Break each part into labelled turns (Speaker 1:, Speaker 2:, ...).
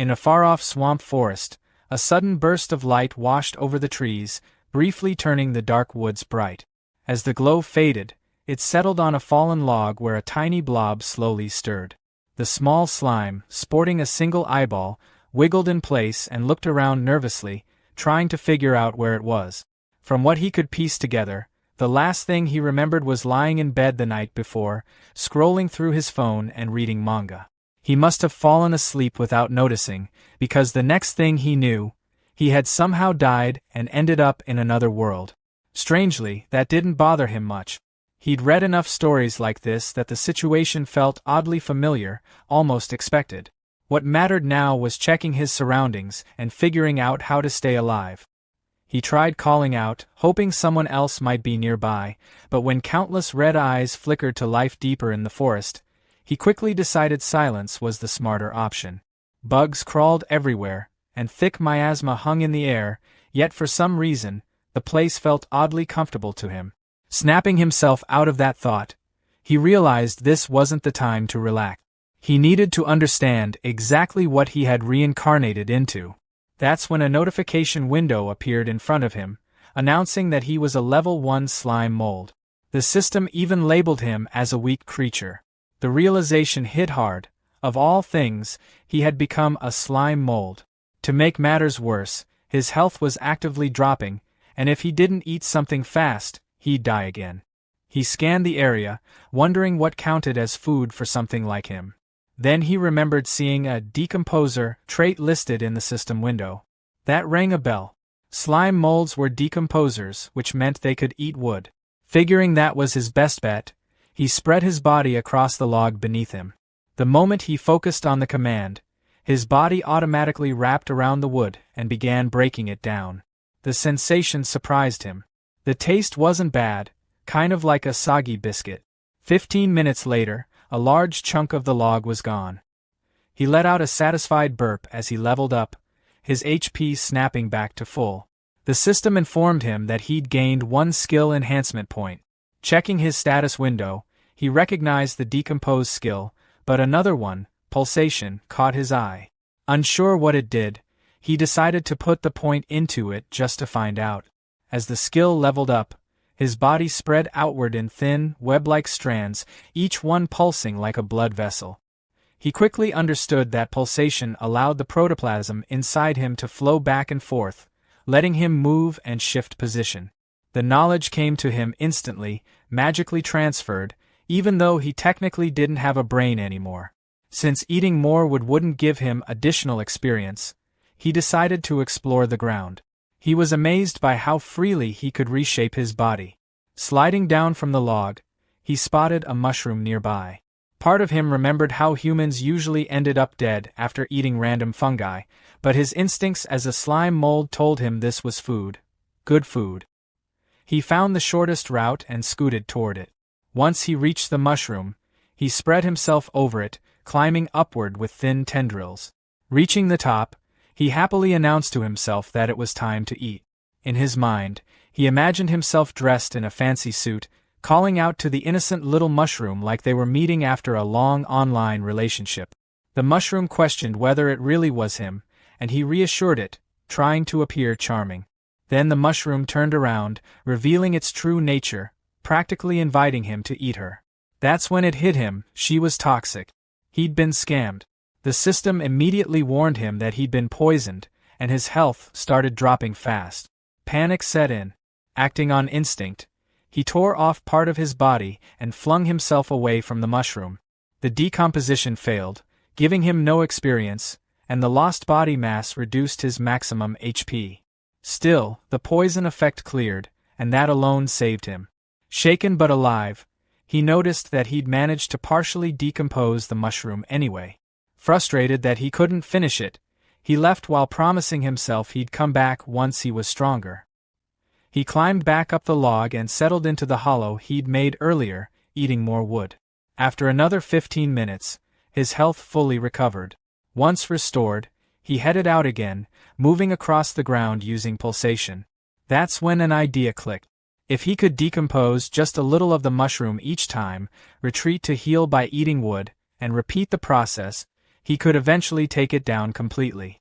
Speaker 1: In a far-off swamp forest, a sudden burst of light washed over the trees, briefly turning the dark woods bright. As the glow faded, it settled on a fallen log where a tiny blob slowly stirred. The small slime, sporting a single eyeball, wiggled in place and looked around nervously, trying to figure out where it was. From what he could piece together, the last thing he remembered was lying in bed the night before, scrolling through his phone and reading manga. He must have fallen asleep without noticing, because the next thing he knew, he had somehow died and ended up in another world. Strangely, that didn't bother him much. He'd read enough stories like this that the situation felt oddly familiar, almost expected. What mattered now was checking his surroundings and figuring out how to stay alive. He tried calling out, hoping someone else might be nearby, but when countless red eyes flickered to life deeper in the forest, he quickly decided silence was the smarter option. Bugs crawled everywhere, and thick miasma hung in the air, yet for some reason, the place felt oddly comfortable to him. Snapping himself out of that thought, he realized this wasn't the time to relax. He needed to understand exactly what he had reincarnated into. That's when a notification window appeared in front of him, announcing that he was a level 1 slime mold. The system even labeled him as a weak creature. The realization hit hard. Of all things, he had become a slime mold. To make matters worse, his health was actively dropping, and if he didn't eat something fast, he'd die again. He scanned the area, wondering what counted as food for something like him. Then he remembered seeing a decomposer trait listed in the system window. That rang a bell. Slime molds were decomposers, which meant they could eat wood. Figuring that was his best bet, he spread his body across the log beneath him. The moment he focused on the command, his body automatically wrapped around the wood and began breaking it down. The sensation surprised him. The taste wasn't bad, kind of like a soggy biscuit. 15 minutes later, a large chunk of the log was gone. He let out a satisfied burp as he leveled up, his HP snapping back to full. The system informed him that he'd gained 1 skill enhancement point. Checking his status window, he recognized the decompose skill, but another one, pulsation, caught his eye. Unsure what it did, he decided to put the point into it just to find out. As the skill leveled up, his body spread outward in thin, web-like strands, each one pulsing like a blood vessel. He quickly understood that pulsation allowed the protoplasm inside him to flow back and forth, letting him move and shift position. The knowledge came to him instantly, magically transferred, even though he technically didn't have a brain anymore. Since eating more wood wouldn't give him additional experience, he decided to explore the ground. He was amazed by how freely he could reshape his body. Sliding down from the log, he spotted a mushroom nearby. Part of him remembered how humans usually ended up dead after eating random fungi, but his instincts as a slime mold told him this was food. Good food. He found the shortest route and scooted toward it. Once he reached the mushroom, he spread himself over it, climbing upward with thin tendrils. Reaching the top, he happily announced to himself that it was time to eat. In his mind, he imagined himself dressed in a fancy suit, calling out to the innocent little mushroom like they were meeting after a long online relationship. The mushroom questioned whether it really was him, and he reassured it, trying to appear charming. Then the mushroom turned around, revealing its true nature, practically inviting him to eat her. That's when it hit him, she was toxic. He'd been scammed. The system immediately warned him that he'd been poisoned, and his health started dropping fast. Panic set in. Acting on instinct, he tore off part of his body and flung himself away from the mushroom. The decomposition failed, giving him no experience, and the lost body mass reduced his maximum HP. Still, the poison effect cleared, and that alone saved him. Shaken but alive, he noticed that he'd managed to partially decompose the mushroom anyway. Frustrated that he couldn't finish it, he left while promising himself he'd come back once he was stronger. He climbed back up the log and settled into the hollow he'd made earlier, eating more wood. After another 15 minutes, his health fully recovered. Once restored, he headed out again, moving across the ground using pulsation. That's when an idea clicked. If he could decompose just a little of the mushroom each time, retreat to heal by eating wood, and repeat the process, he could eventually take it down completely.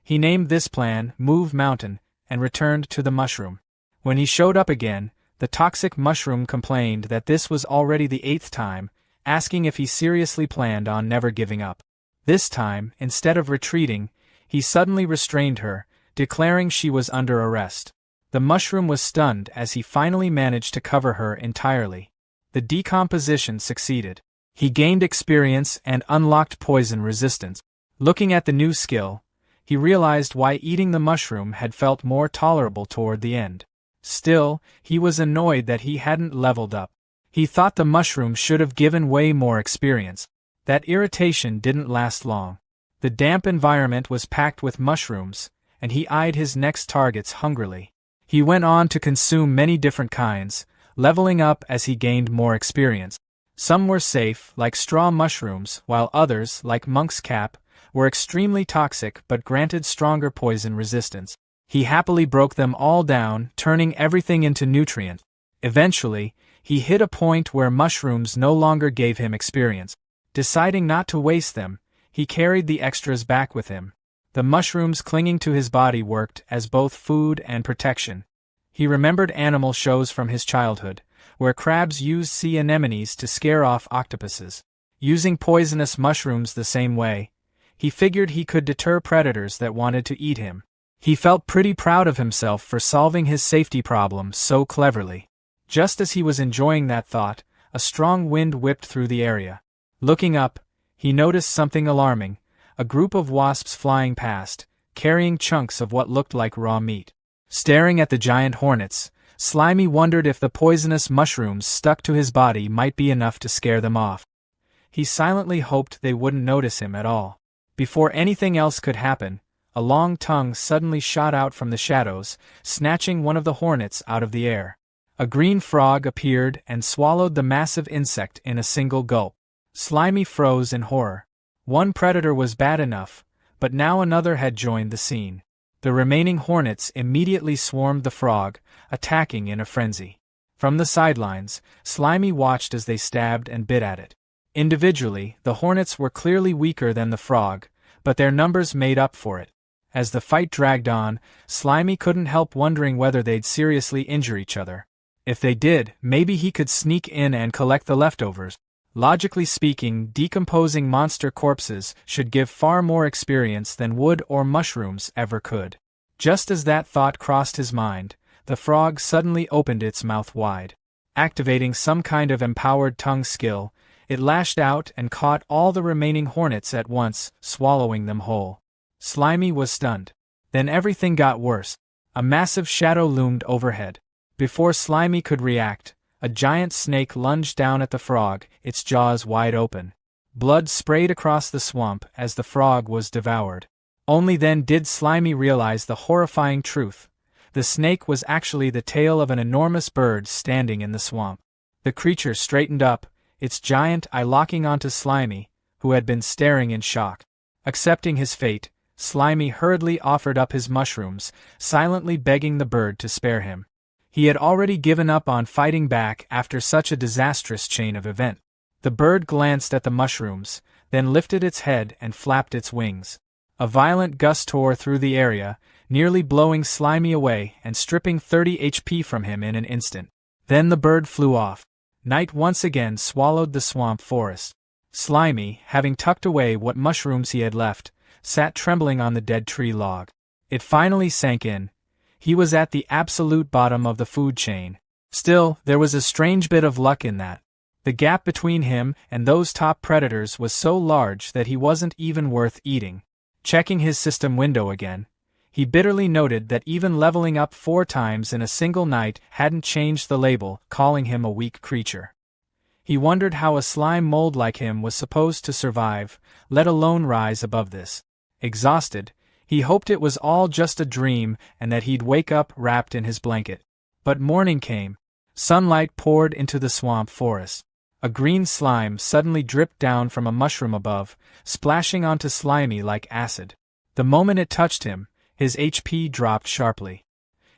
Speaker 1: He named this plan Move Mountain and returned to the mushroom. When he showed up again, the toxic mushroom complained that this was already the 8th time, asking if he seriously planned on never giving up. This time, instead of retreating, he suddenly restrained her, declaring she was under arrest. The mushroom was stunned as he finally managed to cover her entirely. The decomposition succeeded. He gained experience and unlocked poison resistance. Looking at the new skill, he realized why eating the mushroom had felt more tolerable toward the end. Still, he was annoyed that he hadn't leveled up. He thought the mushroom should have given way more experience. That irritation didn't last long. The damp environment was packed with mushrooms, and he eyed his next targets hungrily. He went on to consume many different kinds, leveling up as he gained more experience. Some were safe, like straw mushrooms, while others, like monk's cap, were extremely toxic but granted stronger poison resistance. He happily broke them all down, turning everything into nutrients. Eventually, he hit a point where mushrooms no longer gave him experience. Deciding not to waste them, he carried the extras back with him. The mushrooms clinging to his body worked as both food and protection. He remembered animal shows from his childhood, where crabs used sea anemones to scare off octopuses. Using poisonous mushrooms the same way, he figured he could deter predators that wanted to eat him. He felt pretty proud of himself for solving his safety problem so cleverly. Just as he was enjoying that thought, a strong wind whipped through the area. Looking up, he noticed something alarming: a group of wasps flying past, carrying chunks of what looked like raw meat. Staring at the giant hornets, Slimy wondered if the poisonous mushrooms stuck to his body might be enough to scare them off. He silently hoped they wouldn't notice him at all. Before anything else could happen, a long tongue suddenly shot out from the shadows, snatching one of the hornets out of the air. A green frog appeared and swallowed the massive insect in a single gulp. Slimy froze in horror. One predator was bad enough, but now another had joined the scene. The remaining hornets immediately swarmed the frog, attacking in a frenzy. From the sidelines, Slimy watched as they stabbed and bit at it. Individually, the hornets were clearly weaker than the frog, but their numbers made up for it. As the fight dragged on, Slimy couldn't help wondering whether they'd seriously injure each other. If they did, maybe he could sneak in and collect the leftovers. Logically speaking, decomposing monster corpses should give far more experience than wood or mushrooms ever could. Just as that thought crossed his mind, the frog suddenly opened its mouth wide. Activating some kind of empowered tongue skill, it lashed out and caught all the remaining hornets at once, swallowing them whole. Slimy was stunned. Then everything got worse. A massive shadow loomed overhead. Before Slimy could react, a giant snake lunged down at the frog, its jaws wide open. Blood sprayed across the swamp as the frog was devoured. Only then did Slimy realize the horrifying truth. The snake was actually the tail of an enormous bird standing in the swamp. The creature straightened up, its giant eye locking onto Slimy, who had been staring in shock. Accepting his fate, Slimy hurriedly offered up his mushrooms, silently begging the bird to spare him. He had already given up on fighting back after such a disastrous chain of events. The bird glanced at the mushrooms, then lifted its head and flapped its wings. A violent gust tore through the area, nearly blowing Slimy away and stripping 30 HP from him in an instant. Then the bird flew off. Night once again swallowed the swamp forest. Slimy, having tucked away what mushrooms he had left, sat trembling on the dead tree log. It finally sank in. He was at the absolute bottom of the food chain. Still, there was a strange bit of luck in that. The gap between him and those top predators was so large that he wasn't even worth eating. Checking his system window again, he bitterly noted that even leveling up 4 times in a single night hadn't changed the label, calling him a weak creature. He wondered how a slime mold like him was supposed to survive, let alone rise above this. Exhausted, he hoped it was all just a dream and that he'd wake up wrapped in his blanket. But morning came. Sunlight poured into the swamp forest. A green slime suddenly dripped down from a mushroom above, splashing onto Slimy like acid. The moment it touched him, his HP dropped sharply.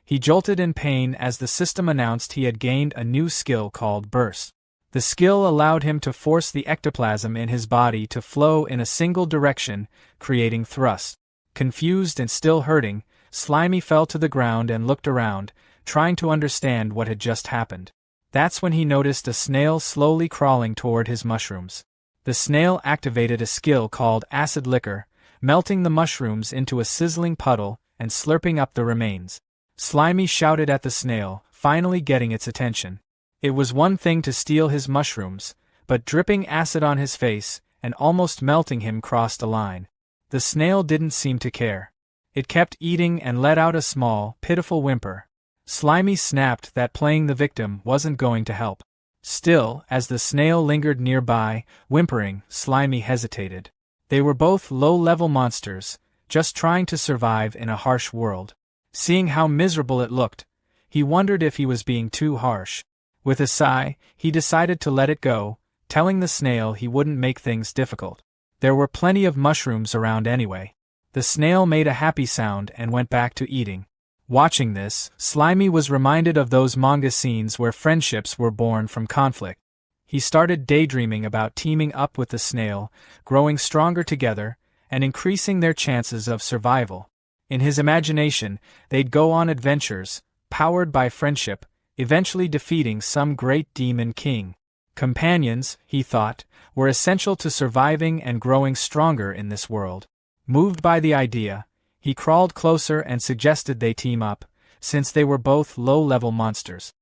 Speaker 1: He jolted in pain as the system announced he had gained a new skill called Burst. The The skill allowed him to force the ectoplasm in his body to flow in a single direction, creating thrust. Confused and still hurting, Slimy fell to the ground and looked around, trying to understand what had just happened. That's when he noticed a snail slowly crawling toward his mushrooms. The snail activated a skill called acid liquor, melting the mushrooms into a sizzling puddle and slurping up the remains. Slimy shouted at the snail, finally getting its attention. It was one thing to steal his mushrooms, but dripping acid on his face and almost melting him crossed a line. The snail didn't seem to care. It kept eating and let out a small, pitiful whimper. Slimy snapped that playing the victim wasn't going to help. Still, as the snail lingered nearby, whimpering, Slimy hesitated. They were both low-level monsters, just trying to survive in a harsh world. Seeing how miserable it looked, he wondered if he was being too harsh. With a sigh, he decided to let it go, telling the snail he wouldn't make things difficult. There were plenty of mushrooms around anyway. The snail made a happy sound and went back to eating. Watching this, Slimy was reminded of those manga scenes where friendships were born from conflict. He started daydreaming about teaming up with the snail, growing stronger together, and increasing their chances of survival. In his imagination, they'd go on adventures, powered by friendship, eventually defeating some great demon king. Companions, he thought, were essential to surviving and growing stronger in this world. Moved by the idea, he crawled closer and suggested they team up, since they were both low-level monsters.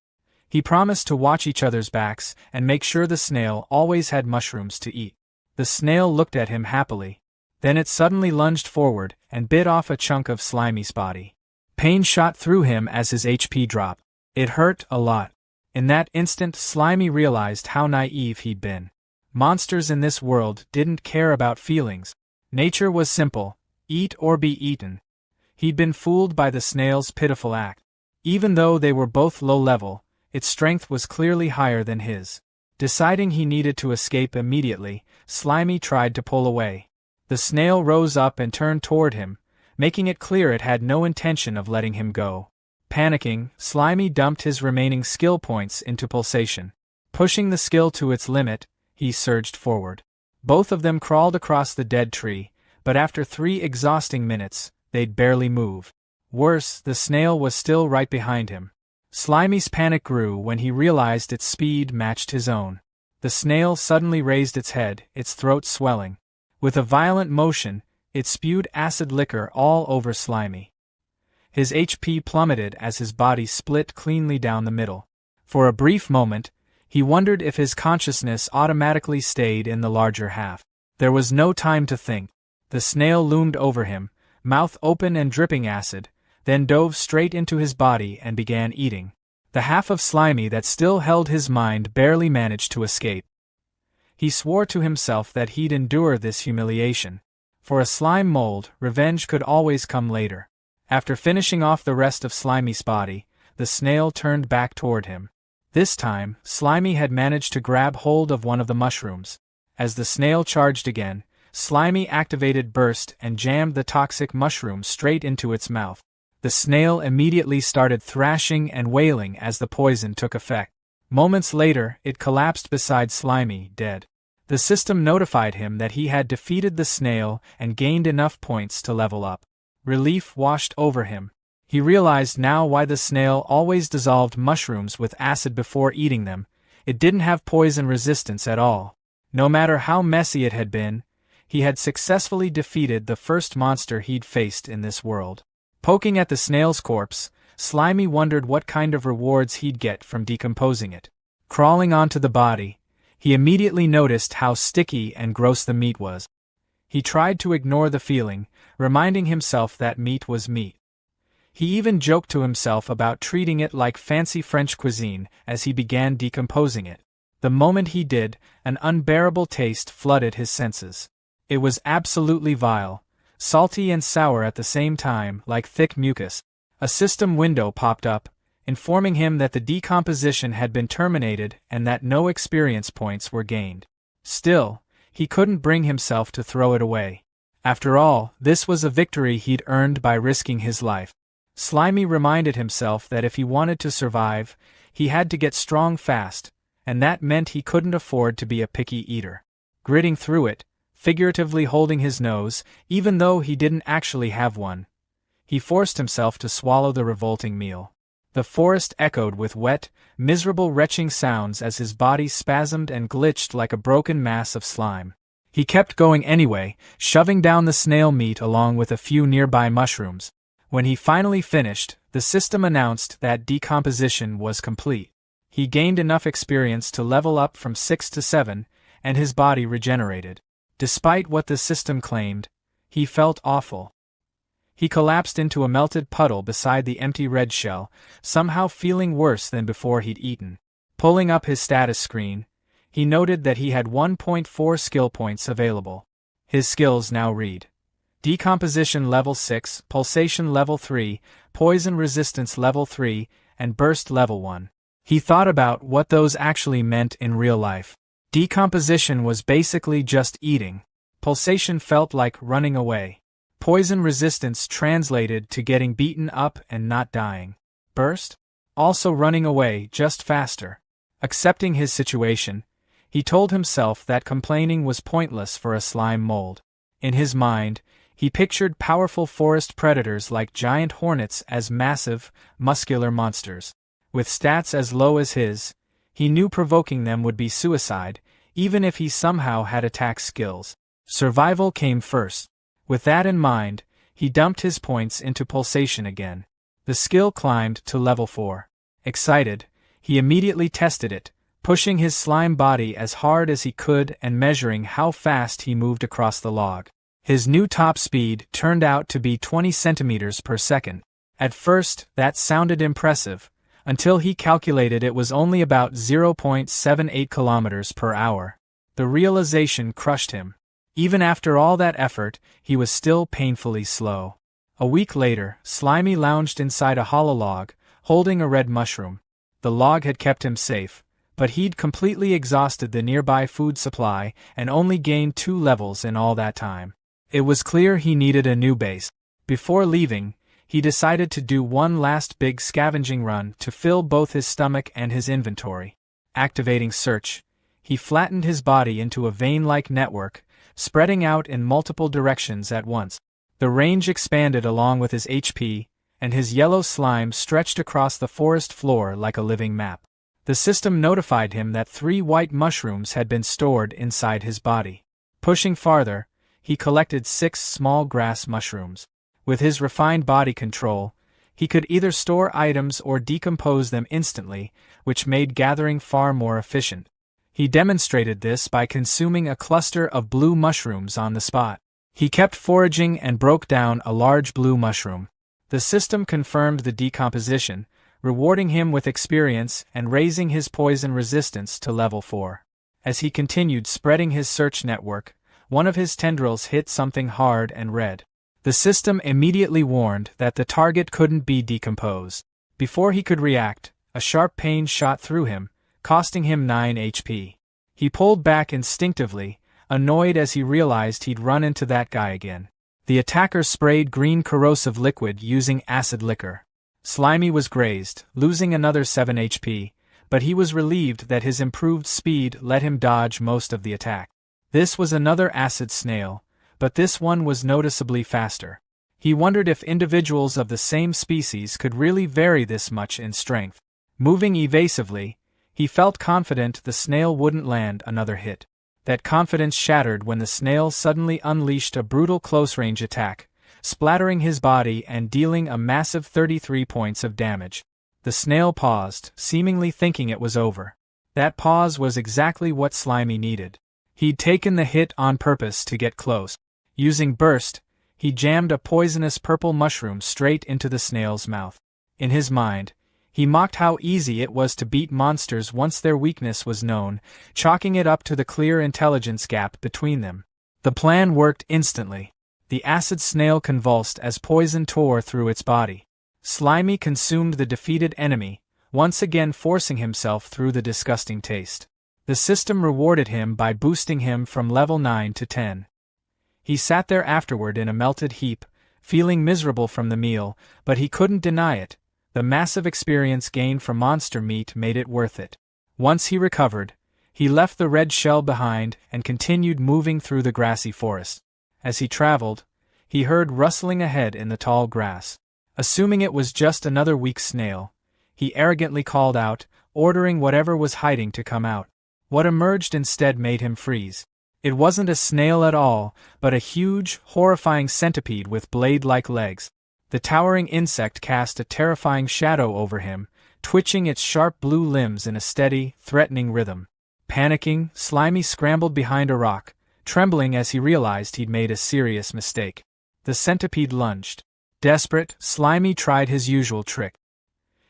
Speaker 1: He promised to watch each other's backs and make sure the snail always had mushrooms to eat. The snail looked at him happily. Then it suddenly lunged forward and bit off a chunk of Slimy's body. Pain shot through him as his HP dropped. It hurt a lot. In that instant, Slimy realized how naive he'd been. Monsters in this world didn't care about feelings. Nature was simple: eat or be eaten. He'd been fooled by the snail's pitiful act. Even though they were both low-level, its strength was clearly higher than his. Deciding he needed to escape immediately, Slimy tried to pull away. The snail rose up and turned toward him, making it clear it had no intention of letting him go. Panicking, Slimy dumped his remaining skill points into pulsation. Pushing the skill to its limit, he surged forward. Both of them crawled across the dead tree, but after 3 exhausting minutes, they'd barely move. Worse, the snail was still right behind him. Slimy's panic grew when he realized its speed matched his own. The snail suddenly raised its head, its throat swelling. With a violent motion, it spewed acid liquor all over Slimy. His HP plummeted as his body split cleanly down the middle. For a brief moment, he wondered if his consciousness automatically stayed in the larger half. There was no time to think. The snail loomed over him, mouth open and dripping acid, then dove straight into his body and began eating. The half of Slimy that still held his mind barely managed to escape. He swore to himself that he'd endure this humiliation. For a slime mold, revenge could always come later. After finishing off the rest of Slimy's body, the snail turned back toward him. This time, Slimy had managed to grab hold of one of the mushrooms. As the snail charged again, Slimy activated Burst and jammed the toxic mushroom straight into its mouth. The snail immediately started thrashing and wailing as the poison took effect. Moments later, it collapsed beside Slimy, dead. The system notified him that he had defeated the snail and gained enough points to level up. Relief washed over him. He realized now why the snail always dissolved mushrooms with acid before eating them. It didn't have poison resistance at all. No matter how messy it had been, he had successfully defeated the first monster he'd faced in this world. Poking at the snail's corpse, Slimy wondered what kind of rewards he'd get from decomposing it. Crawling onto the body, he immediately noticed how sticky and gross the meat was. He tried to ignore the feeling, reminding himself that meat was meat. He even joked to himself about treating it like fancy French cuisine as he began decomposing it. The moment he did, an unbearable taste flooded his senses. It was absolutely vile, salty and sour at the same time, like thick mucus. A system window popped up, informing him that the decomposition had been terminated and that no experience points were gained. Still, he couldn't bring himself to throw it away. After all, this was a victory he'd earned by risking his life. Slimy reminded himself that if he wanted to survive, he had to get strong fast, and that meant he couldn't afford to be a picky eater. Gritting through it, figuratively holding his nose, even though he didn't actually have one, he forced himself to swallow the revolting meal. The forest echoed with wet, miserable retching sounds as his body spasmed and glitched like a broken mass of slime. He kept going anyway, shoving down the snail meat along with a few nearby mushrooms. When he finally finished, the system announced that decomposition was complete. He gained enough experience to level up from 6 to 7, and his body regenerated. Despite what the system claimed, he felt awful. He collapsed into a melted puddle beside the empty red shell, somehow feeling worse than before he'd eaten. Pulling up his status screen, he noted that he had 1.4 skill points available. His skills now read: Decomposition Level 6, Pulsation Level 3, Poison Resistance Level 3, and Burst Level 1. He thought about what those actually meant in real life. Decomposition was basically just eating. Pulsation felt like running away. Poison resistance translated to getting beaten up and not dying. Burst? Also running away, just faster. Accepting his situation, he told himself that complaining was pointless for a slime mold. In his mind, he pictured powerful forest predators like giant hornets as massive, muscular monsters. With stats as low as his, he knew provoking them would be suicide, even if he somehow had attack skills. Survival came first. With that in mind, he dumped his points into pulsation again. The skill climbed to level 4. Excited, he immediately tested it, pushing his slime body as hard as he could and measuring how fast he moved across the log. His new top speed turned out to be 20 centimeters per second. At first, that sounded impressive, until he calculated it was only about 0.78 kilometers per hour. The realization crushed him. Even after all that effort, he was still painfully slow. A week later, Slimy lounged inside a hollow log, holding a red mushroom. The log had kept him safe, but he'd completely exhausted the nearby food supply and only gained 2 levels in all that time. It was clear he needed a new base. Before leaving, he decided to do one last big scavenging run to fill both his stomach and his inventory. Activating search, he flattened his body into a vein-like network, spreading out in multiple directions at once. The range expanded along with his HP, and his yellow slime stretched across the forest floor like a living map. The system notified him that 3 white mushrooms had been stored inside his body. Pushing farther, he collected 6 small grass mushrooms. With his refined body control, he could either store items or decompose them instantly, which made gathering far more efficient. He demonstrated this by consuming a cluster of blue mushrooms on the spot. He kept foraging and broke down a large blue mushroom. The system confirmed the decomposition, rewarding him with experience and raising his poison resistance to level 4. As he continued spreading his search network, one of his tendrils hit something hard and red. The system immediately warned that the target couldn't be decomposed. Before he could react, a sharp pain shot through him, costing him 9 HP. He pulled back instinctively, annoyed as he realized he'd run into that guy again. The attacker sprayed green corrosive liquid using acid liquor. Slimy was grazed, losing another 7 HP, but he was relieved that his improved speed let him dodge most of the attack. This was another acid snail, but this one was noticeably faster. He wondered if individuals of the same species could really vary this much in strength. Moving evasively, he felt confident the snail wouldn't land another hit. That confidence shattered when the snail suddenly unleashed a brutal close-range attack, splattering his body and dealing a massive 33 points of damage. The snail paused, seemingly thinking it was over. That pause was exactly what Slimy needed. He'd taken the hit on purpose to get close. Using Burst, he jammed a poisonous purple mushroom straight into the snail's mouth. In his mind, he mocked how easy it was to beat monsters once their weakness was known, chalking it up to the clear intelligence gap between them. The plan worked instantly. The acid snail convulsed as poison tore through its body. Slimy consumed the defeated enemy, once again forcing himself through the disgusting taste. The system rewarded him by boosting him from level 9 to 10. He sat there afterward in a melted heap, feeling miserable from the meal, but he couldn't deny it. The massive experience gained from monster meat made it worth it. Once he recovered, he left the red shell behind and continued moving through the grassy forest. As he traveled, he heard rustling ahead in the tall grass. Assuming it was just another weak snail, he arrogantly called out, ordering whatever was hiding to come out. What emerged instead made him freeze. It wasn't a snail at all, but a huge, horrifying centipede with blade-like legs. The towering insect cast a terrifying shadow over him, twitching its sharp blue limbs in a steady, threatening rhythm. Panicking, Slimy scrambled behind a rock, trembling as he realized he'd made a serious mistake. The centipede lunged. Desperate, Slimy tried his usual trick.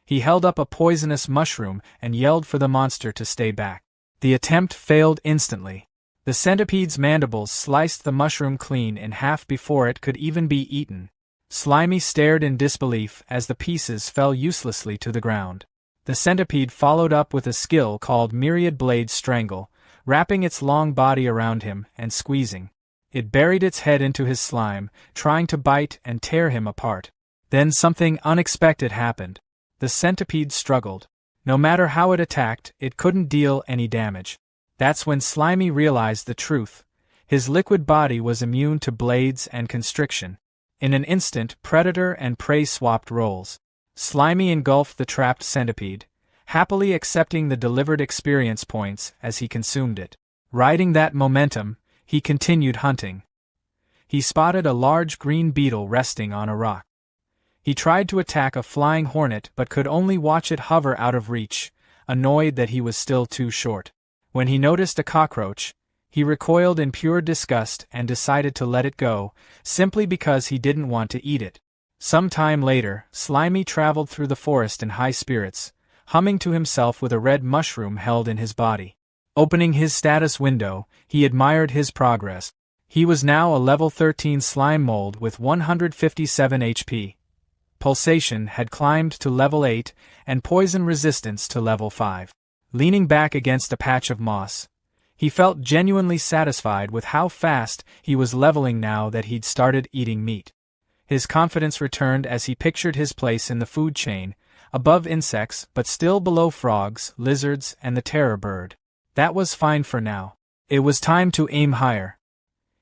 Speaker 1: He held up a poisonous mushroom and yelled for the monster to stay back. The attempt failed instantly. The centipede's mandibles sliced the mushroom clean in half before it could even be eaten. Slimy stared in disbelief as the pieces fell uselessly to the ground. The centipede followed up with a skill called Myriad Blade Strangle, wrapping its long body around him and squeezing. It buried its head into his slime, trying to bite and tear him apart. Then something unexpected happened. The centipede struggled. No matter how it attacked, it couldn't deal any damage. That's when Slimy realized the truth. His liquid body was immune to blades and constriction. In an instant, predator and prey swapped roles. Slimy engulfed the trapped centipede, happily accepting the delivered experience points as he consumed it. Riding that momentum, he continued hunting. He spotted a large green beetle resting on a rock. He tried to attack a flying hornet but could only watch it hover out of reach, annoyed that he was still too short. When he noticed a cockroach, he recoiled in pure disgust and decided to let it go, simply because he didn't want to eat it. Some time later, Slimy traveled through the forest in high spirits, humming to himself with a red mushroom held in his body. Opening his status window, he admired his progress. He was now a level 13 slime mold with 157 HP. Pulsation had climbed to level 8 and poison resistance to level 5. Leaning back against a patch of moss, he felt genuinely satisfied with how fast he was leveling now that he'd started eating meat. His confidence returned as he pictured his place in the food chain, above insects but still below frogs, lizards, and the terror bird. That was fine for now. It was time to aim higher.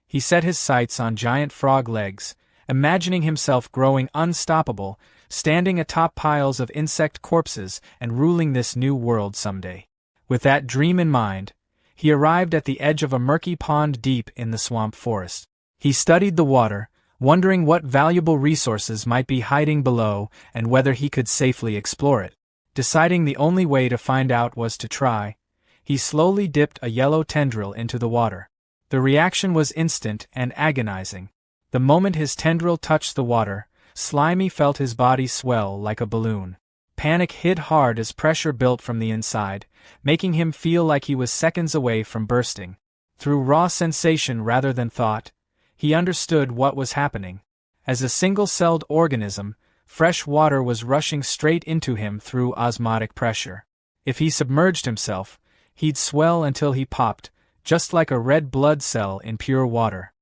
Speaker 1: He set his sights on giant frog legs, imagining himself growing unstoppable, standing atop piles of insect corpses and ruling this new world someday. With that dream in mind, he arrived at the edge of a murky pond deep in the swamp forest. He studied the water, wondering what valuable resources might be hiding below and whether he could safely explore it. Deciding the only way to find out was to try, he slowly dipped a yellow tendril into the water. The reaction was instant and agonizing. The moment his tendril touched the water, Slimy felt his body swell like a balloon. Panic hit hard as pressure built from the inside, making him feel like he was seconds away from bursting. Through raw sensation rather than thought, he understood what was happening. As a single-celled organism, fresh water was rushing straight into him through osmotic pressure. If he submerged himself, he'd swell until he popped, just like a red blood cell in pure water.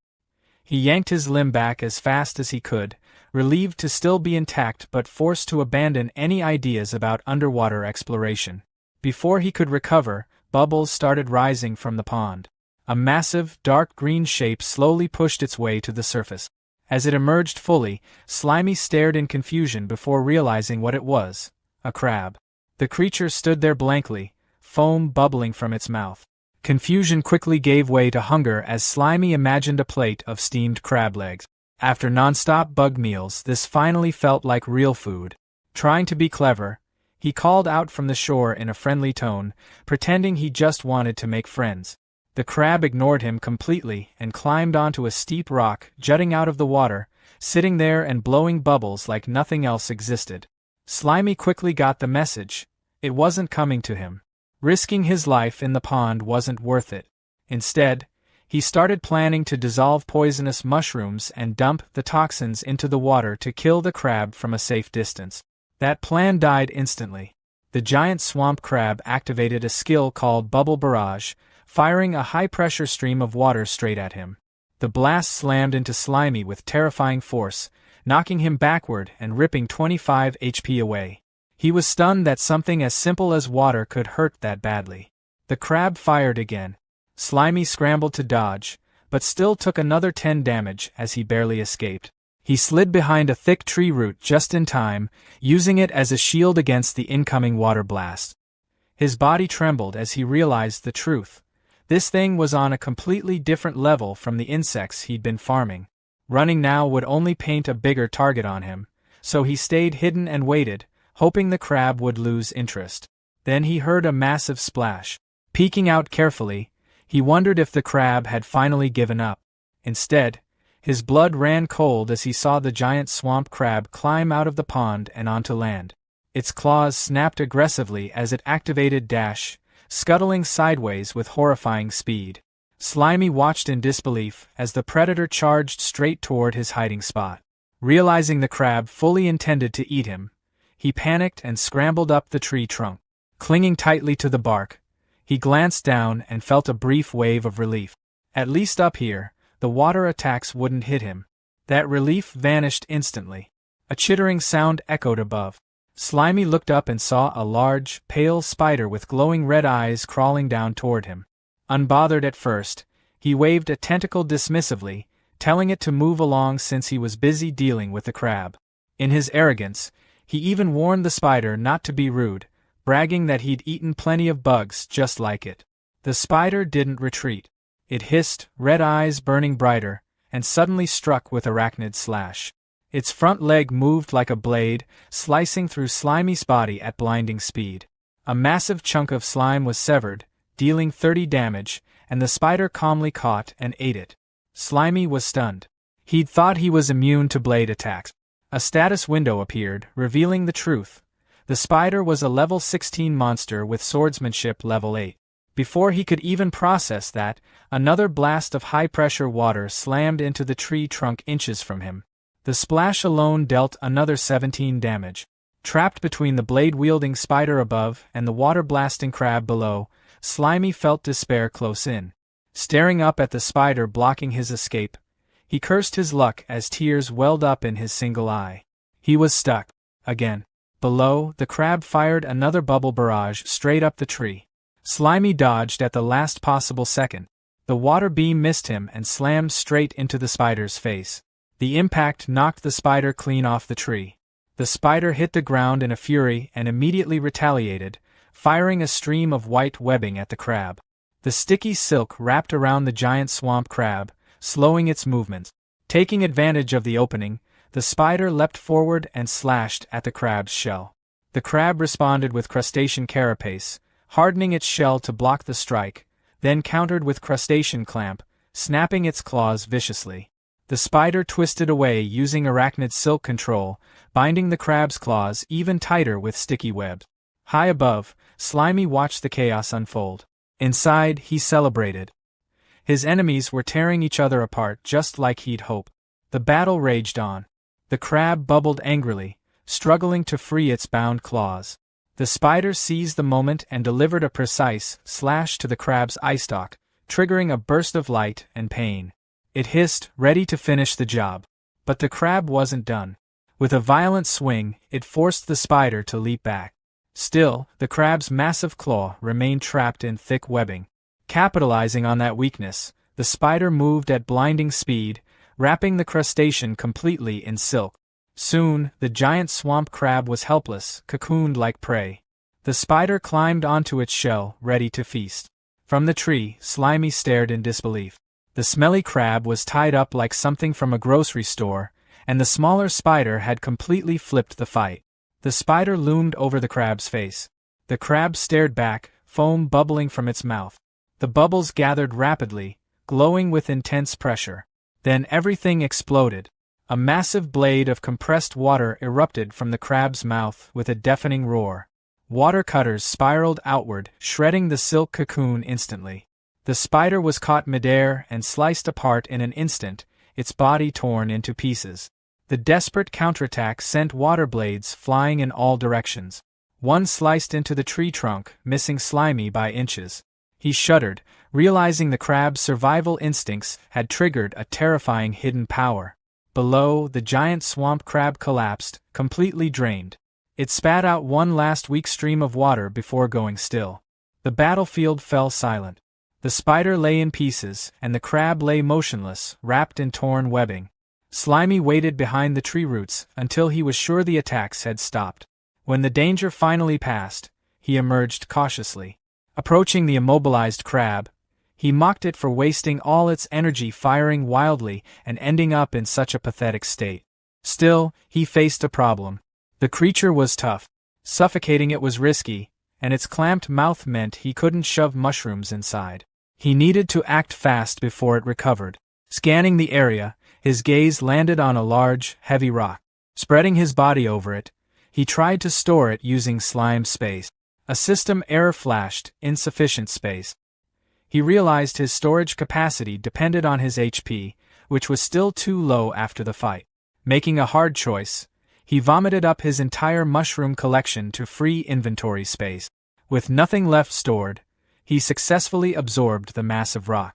Speaker 1: He yanked his limb back as fast as he could, relieved to still be intact but forced to abandon any ideas about underwater exploration. Before he could recover, bubbles started rising from the pond. A massive, dark green shape slowly pushed its way to the surface. As it emerged fully, Slimy stared in confusion before realizing what it was: a crab. The creature stood there blankly, foam bubbling from its mouth. Confusion quickly gave way to hunger as Slimy imagined a plate of steamed crab legs. After non-stop bug meals, this finally felt like real food. Trying to be clever, he called out from the shore in a friendly tone, pretending he just wanted to make friends. The crab ignored him completely and climbed onto a steep rock jutting out of the water, sitting there and blowing bubbles like nothing else existed. Slimy quickly got the message. It wasn't coming to him. Risking his life in the pond wasn't worth it. Instead, he started planning to dissolve poisonous mushrooms and dump the toxins into the water to kill the crab from a safe distance. That plan died instantly. The giant swamp crab activated a skill called Bubble Barrage, firing a high-pressure stream of water straight at him. The blast slammed into Slimy with terrifying force, knocking him backward and ripping 25 HP away. He was stunned that something as simple as water could hurt that badly. The crab fired again. Slimy scrambled to dodge, but still took another 10 damage as he barely escaped. He slid behind a thick tree root just in time, using it as a shield against the incoming water blast. His body trembled as he realized the truth. This thing was on a completely different level from the insects he'd been farming. Running now would only paint a bigger target on him, so he stayed hidden and waited, hoping the crab would lose interest. Then he heard a massive splash. Peeking out carefully, he wondered if the crab had finally given up. Instead, his blood ran cold as he saw the giant swamp crab climb out of the pond and onto land. Its claws snapped aggressively as it activated Dash, scuttling sideways with horrifying speed. Slimy watched in disbelief as the predator charged straight toward his hiding spot. Realizing the crab fully intended to eat him, he panicked and scrambled up the tree trunk. Clinging tightly to the bark, he glanced down and felt a brief wave of relief. At least up here, the water attacks wouldn't hit him. That relief vanished instantly. A chittering sound echoed above. Slimy looked up and saw a large, pale spider with glowing red eyes crawling down toward him. Unbothered at first, he waved a tentacle dismissively, telling it to move along since he was busy dealing with the crab. In his arrogance, he even warned the spider not to be rude, bragging that he'd eaten plenty of bugs just like it. The spider didn't retreat. It hissed, red eyes burning brighter, and suddenly struck with arachnid slash. Its front leg moved like a blade, slicing through Slimy's body at blinding speed. A massive chunk of slime was severed, dealing 30 damage, and the spider calmly caught and ate it. Slimy was stunned. He'd thought he was immune to blade attacks. A status window appeared, revealing the truth. The spider was a level 16 monster with swordsmanship level 8. Before he could even process that, another blast of high-pressure water slammed into the tree trunk inches from him. The splash alone dealt another 17 damage. Trapped between the blade-wielding spider above and the water-blasting crab below, Slimy felt despair close in. Staring up at the spider blocking his escape, he cursed his luck as tears welled up in his single eye. He was stuck. Again. Below, the crab fired another bubble barrage straight up the tree. Slimy dodged at the last possible second. The water beam missed him and slammed straight into the spider's face. The impact knocked the spider clean off the tree. The spider hit the ground in a fury and immediately retaliated, firing a stream of white webbing at the crab. The sticky silk wrapped around the giant swamp crab, slowing its movements. Taking advantage of the opening, the spider leapt forward and slashed at the crab's shell. The crab responded with crustacean carapace, hardening its shell to block the strike, then countered with crustacean clamp, snapping its claws viciously. The spider twisted away using arachnid silk control, binding the crab's claws even tighter with sticky webs. High above, Slimy watched the chaos unfold. Inside, he celebrated. His enemies were tearing each other apart just like he'd hoped. The battle raged on. The crab bubbled angrily, struggling to free its bound claws. The spider seized the moment and delivered a precise slash to the crab's eye stalk, triggering a burst of light and pain. It hissed, ready to finish the job. But the crab wasn't done. With a violent swing, it forced the spider to leap back. Still, the crab's massive claw remained trapped in thick webbing. Capitalizing on that weakness, the spider moved at blinding speed, wrapping the crustacean completely in silk. Soon, the giant swamp crab was helpless, cocooned like prey. The spider climbed onto its shell, ready to feast. From the tree, Slimy stared in disbelief. The smelly crab was tied up like something from a grocery store, and the smaller spider had completely flipped the fight. The spider loomed over the crab's face. The crab stared back, foam bubbling from its mouth. The bubbles gathered rapidly, glowing with intense pressure. Then everything exploded. A massive blade of compressed water erupted from the crab's mouth with a deafening roar. Water cutters spiraled outward, shredding the silk cocoon instantly. The spider was caught midair and sliced apart in an instant, its body torn into pieces. The desperate counterattack sent water blades flying in all directions. One sliced into the tree trunk, missing Slimy by inches. He shuddered, realizing the crab's survival instincts had triggered a terrifying hidden power. Below, the giant swamp crab collapsed, completely drained. It spat out one last weak stream of water before going still. The battlefield fell silent. The spider lay in pieces, and the crab lay motionless, wrapped in torn webbing. Slimy waited behind the tree roots until he was sure the attacks had stopped. When the danger finally passed, he emerged cautiously. Approaching the immobilized crab, he mocked it for wasting all its energy firing wildly and ending up in such a pathetic state. Still, he faced a problem. The creature was tough. Suffocating it was risky, and its clamped mouth meant he couldn't shove mushrooms inside. He needed to act fast before it recovered. Scanning the area, his gaze landed on a large, heavy rock. Spreading his body over it, he tried to store it using slime space. A system error flashed, insufficient space. He realized his storage capacity depended on his HP, which was still too low after the fight. Making a hard choice, he vomited up his entire mushroom collection to free inventory space. With nothing left stored, he successfully absorbed the massive rock.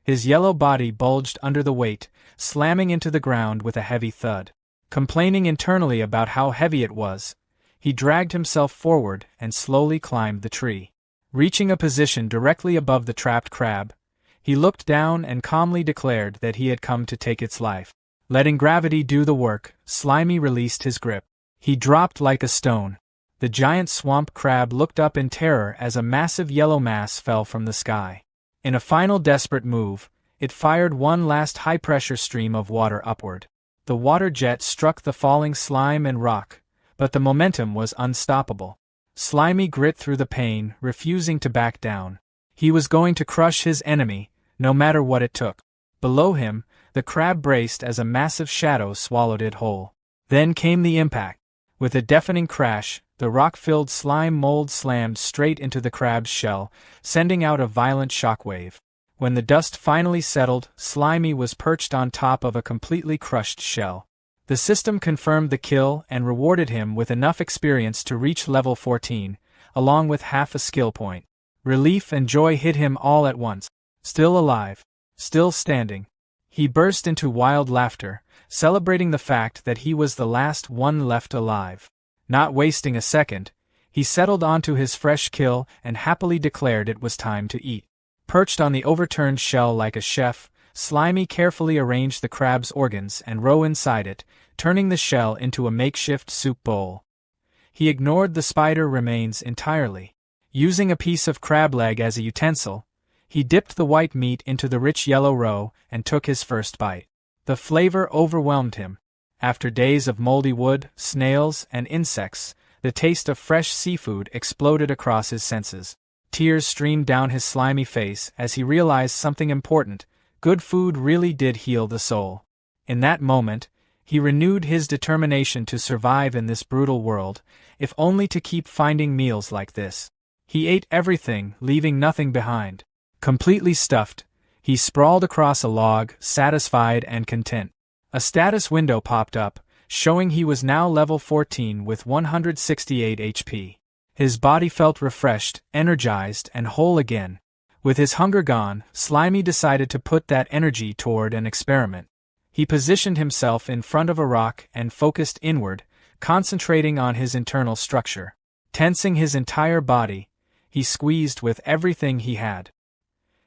Speaker 1: His yellow body bulged under the weight, slamming into the ground with a heavy thud. Complaining internally about how heavy it was, he dragged himself forward and slowly climbed the tree. Reaching a position directly above the trapped crab, he looked down and calmly declared that he had come to take its life. Letting gravity do the work, Slimy released his grip. He dropped like a stone. The giant swamp crab looked up in terror as a massive yellow mass fell from the sky. In a final desperate move, it fired one last high-pressure stream of water upward. The water jet struck the falling slime and rock, but the momentum was unstoppable. Slimy grit through the pain, refusing to back down. He was going to crush his enemy, no matter what it took. Below him, the crab braced as a massive shadow swallowed it whole. Then came the impact. With a deafening crash, the rock-filled slime mold slammed straight into the crab's shell, sending out a violent shockwave. When the dust finally settled, Slimy was perched on top of a completely crushed shell. The system confirmed the kill and rewarded him with enough experience to reach level 14, along with half a skill point. Relief and joy hit him all at once. Still alive. Still standing. He burst into wild laughter, celebrating the fact that he was the last one left alive. Not wasting a second, he settled onto his fresh kill and happily declared it was time to eat. Perched on the overturned shell like a chef, Slimy carefully arranged the crab's organs and roe inside it, turning the shell into a makeshift soup bowl. He ignored the spider remains entirely. Using a piece of crab leg as a utensil, he dipped the white meat into the rich yellow roe and took his first bite. The flavor overwhelmed him. After days of moldy wood, snails, and insects, the taste of fresh seafood exploded across his senses. Tears streamed down his slimy face as he realized something important. Good food really did heal the soul. In that moment, he renewed his determination to survive in this brutal world, if only to keep finding meals like this. He ate everything, leaving nothing behind. Completely stuffed, he sprawled across a log, satisfied and content. A status window popped up, showing he was now level 14 with 168 HP. His body felt refreshed, energized, and whole again. With his hunger gone, Slimy decided to put that energy toward an experiment. He positioned himself in front of a rock and focused inward, concentrating on his internal structure. Tensing his entire body, he squeezed with everything he had.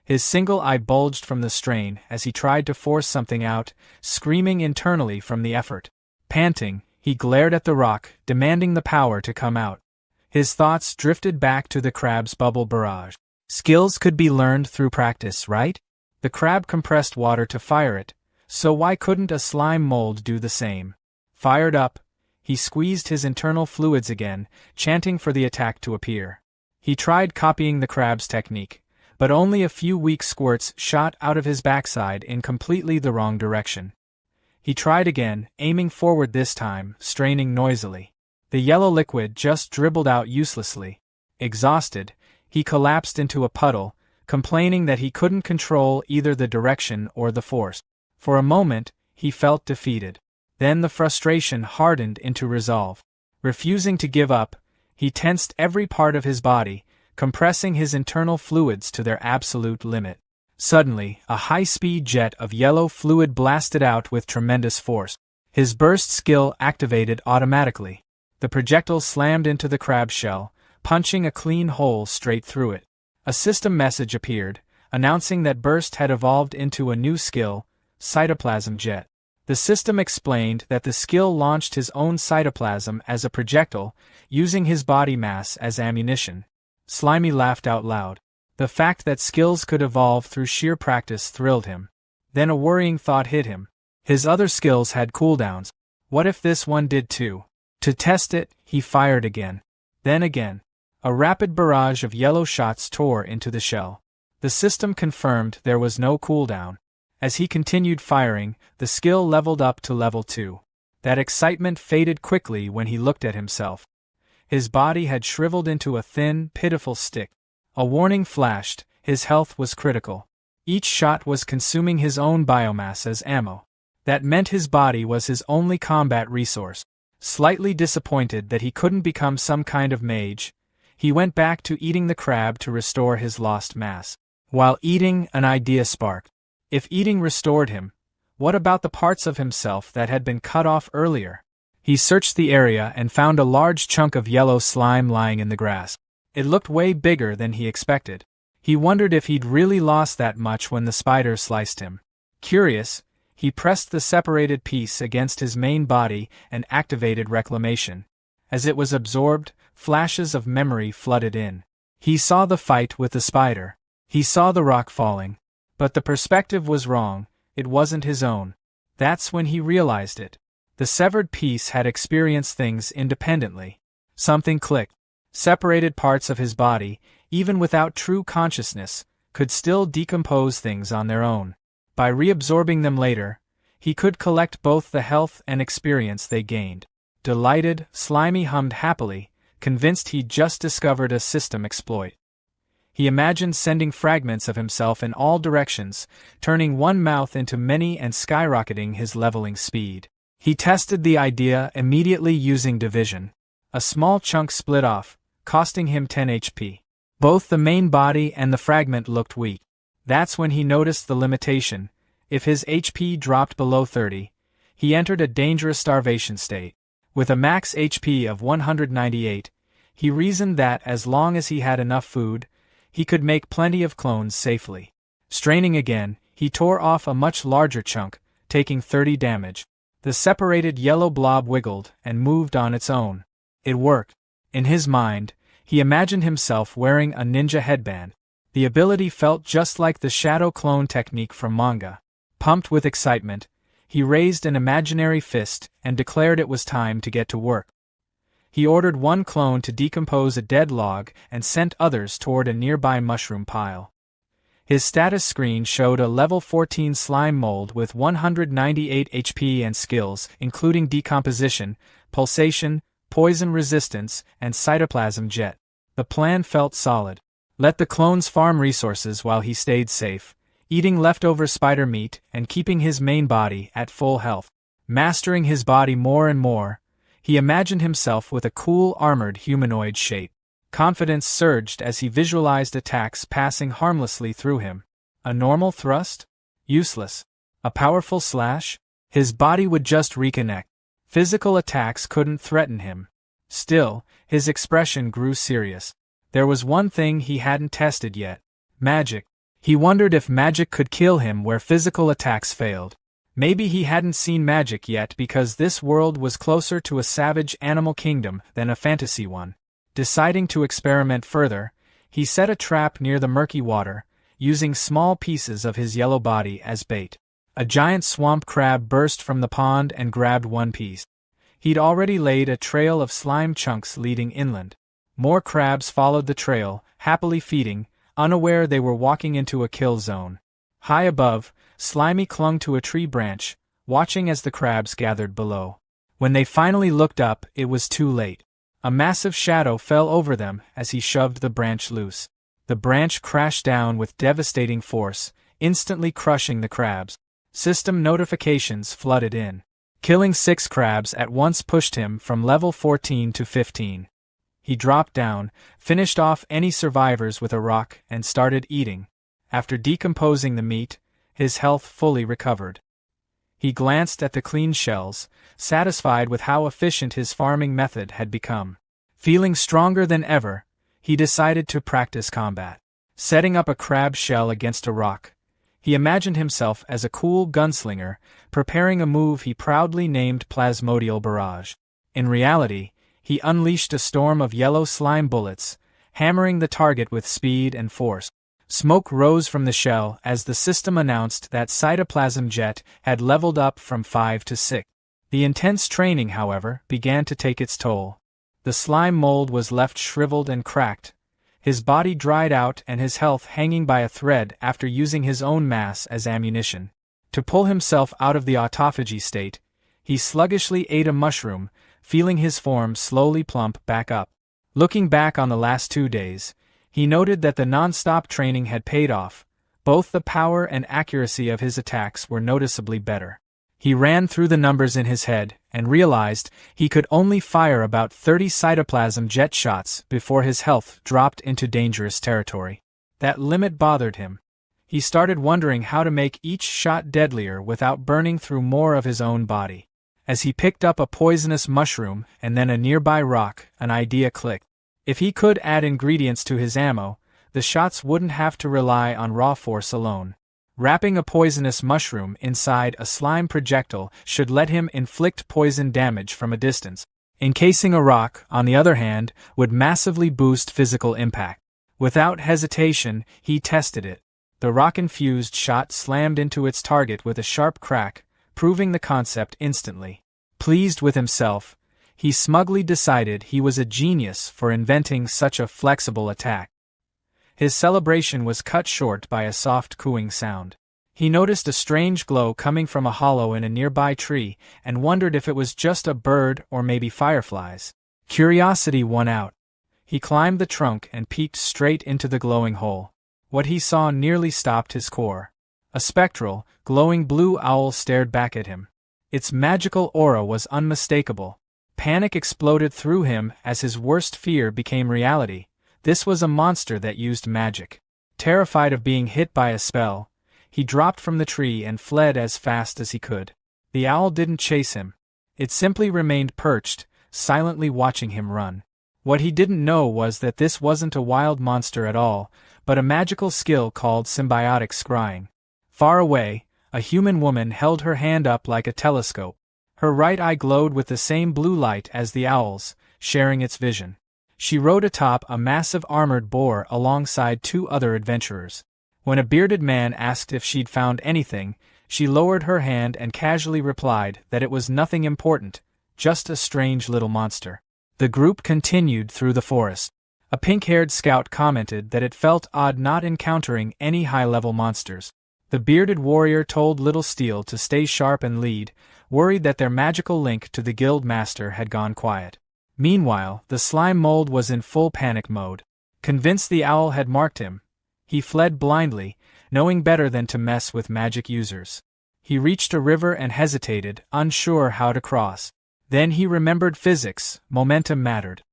Speaker 1: His single eye bulged from the strain as he tried to force something out, screaming internally from the effort. Panting, he glared at the rock, demanding the power to come out. His thoughts drifted back to the crab's bubble barrage. Skills could be learned through practice, right? The crab compressed water to fire it, so why couldn't a slime mold do the same? Fired up, he squeezed his internal fluids again, chanting for the attack to appear. He tried copying the crab's technique, but only a few weak squirts shot out of his backside in completely the wrong direction. He tried again, aiming forward this time, straining noisily. The yellow liquid just dribbled out uselessly. Exhausted, he collapsed into a puddle, complaining that he couldn't control either the direction or the force. For a moment, he felt defeated. Then the frustration hardened into resolve. Refusing to give up, he tensed every part of his body, compressing his internal fluids to their absolute limit. Suddenly, a high-speed jet of yellow fluid blasted out with tremendous force. His burst skill activated automatically. The projectile slammed into the crab shell, punching a clean hole straight through it. A system message appeared, announcing that Burst had evolved into a new skill, Cytoplasm Jet. The system explained that the skill launched his own cytoplasm as a projectile, using his body mass as ammunition. Slimy laughed out loud. The fact that skills could evolve through sheer practice thrilled him. Then a worrying thought hit him. His other skills had cooldowns. What if this one did too? To test it, he fired again. Then again. A rapid barrage of yellow shots tore into the shell. The system confirmed there was no cooldown. As he continued firing, the skill leveled up to level 2. That excitement faded quickly when he looked at himself. His body had shriveled into a thin, pitiful stick. A warning flashed, his health was critical. Each shot was consuming his own biomass as ammo. That meant his body was his only combat resource. Slightly disappointed that he couldn't become some kind of mage, he went back to eating the crab to restore his lost mass. While eating, an idea sparked. If eating restored him, what about the parts of himself that had been cut off earlier? He searched the area and found a large chunk of yellow slime lying in the grass. It looked way bigger than he expected. He wondered if he'd really lost that much when the spider sliced him. Curious, he pressed the separated piece against his main body and activated reclamation. As it was absorbed, flashes of memory flooded in. He saw the fight with the spider. He saw the rock falling. But the perspective was wrong, it wasn't his own. That's when he realized it. The severed piece had experienced things independently. Something clicked. Separated parts of his body, even without true consciousness, could still decompose things on their own. By reabsorbing them later, he could collect both the health and experience they gained. Delighted, Slimy hummed happily, convinced he'd just discovered a system exploit. He imagined sending fragments of himself in all directions, turning one mouth into many and skyrocketing his leveling speed. He tested the idea immediately using division. A small chunk split off, costing him 10 HP. Both the main body and the fragment looked weak. That's when he noticed the limitation. If his HP dropped below 30, he entered a dangerous starvation state. With a max HP of 198, he reasoned that as long as he had enough food, he could make plenty of clones safely. Straining again, he tore off a much larger chunk, taking 30 damage. The separated yellow blob wiggled and moved on its own. It worked. In his mind, he imagined himself wearing a ninja headband. The ability felt just like the shadow clone technique from manga. Pumped with excitement, he raised an imaginary fist and declared it was time to get to work. He ordered one clone to decompose a dead log and sent others toward a nearby mushroom pile. His status screen showed a level 14 slime mold with 198 HP and skills, including decomposition, pulsation, poison resistance, and cytoplasm jet. The plan felt solid. Let the clones farm resources while he stayed safe, eating leftover spider meat and keeping his main body at full health. Mastering his body more and more, he imagined himself with a cool armored humanoid shape. Confidence surged as he visualized attacks passing harmlessly through him. A normal thrust? Useless. A powerful slash? His body would just reconnect. Physical attacks couldn't threaten him. Still, his expression grew serious. There was one thing he hadn't tested yet. Magic. He wondered if magic could kill him where physical attacks failed. Maybe he hadn't seen magic yet because this world was closer to a savage animal kingdom than a fantasy one. Deciding to experiment further, he set a trap near the murky water, using small pieces of his yellow body as bait. A giant swamp crab burst from the pond and grabbed one piece. He'd already laid a trail of slime chunks leading inland. More crabs followed the trail, happily feeding, unaware they were walking into a kill zone. High above, Slimy clung to a tree branch, watching as the crabs gathered below. When they finally looked up, it was too late. A massive shadow fell over them as he shoved the branch loose. The branch crashed down with devastating force, instantly crushing the crabs. System notifications flooded in. Killing 6 crabs at once pushed him from level 14 to 15. He dropped down, finished off any survivors with a rock, and started eating. After decomposing the meat, his health fully recovered. He glanced at the clean shells, satisfied with how efficient his farming method had become. Feeling stronger than ever, he decided to practice combat. Setting up a crab shell against a rock, he imagined himself as a cool gunslinger, preparing a move he proudly named Plasmodial Barrage. In reality, he unleashed a storm of yellow slime bullets, hammering the target with speed and force. Smoke rose from the shell as the system announced that cytoplasm jet had leveled up from 5 to 6. The intense training, however, began to take its toll. The slime mold was left shriveled and cracked, his body dried out and his health hanging by a thread after using his own mass as ammunition. To pull himself out of the autophagy state, he sluggishly ate a mushroom, feeling his form slowly plump back up. Looking back on the last 2 days, he noted that the non-stop training had paid off. Both the power and accuracy of his attacks were noticeably better. He ran through the numbers in his head and realized he could only fire about 30 cytoplasm jet shots before his health dropped into dangerous territory. That limit bothered him. He started wondering how to make each shot deadlier without burning through more of his own body. As he picked up a poisonous mushroom and then a nearby rock, an idea clicked. If he could add ingredients to his ammo, the shots wouldn't have to rely on raw force alone. Wrapping a poisonous mushroom inside a slime projectile should let him inflict poison damage from a distance. Encasing a rock, on the other hand, would massively boost physical impact. Without hesitation, he tested it. The rock-infused shot slammed into its target with a sharp crack, proving the concept instantly. Pleased with himself, he smugly decided he was a genius for inventing such a flexible attack. His celebration was cut short by a soft cooing sound. He noticed a strange glow coming from a hollow in a nearby tree and wondered if it was just a bird or maybe fireflies. Curiosity won out. He climbed the trunk and peeked straight into the glowing hole. What he saw nearly stopped his core. A spectral, glowing blue owl stared back at him. Its magical aura was unmistakable. Panic exploded through him as his worst fear became reality. This was a monster that used magic. Terrified of being hit by a spell, he dropped from the tree and fled as fast as he could. The owl didn't chase him. It simply remained perched, silently watching him run. What he didn't know was that this wasn't a wild monster at all, but a magical skill called symbiotic scrying. Far away, a human woman held her hand up like a telescope. Her right eye glowed with the same blue light as the owl's, sharing its vision. She rode atop a massive armored boar alongside 2 other adventurers. When a bearded man asked if she'd found anything, she lowered her hand and casually replied that it was nothing important, just a strange little monster. The group continued through the forest. A pink-haired scout commented that it felt odd not encountering any high-level monsters. The bearded warrior told Little Steel to stay sharp and lead, worried that their magical link to the guild master had gone quiet. Meanwhile, the slime mold was in full panic mode. Convinced the owl had marked him, he fled blindly, knowing better than to mess with magic users. He reached a river and hesitated, unsure how to cross. Then he remembered physics, momentum mattered.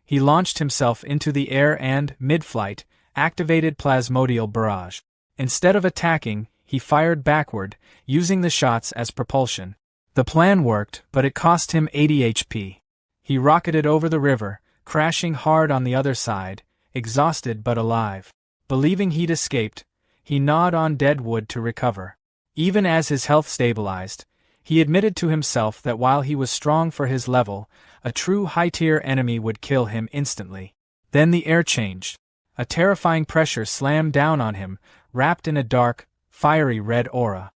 Speaker 1: He launched himself into the air and, mid-flight, activated Plasmodial Barrage. Instead of attacking, he fired backward, using the shots as propulsion. The plan worked, but it cost him 80 HP. He rocketed over the river, crashing hard on the other side, exhausted but alive. Believing he'd escaped, he gnawed on dead wood to recover. Even as his health stabilized, he admitted to himself that while he was strong for his level, a true high-tier enemy would kill him instantly. Then the air changed. A terrifying pressure slammed down on him, wrapped in a dark, fiery red aura.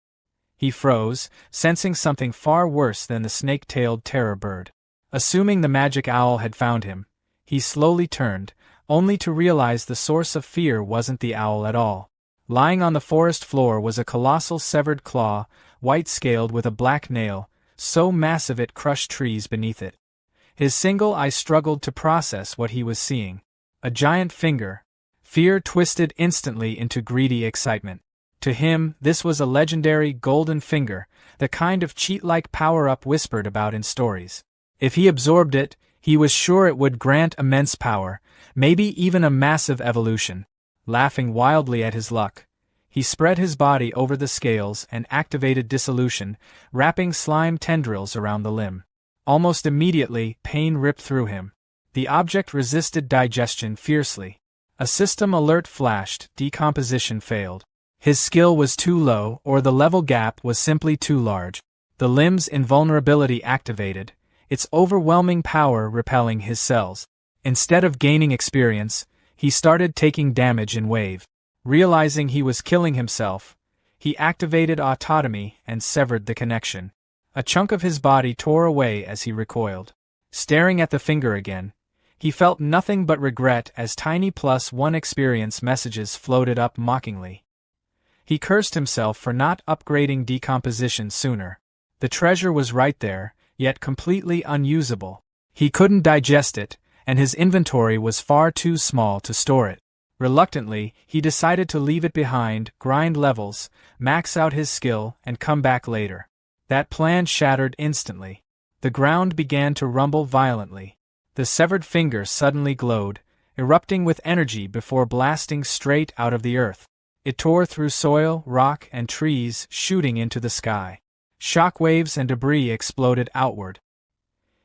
Speaker 1: He froze, sensing something far worse than the snake-tailed terror bird. Assuming the magic owl had found him, he slowly turned, only to realize the source of fear wasn't the owl at all. Lying on the forest floor was a colossal severed claw, white-scaled with a black nail, so massive it crushed trees beneath it. His single eye struggled to process what he was seeing. A giant finger. Fear twisted instantly into greedy excitement. To him, this was a legendary golden finger, the kind of cheat-like power-up whispered about in stories. If he absorbed it, he was sure it would grant immense power, maybe even a massive evolution. Laughing wildly at his luck, He spread his body over the scales and activated dissolution, wrapping slime tendrils around the limb. Almost immediately, pain ripped through him. The object resisted digestion fiercely. A system alert flashed, decomposition failed. His skill was too low, or the level gap was simply too large. The limb's invulnerability activated, its overwhelming power repelling his cells. Instead of gaining experience, he started taking damage in wave. Realizing he was killing himself, he activated autotomy and severed the connection. A chunk of his body tore away as he recoiled. Staring at the finger again, he felt nothing but regret as tiny +1 experience messages floated up mockingly. He cursed himself for not upgrading decomposition sooner. The treasure was right there, yet completely unusable. He couldn't digest it, and his inventory was far too small to store it. Reluctantly, he decided to leave it behind, grind levels, max out his skill, and come back later. That plan shattered instantly. The ground began to rumble violently. The severed finger suddenly glowed, erupting with energy before blasting straight out of the earth. It tore through soil, rock, and trees, shooting into the sky. Shockwaves and debris exploded outward.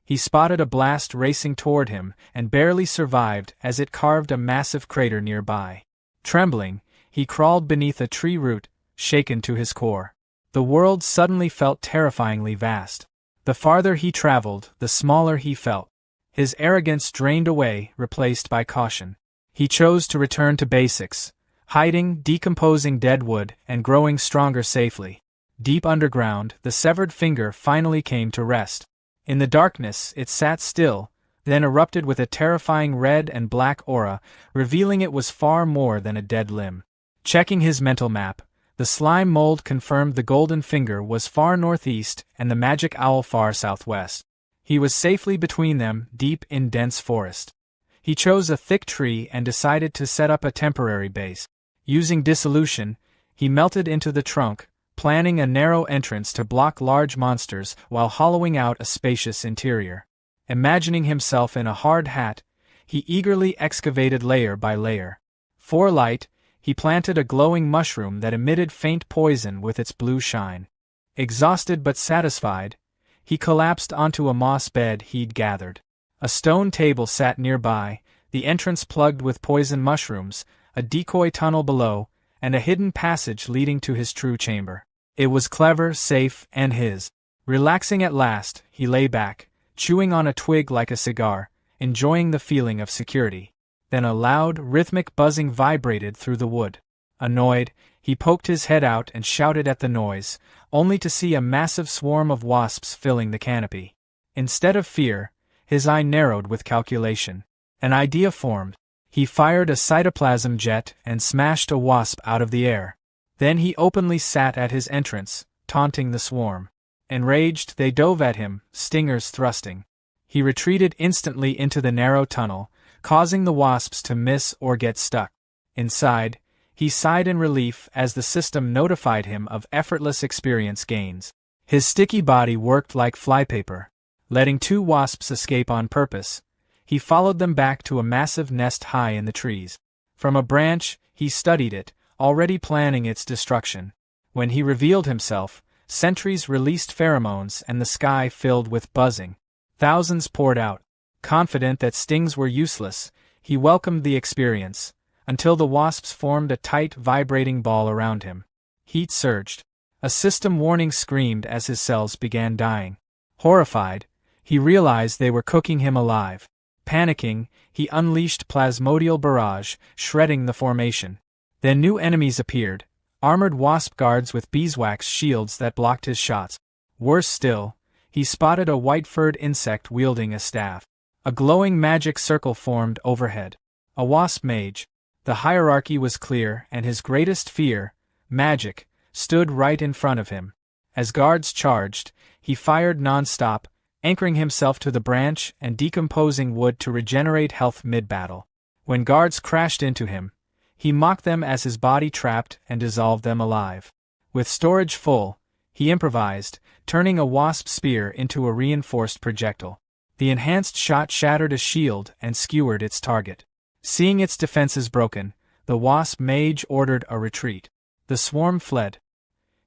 Speaker 1: He spotted a blast racing toward him and barely survived as it carved a massive crater nearby. Trembling, he crawled beneath a tree root, shaken to his core. The world suddenly felt terrifyingly vast. The farther he traveled, the smaller he felt. His arrogance drained away, replaced by caution. He chose to return to basics, hiding, decomposing dead wood, and growing stronger safely. Deep underground, the severed finger finally came to rest. In the darkness, it sat still, then erupted with a terrifying red and black aura, revealing it was far more than a dead limb. Checking his mental map, the slime mold confirmed the golden finger was far northeast and the magic owl far southwest. He was safely between them, deep in dense forest. He chose a thick tree and decided to set up a temporary base. Using dissolution, he melted into the trunk, planning a narrow entrance to block large monsters while hollowing out a spacious interior. Imagining himself in a hard hat, he eagerly excavated layer by layer. For light, he planted a glowing mushroom that emitted faint poison with its blue shine. Exhausted but satisfied, he collapsed onto a moss bed he'd gathered. A stone table sat nearby, the entrance plugged with poison mushrooms, a decoy tunnel below, and a hidden passage leading to his true chamber. It was clever, safe, and his. Relaxing at last, he lay back, chewing on a twig like a cigar, enjoying the feeling of security. Then a loud, rhythmic buzzing vibrated through the wood. Annoyed, he poked his head out and shouted at the noise, only to see a massive swarm of wasps filling the canopy. Instead of fear, his eye narrowed with calculation. An idea formed. He fired a cytoplasm jet and smashed a wasp out of the air. Then he openly sat at his entrance, taunting the swarm. Enraged, they dove at him, stingers thrusting. He retreated instantly into the narrow tunnel, causing the wasps to miss or get stuck. Inside, he sighed in relief as the system notified him of effortless experience gains. His sticky body worked like flypaper. Letting 2 wasps escape on purpose, he followed them back to a massive nest high in the trees. From a branch, he studied it, already planning its destruction. When he revealed himself, sentries released pheromones and the sky filled with buzzing. Thousands poured out. Confident that stings were useless, he welcomed the experience, until the wasps formed a tight, vibrating ball around him. Heat surged. A system warning screamed as his cells began dying. Horrified, he realized they were cooking him alive. Panicking, he unleashed plasmodial barrage, shredding the formation. Then new enemies appeared, armored wasp guards with beeswax shields that blocked his shots. Worse still, he spotted a white-furred insect wielding a staff. A glowing magic circle formed overhead. A wasp mage. The hierarchy was clear, and his greatest fear, magic, stood right in front of him. As guards charged, he fired non-stop, anchoring himself to the branch and decomposing wood to regenerate health mid-battle. When guards crashed into him, he mocked them as his body trapped and dissolved them alive. With storage full, he improvised, turning a wasp spear into a reinforced projectile. The enhanced shot shattered a shield and skewered its target. Seeing its defenses broken, the wasp mage ordered a retreat. The swarm fled.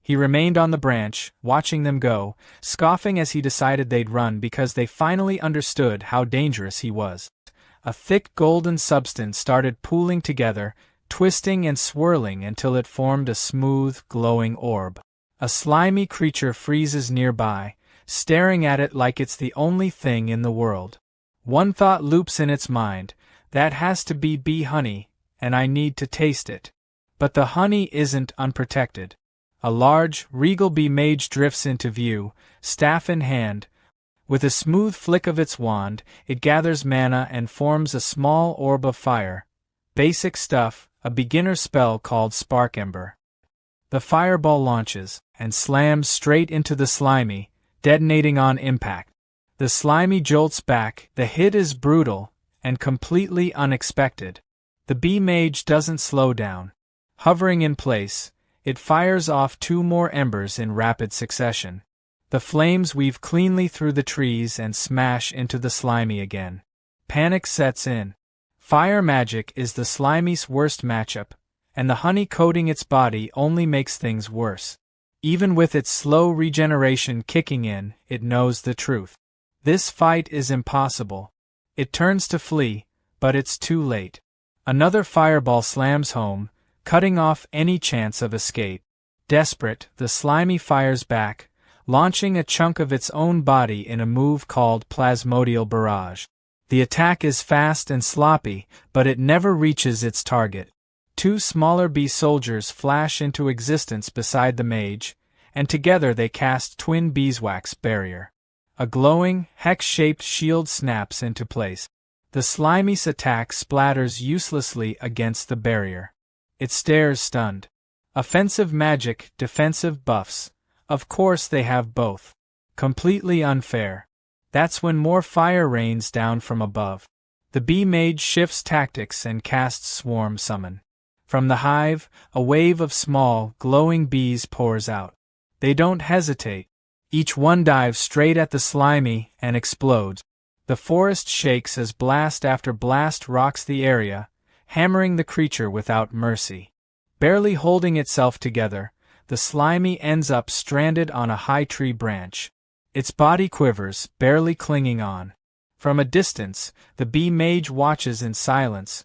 Speaker 1: He remained on the branch, watching them go, scoffing as he decided they'd run because they finally understood how dangerous he was. A thick golden substance started pooling together, twisting and swirling until it formed a smooth, glowing orb. A slimy creature freezes nearby, staring at it like it's the only thing in the world. One thought loops in its mind: that has to be bee honey, and I need to taste it. But the honey isn't unprotected. A large, regal bee mage drifts into view, staff in hand. With a smooth flick of its wand, it gathers mana and forms a small orb of fire. Basic stuff, a beginner spell called Spark Ember. The fireball launches, and slams straight into the slimy, detonating on impact. The slimy jolts back. The hit is brutal, and completely unexpected. The bee mage doesn't slow down. Hovering in place, it fires off 2 more embers in rapid succession. The flames weave cleanly through the trees and smash into the slimy again. Panic sets in. Fire magic is the slimy's worst matchup, and the honey coating its body only makes things worse. Even with its slow regeneration kicking in, it knows the truth. This fight is impossible. It turns to flee, but it's too late. Another fireball slams home, cutting off any chance of escape. Desperate, the slimy fires back, launching a chunk of its own body in a move called Plasmodial Barrage. The attack is fast and sloppy, but it never reaches its target. 2 smaller bee soldiers flash into existence beside the mage, and together they cast twin beeswax barrier. A glowing, hex-shaped shield snaps into place. The slimy's attack splatters uselessly against the barrier. It stares stunned. Offensive magic, defensive buffs. Of course they have both. Completely unfair. That's when more fire rains down from above. The bee mage shifts tactics and casts Swarm Summon. From the hive, a wave of small, glowing bees pours out. They don't hesitate. Each one dives straight at the slimy and explodes. The forest shakes as blast after blast rocks the area, hammering the creature without mercy. Barely holding itself together, the slimy ends up stranded on a high tree branch. Its body quivers, barely clinging on. From a distance, the bee mage watches in silence.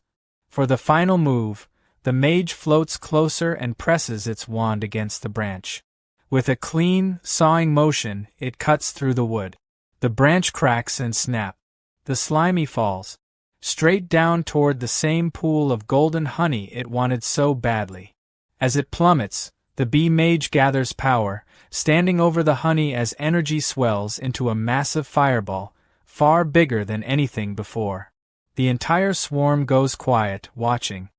Speaker 1: For the final move, the mage floats closer and presses its wand against the branch. With a clean, sawing motion, it cuts through the wood. The branch cracks and snaps. The slimy falls straight down toward the same pool of golden honey it wanted so badly. As it plummets, the bee mage gathers power, standing over the honey as energy swells into a massive fireball, far bigger than anything before. The entire swarm goes quiet, watching.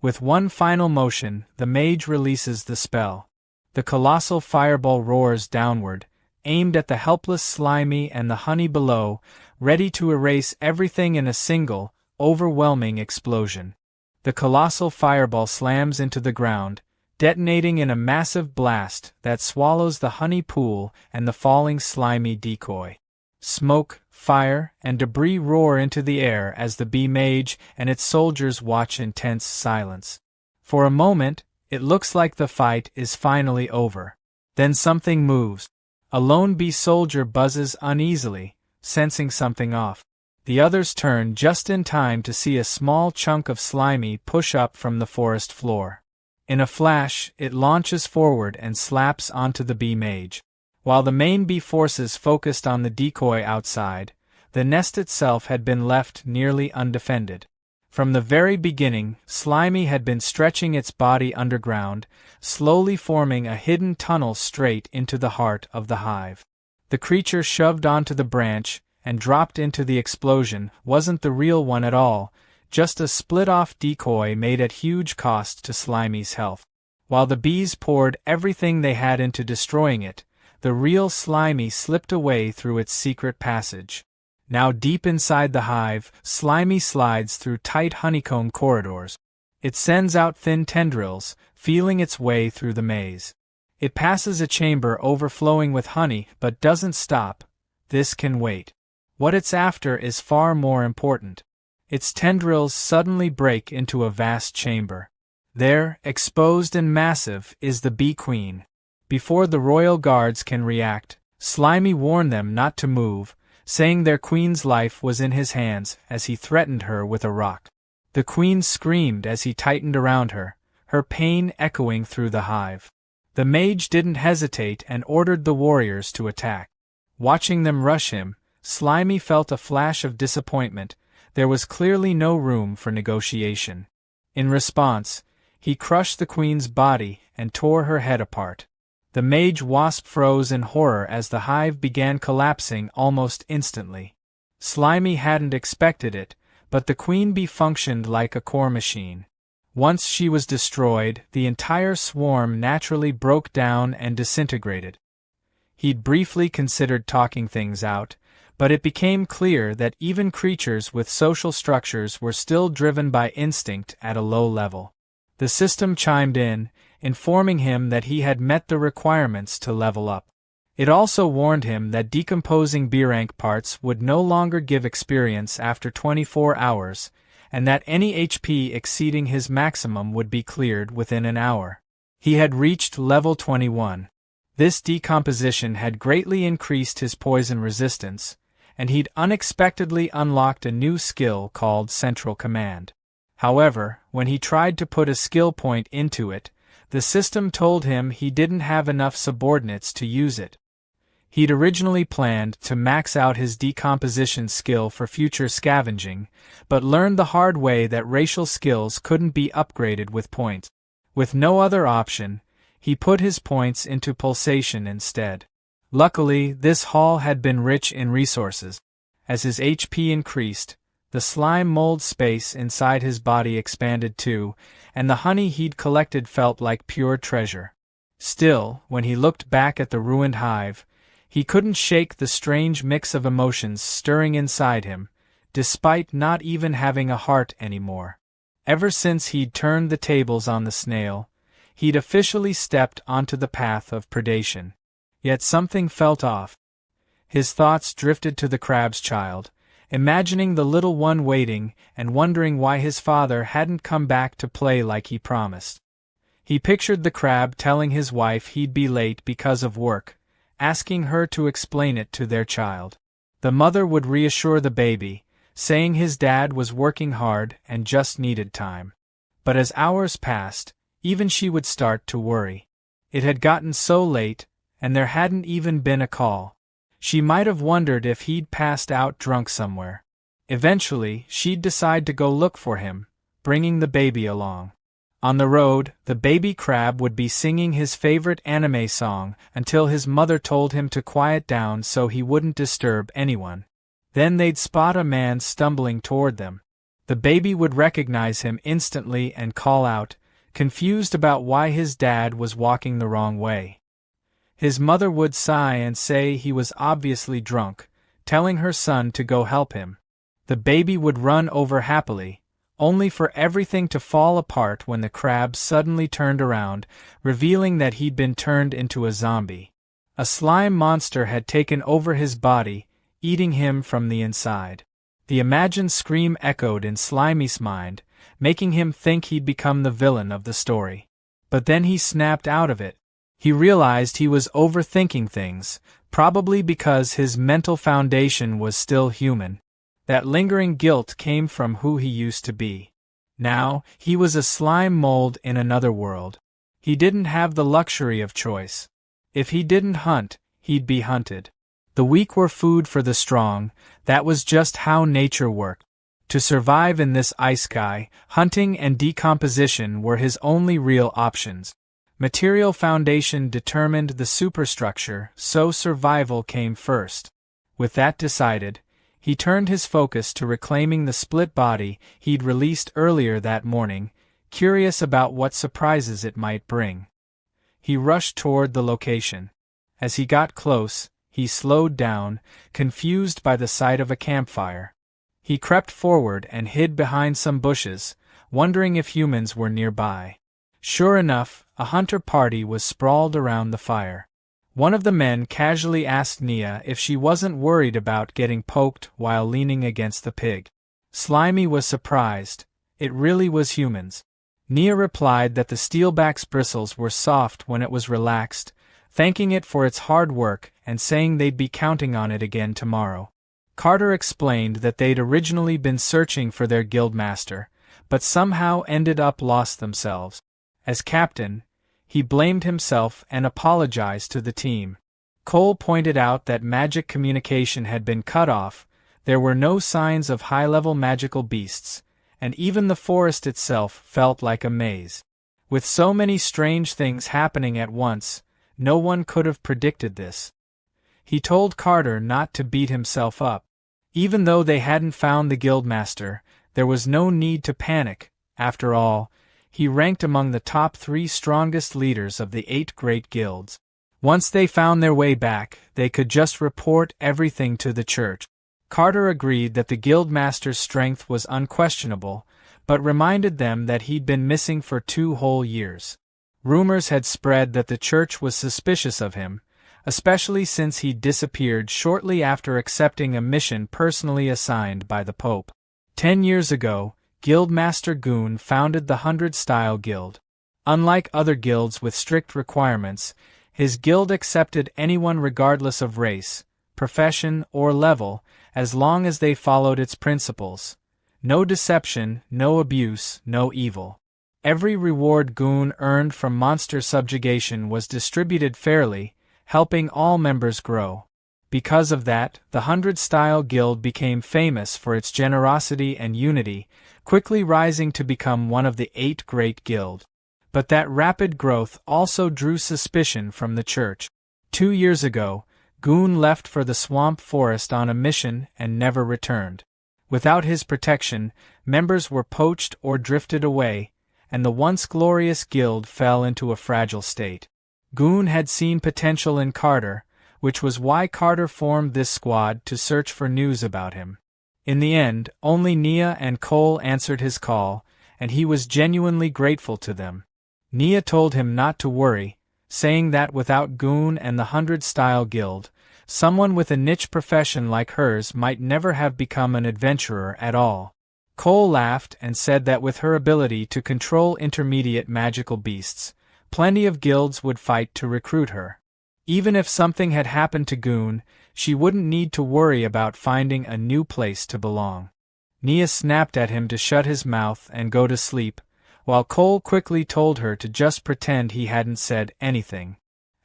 Speaker 1: With one final motion, the mage releases the spell. The colossal fireball roars downward, aimed at the helpless slimy and the honey below, ready to erase everything in a single, overwhelming explosion. The colossal fireball slams into the ground, detonating in a massive blast that swallows the honey pool and the falling slimy decoy. Smoke, fire, and debris roar into the air as the bee mage and its soldiers watch in tense silence. For a moment, it looks like the fight is finally over. Then something moves. A lone bee soldier buzzes uneasily, sensing something off. The others turn just in time to see a small chunk of slimy push up from the forest floor. In a flash, it launches forward and slaps onto the bee mage. While the main bee forces focused on the decoy outside, the nest itself had been left nearly undefended. From the very beginning, Slimy had been stretching its body underground, slowly forming a hidden tunnel straight into the heart of the hive. The creature shoved onto the branch and dropped into the explosion wasn't the real one at all, just a split-off decoy made at huge cost to Slimy's health. While the bees poured everything they had into destroying it, the real Slimy slipped away through its secret passage. Now deep inside the hive, Slimy slides through tight honeycomb corridors. It sends out thin tendrils, feeling its way through the maze. It passes a chamber overflowing with honey but doesn't stop. This can wait. What it's after is far more important. Its tendrils suddenly break into a vast chamber. There, exposed and massive, is the Bee Queen. Before the royal guards can react, Slimy warned them not to move, saying their queen's life was in his hands as he threatened her with a rock. The queen screamed as he tightened around her, her pain echoing through the hive. The mage didn't hesitate and ordered the warriors to attack. Watching them rush him, Slimy felt a flash of disappointment. There was clearly no room for negotiation. In response, he crushed the queen's body and tore her head apart. The mage wasp froze in horror as the hive began collapsing almost instantly. Slimy hadn't expected it, but the queen bee functioned like a core machine. Once she was destroyed, the entire swarm naturally broke down and disintegrated. He'd briefly considered talking things out, but it became clear that even creatures with social structures were still driven by instinct at a low level. The system chimed in, informing him that he had met the requirements to level up. It also warned him that decomposing B-rank parts would no longer give experience after 24 hours, and that any HP exceeding his maximum would be cleared within an hour. He had reached level 21. This decomposition had greatly increased his poison resistance, and he'd unexpectedly unlocked a new skill called Central Command. However, when he tried to put a skill point into it, the system told him he didn't have enough subordinates to use it. He'd originally planned to max out his decomposition skill for future scavenging, but learned the hard way that racial skills couldn't be upgraded with points. With no other option, he put his points into pulsation instead. Luckily, this haul had been rich in resources. As his HP increased, the slime mold space inside his body expanded too, and the honey he'd collected felt like pure treasure. Still, when he looked back at the ruined hive, he couldn't shake the strange mix of emotions stirring inside him, despite not even having a heart anymore. Ever since he'd turned the tables on the snail, he'd officially stepped onto the path of predation. Yet something felt off. His thoughts drifted to the crab's child, imagining the little one waiting and wondering why his father hadn't come back to play like he promised. He pictured the crab telling his wife he'd be late because of work, asking her to explain it to their child. The mother would reassure the baby, saying his dad was working hard and just needed time. But as hours passed, even she would start to worry. It had gotten so late, and there hadn't even been a call. She might have wondered if he'd passed out drunk somewhere. Eventually, she'd decide to go look for him, bringing the baby along. On the road, the baby crab would be singing his favorite anime song until his mother told him to quiet down so he wouldn't disturb anyone. Then they'd spot a man stumbling toward them. The baby would recognize him instantly and call out, confused about why his dad was walking the wrong way. His mother would sigh and say he was obviously drunk, telling her son to go help him. The baby would run over happily, only for everything to fall apart when the crab suddenly turned around, revealing that he'd been turned into a zombie. A slime monster had taken over his body, eating him from the inside. The imagined scream echoed in Slimy's mind, making him think he'd become the villain of the story. But then he snapped out of it. He realized he was overthinking things, probably because his mental foundation was still human. That lingering guilt came from who he used to be. Now, he was a slime mold in another world. He didn't have the luxury of choice. If he didn't hunt, he'd be hunted. The weak were food for the strong, that was just how nature worked. To survive in this ice sky, hunting and decomposition were his only real options. Material foundation determined the superstructure, so survival came first. With that decided, he turned his focus to reclaiming the split body he'd released earlier that morning, curious about what surprises it might bring. He rushed toward the location. As he got close, he slowed down, confused by the sight of a campfire. He crept forward and hid behind some bushes, wondering if humans were nearby. Sure enough, a hunter party was sprawled around the fire. One of the men casually asked Nia if she wasn't worried about getting poked while leaning against the pig. Slimy was surprised. It really was humans. Nia replied that the steelback's bristles were soft when it was relaxed, thanking it for its hard work and saying they'd be counting on it again tomorrow. Carter explained that they'd originally been searching for their guildmaster, but somehow ended up lost themselves. As captain, he blamed himself and apologized to the team. Cole pointed out that magic communication had been cut off, there were no signs of high-level magical beasts, and even the forest itself felt like a maze. With so many strange things happening at once, no one could have predicted this. He told Carter not to beat himself up. Even though they hadn't found the guildmaster, there was no need to panic. After all, he ranked among the top 3 strongest leaders of the 8 great guilds. Once they found their way back, they could just report everything to the church. Carter agreed that the guildmaster's strength was unquestionable, but reminded them that he'd been missing for 2 whole years. Rumors had spread that the church was suspicious of him, especially since he'd disappeared shortly after accepting a mission personally assigned by the Pope. 10 years ago, Guildmaster Goon founded the 100-Style Guild. Unlike other guilds with strict requirements, his guild accepted anyone regardless of race, profession, or level, as long as they followed its principles. No deception, no abuse, no evil. Every reward Goon earned from monster subjugation was distributed fairly, helping all members grow. Because of that, the 100-Style Guild became famous for its generosity and unity, quickly rising to become one of the 8 great guilds. But that rapid growth also drew suspicion from the church. 2 years ago, Goon left for the swamp forest on a mission and never returned. Without his protection, members were poached or drifted away, and the once glorious guild fell into a fragile state. Goon had seen potential in Carter, which was why Carter formed this squad to search for news about him. In the end, only Nia and Cole answered his call, and he was genuinely grateful to them. Nia told him not to worry, saying that without Goon and the 100-Style Guild, someone with a niche profession like hers might never have become an adventurer at all. Cole laughed and said that with her ability to control intermediate magical beasts, plenty of guilds would fight to recruit her. Even if something had happened to Goon, she wouldn't need to worry about finding a new place to belong. Nia snapped at him to shut his mouth and go to sleep, while Cole quickly told her to just pretend he hadn't said anything.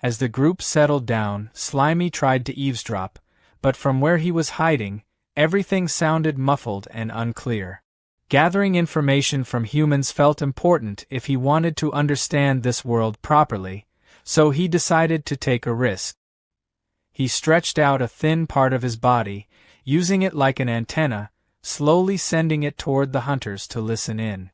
Speaker 1: As the group settled down, Slimy tried to eavesdrop, but from where he was hiding, everything sounded muffled and unclear. Gathering information from humans felt important if he wanted to understand this world properly, so he decided to take a risk. He stretched out a thin part of his body, using it like an antenna, slowly sending it toward the hunters to listen in.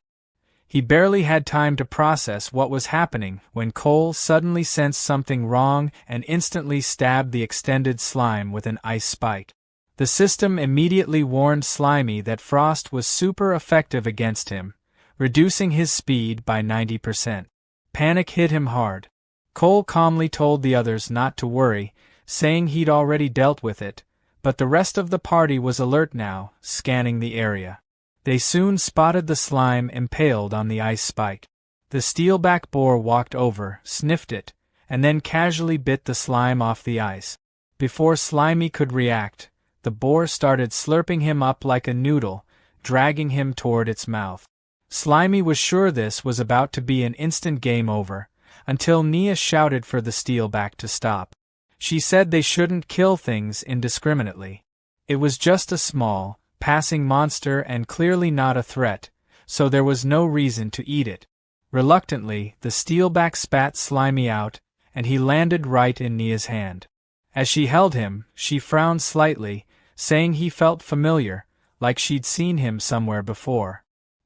Speaker 1: He barely had time to process what was happening when Cole suddenly sensed something wrong and instantly stabbed the extended slime with an ice spike. The system immediately warned Slimy that frost was super effective against him, reducing his speed by 90%. Panic hit him hard. Cole calmly told the others not to worry, saying he'd already dealt with it, but the rest of the party was alert now, scanning the area. They soon spotted the slime impaled on the ice spike. The steelback boar walked over, sniffed it, and then casually bit the slime off the ice. Before Slimy could react, the boar started slurping him up like a noodle, dragging him toward its mouth. Slimy was sure this was about to be an instant game over, until Nia shouted for the steelback to stop. She said they shouldn't kill things indiscriminately. It was just a small, passing monster and clearly not a threat, so there was no reason to eat it. Reluctantly, the steelback spat Slimy out, and he landed right in Nia's hand. As she held him, she frowned slightly, saying he felt familiar, like she'd seen him somewhere before.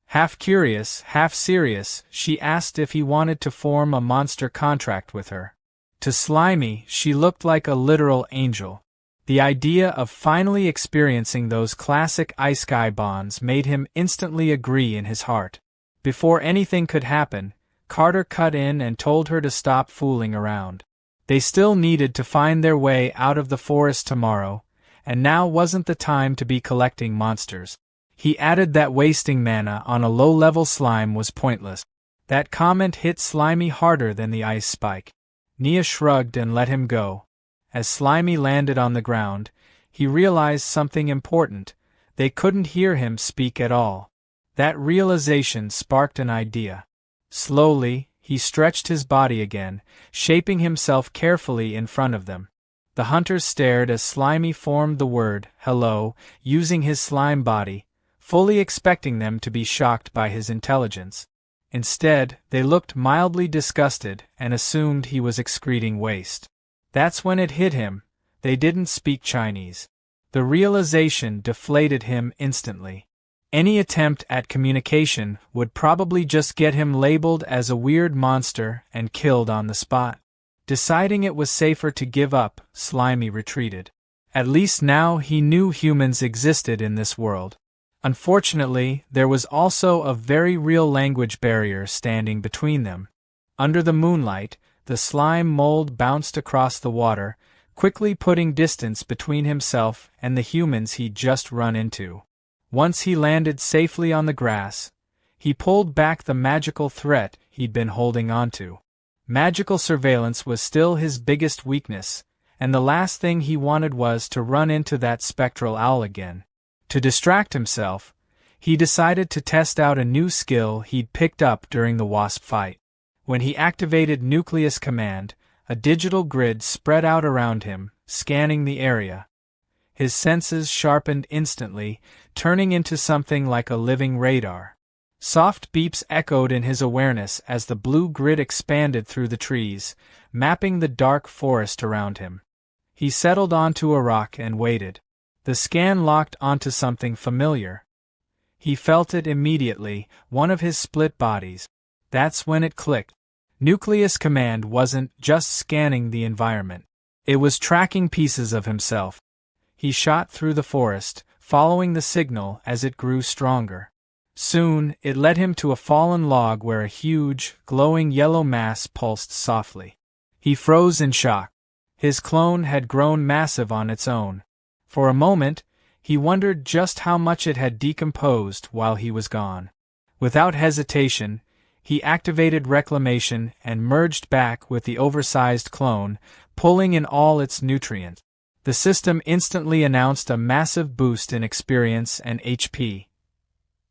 Speaker 1: Half curious, half serious, she asked if he wanted to form a monster contract with her. To Slimy, she looked like a literal angel. The idea of finally experiencing those classic ice-sky bonds made him instantly agree in his heart. Before anything could happen, Carter cut in and told her to stop fooling around. They still needed to find their way out of the forest tomorrow, and now wasn't the time to be collecting monsters. He added that wasting mana on a low-level slime was pointless. That comment hit Slimy harder than the ice spike. Nia shrugged and let him go. As Slimy landed on the ground, he realized something important. They couldn't hear him speak at all. That realization sparked an idea. Slowly, he stretched his body again, shaping himself carefully in front of them. The hunters stared as Slimy formed the word, hello, using his slime body, fully expecting them to be shocked by his intelligence. Instead, they looked mildly disgusted and assumed he was excreting waste. That's when it hit him. They didn't speak Chinese. The realization deflated him instantly. Any attempt at communication would probably just get him labeled as a weird monster and killed on the spot. Deciding it was safer to give up, Slimy retreated. At least now he knew humans existed in this world. Unfortunately, there was also a very real language barrier standing between them. Under the moonlight, the slime mold bounced across the water, quickly putting distance between himself and the humans he'd just run into. Once he landed safely on the grass, he pulled back the magical threat he'd been holding onto. Magical surveillance was still his biggest weakness, and the last thing he wanted was to run into that spectral owl again. To distract himself, he decided to test out a new skill he'd picked up during the wasp fight. When he activated Nucleus Command, a digital grid spread out around him, scanning the area. His senses sharpened instantly, turning into something like a living radar. Soft beeps echoed in his awareness as the blue grid expanded through the trees, mapping the dark forest around him. He settled onto a rock and waited. The scan locked onto something familiar. He felt it immediately, one of his split bodies. That's when it clicked. Nucleus Command wasn't just scanning the environment. It was tracking pieces of himself. He shot through the forest, following the signal as it grew stronger. Soon, it led him to a fallen log where a huge, glowing yellow mass pulsed softly. He froze in shock. His clone had grown massive on its own. For a moment, he wondered just how much it had decomposed while he was gone. Without hesitation, he activated reclamation and merged back with the oversized clone, pulling in all its nutrients. The system instantly announced a massive boost in experience and HP.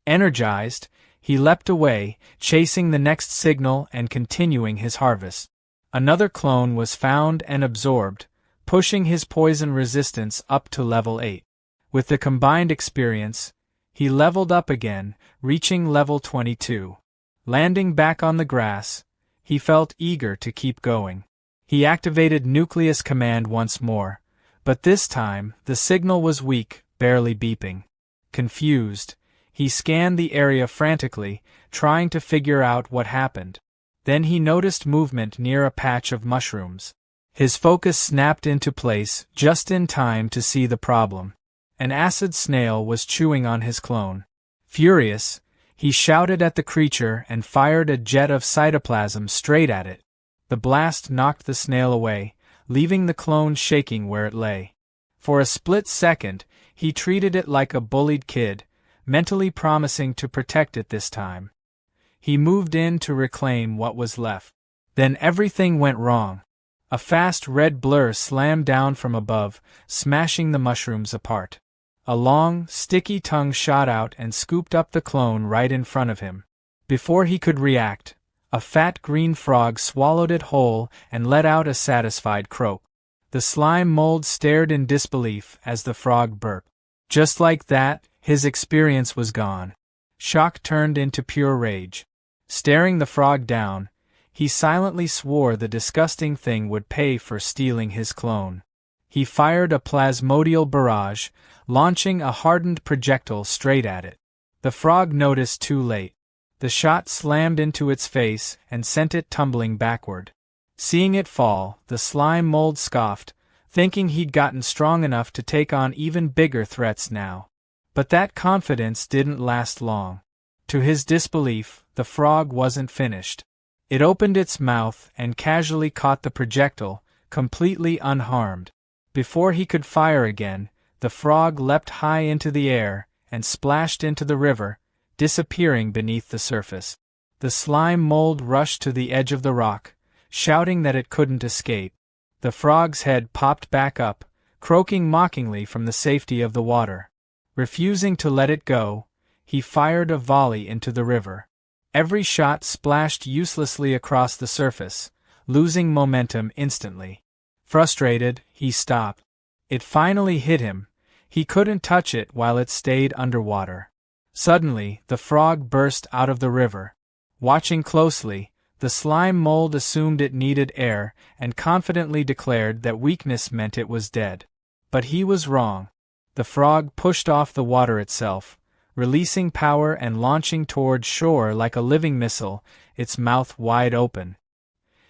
Speaker 1: Energized, he leapt away, chasing the next signal and continuing his harvest. Another clone was found and absorbed, pushing his poison resistance up to level 8. With the combined experience, he leveled up again, reaching level 22. Landing back on the grass, he felt eager to keep going. He activated Nucleus Command once more, but this time the signal was weak, barely beeping. Confused, he scanned the area frantically, trying to figure out what happened. Then he noticed movement near a patch of mushrooms. His focus snapped into place just in time to see the problem. An acid snail was chewing on his clone. Furious, he shouted at the creature and fired a jet of cytoplasm straight at it. The blast knocked the snail away, leaving the clone shaking where it lay. For a split second, he treated it like a bullied kid, mentally promising to protect it this time. He moved in to reclaim what was left. Then everything went wrong. A fast red blur slammed down from above, smashing the mushrooms apart. A long, sticky tongue shot out and scooped up the clone right in front of him. Before he could react, a fat green frog swallowed it whole and let out a satisfied croak. The slime mold stared in disbelief as the frog burped. Just like that, his experience was gone. Shock turned into pure rage. Staring the frog down, he silently swore the disgusting thing would pay for stealing his clone. He fired a plasmodial barrage, launching a hardened projectile straight at it. The frog noticed too late. The shot slammed into its face and sent it tumbling backward. Seeing it fall, the slime mold scoffed, thinking he'd gotten strong enough to take on even bigger threats now. But that confidence didn't last long. To his disbelief, the frog wasn't finished. It opened its mouth and casually caught the projectile, completely unharmed. Before he could fire again, the frog leapt high into the air and splashed into the river, disappearing beneath the surface. The slime mold rushed to the edge of the rock, shouting that it couldn't escape. The frog's head popped back up, croaking mockingly from the safety of the water. Refusing to let it go, he fired a volley into the river. Every shot splashed uselessly across the surface, losing momentum instantly. Frustrated, he stopped. It finally hit him. He couldn't touch it while it stayed underwater. Suddenly, the frog burst out of the river. Watching closely, the slime mold assumed it needed air and confidently declared that weakness meant it was dead. But he was wrong. The frog pushed off the water itself, releasing power and launching toward shore like a living missile, its mouth wide open.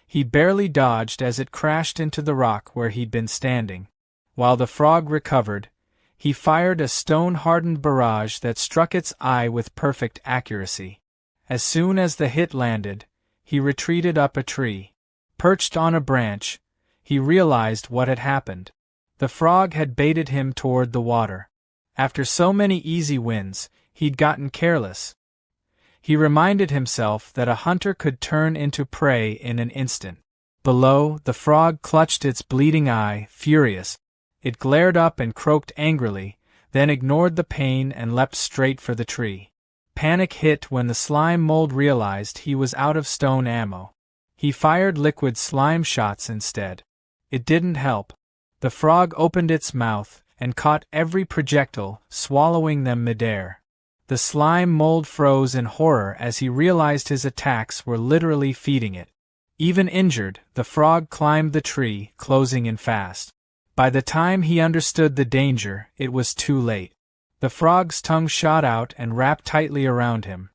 Speaker 1: He barely dodged as it crashed into the rock where he'd been standing. While the frog recovered, he fired a stone-hardened barrage that struck its eye with perfect accuracy. As soon as the hit landed, he retreated up a tree. Perched on a branch, he realized what had happened. The frog had baited him toward the water. After so many easy wins, he'd gotten careless. He reminded himself that a hunter could turn into prey in an instant. Below, the frog clutched its bleeding eye, furious. It glared up and croaked angrily, then ignored the pain and leapt straight for the tree. Panic hit when the slime mold realized he was out of stone ammo. He fired liquid slime shots instead. It didn't help. The frog opened its mouth and caught every projectile, swallowing them midair. The slime mold froze in horror as he realized his attacks were literally feeding it. Even injured, the frog climbed the tree, closing in fast. By the time he understood the danger, it was too late. The frog's tongue shot out and wrapped tightly around him.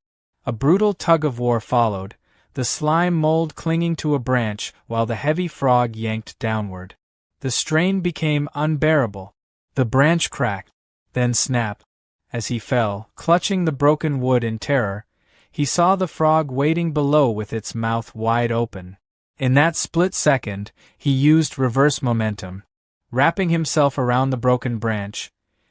Speaker 1: A brutal tug-of-war followed, the slime mold clinging to a branch while the heavy frog yanked downward. The strain became unbearable. The branch cracked, then snapped. As he fell, clutching the broken wood in terror, he saw the frog waiting below with its mouth wide open. In that split second, he used reverse momentum. Wrapping himself around the broken branch,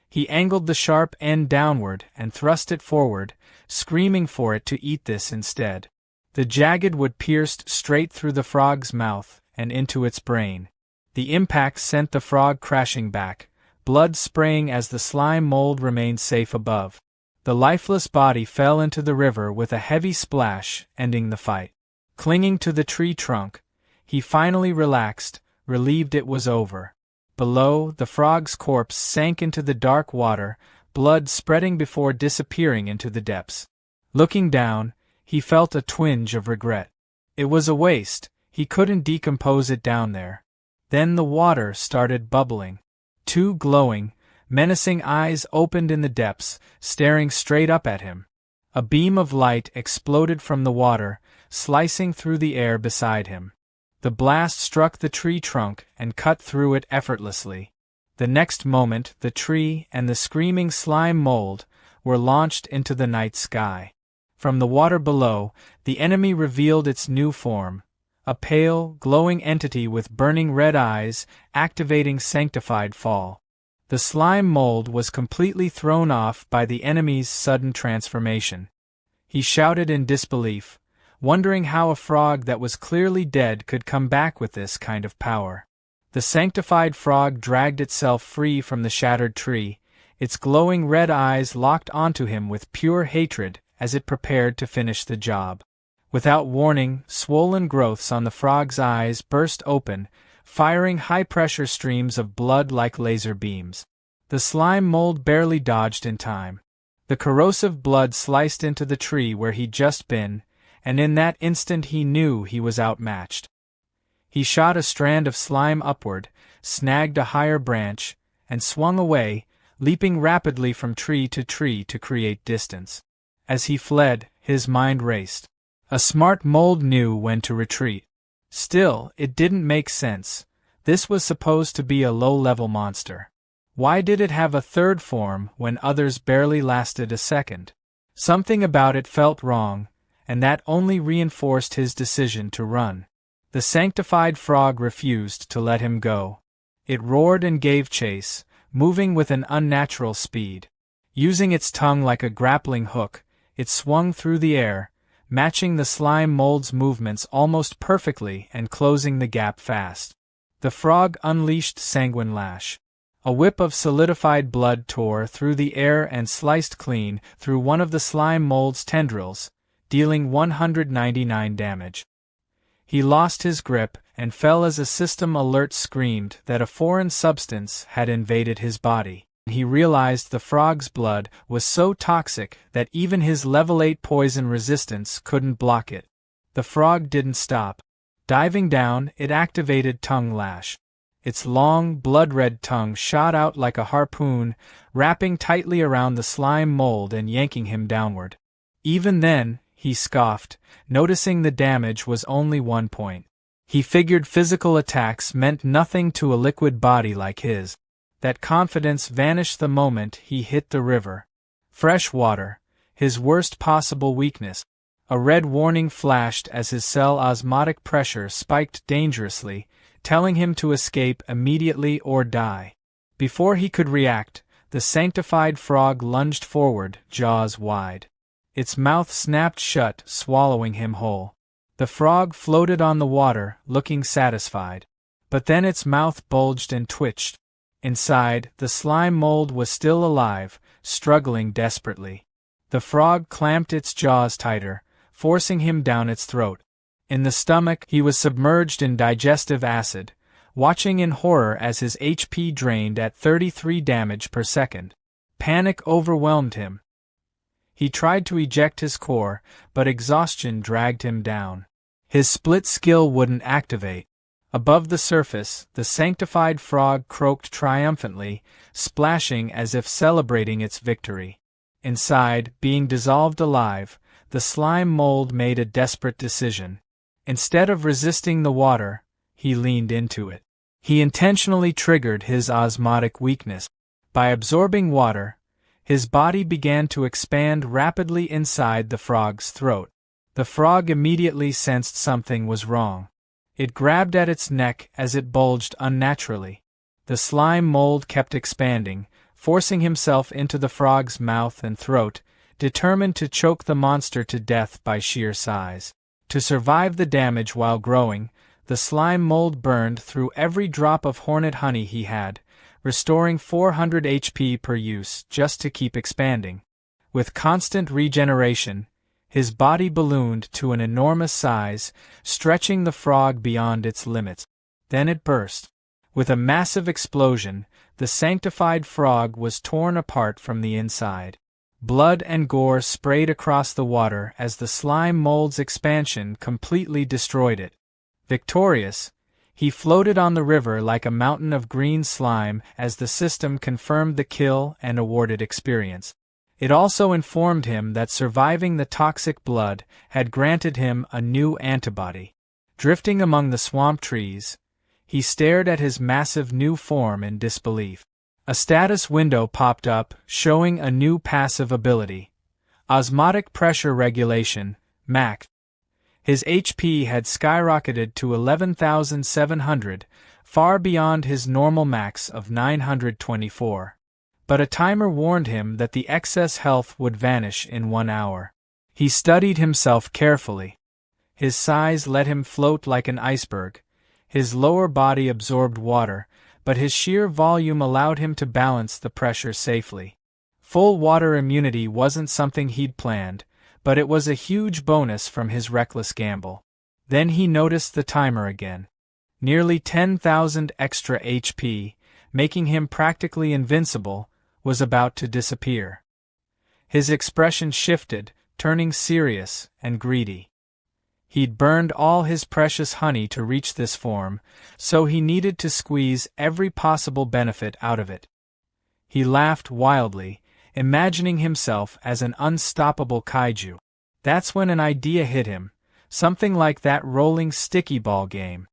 Speaker 1: he angled the sharp end downward and thrust it forward, screaming for it to eat this instead. The jagged wood pierced straight through the frog's mouth and into its brain. The impact sent the frog crashing back, blood spraying as the slime mold remained safe above. The lifeless body fell into the river with a heavy splash, ending the fight. Clinging to the tree trunk, he finally relaxed, relieved it was over. Below, the frog's corpse sank into the dark water, blood spreading before disappearing into the depths. Looking down, he felt a twinge of regret. It was a waste, he couldn't decompose it down there. Then the water started bubbling. Two glowing, menacing eyes opened in the depths, staring straight up at him. A beam of light exploded from the water, slicing through the air beside him. The blast struck the tree trunk and cut through it effortlessly. The next moment, the tree and the screaming slime mold were launched into the night sky. From the water below, the enemy revealed its new form, a pale, glowing entity with burning red eyes, activating sanctified fall. The slime mold was completely thrown off by the enemy's sudden transformation. He shouted in disbelief, wondering how a frog that was clearly dead could come back with this kind of power. The sanctified frog dragged itself free from the shattered tree, its glowing red eyes locked onto him with pure hatred as it prepared to finish the job. Without warning, swollen growths on the frog's eyes burst open, firing high-pressure streams of blood like laser beams. The slime mold barely dodged in time. The corrosive blood sliced into the tree where he'd just been, and in that instant he knew he was outmatched. He shot a strand of slime upward, snagged a higher branch, and swung away, leaping rapidly from tree to create distance. As he fled, his mind raced. A smart mold knew when to retreat. Still, it didn't make sense. This was supposed to be a low-level monster. Why did it have a third form when others barely lasted a second? Something about it felt wrong, and that only reinforced his decision to run. The sanctified frog refused to let him go. It roared and gave chase, moving with an unnatural speed. Using its tongue like a grappling hook, it swung through the air, matching the slime mold's movements almost perfectly and closing the gap fast. The frog unleashed sanguine lash. A whip of solidified blood tore through the air and sliced clean through one of the slime mold's tendrils, dealing 199 damage. He lost his grip and fell as a system alert screamed that a foreign substance had invaded his body. He realized the frog's blood was so toxic that even his level 8 poison resistance couldn't block it. The frog didn't stop. Diving down, it activated Tongue Lash. Its long, blood-red tongue shot out like a harpoon, wrapping tightly around the slime mold and yanking him downward. Even then, he scoffed, noticing the damage was only 1 point. He figured physical attacks meant nothing to a liquid body like his. That confidence vanished the moment he hit the river. Fresh water, his worst possible weakness. A red warning flashed as his cell osmotic pressure spiked dangerously, telling him to escape immediately or die. Before he could react, the sanctified frog lunged forward, jaws wide. Its mouth snapped shut, swallowing him whole. The frog floated on the water, looking satisfied. But then its mouth bulged and twitched. Inside, the slime mold was still alive, struggling desperately. The frog clamped its jaws tighter, forcing him down its throat. In the stomach, he was submerged in digestive acid, watching in horror as his HP drained at 33 damage per second. Panic overwhelmed him. He tried to eject his core, but exhaustion dragged him down. His split skill wouldn't activate. Above the surface, the sanctified frog croaked triumphantly, splashing as if celebrating its victory. Inside, being dissolved alive, the slime mold made a desperate decision. Instead of resisting the water, he leaned into it. He intentionally triggered his osmotic weakness. By absorbing water, his body began to expand rapidly inside the frog's throat. The frog immediately sensed something was wrong. It grabbed at its neck as it bulged unnaturally. The slime mold kept expanding, forcing himself into the frog's mouth and throat, determined to choke the monster to death by sheer size. To survive the damage while growing, the slime mold burned through every drop of hornet honey he had, restoring 400 HP per use just to keep expanding. With constant regeneration, his body ballooned to an enormous size, stretching the frog beyond its limits. Then it burst. With a massive explosion, the sanctified frog was torn apart from the inside. Blood and gore sprayed across the water as the slime mold's expansion completely destroyed it. Victorious, he floated on the river like a mountain of green slime as the system confirmed the kill and awarded experience. It also informed him that surviving the toxic blood had granted him a new antibody. Drifting among the swamp trees, he stared at his massive new form in disbelief. A status window popped up, showing a new passive ability. Osmotic Pressure Regulation, MAX. His HP had skyrocketed to 11,700, far beyond his normal max of 924. But a timer warned him that the excess health would vanish in 1 hour. He studied himself carefully. His size let him float like an iceberg. His lower body absorbed water, but his sheer volume allowed him to balance the pressure safely. Full water immunity wasn't something he'd planned, but it was a huge bonus from his reckless gamble. Then he noticed the timer again. Nearly 10,000 extra HP, making him practically invincible, was about to disappear. His expression shifted, turning serious and greedy. He'd burned all his precious honey to reach this form, so he needed to squeeze every possible benefit out of it. He laughed wildly, imagining himself as an unstoppable kaiju. That's when an idea hit him, something like that rolling sticky ball game.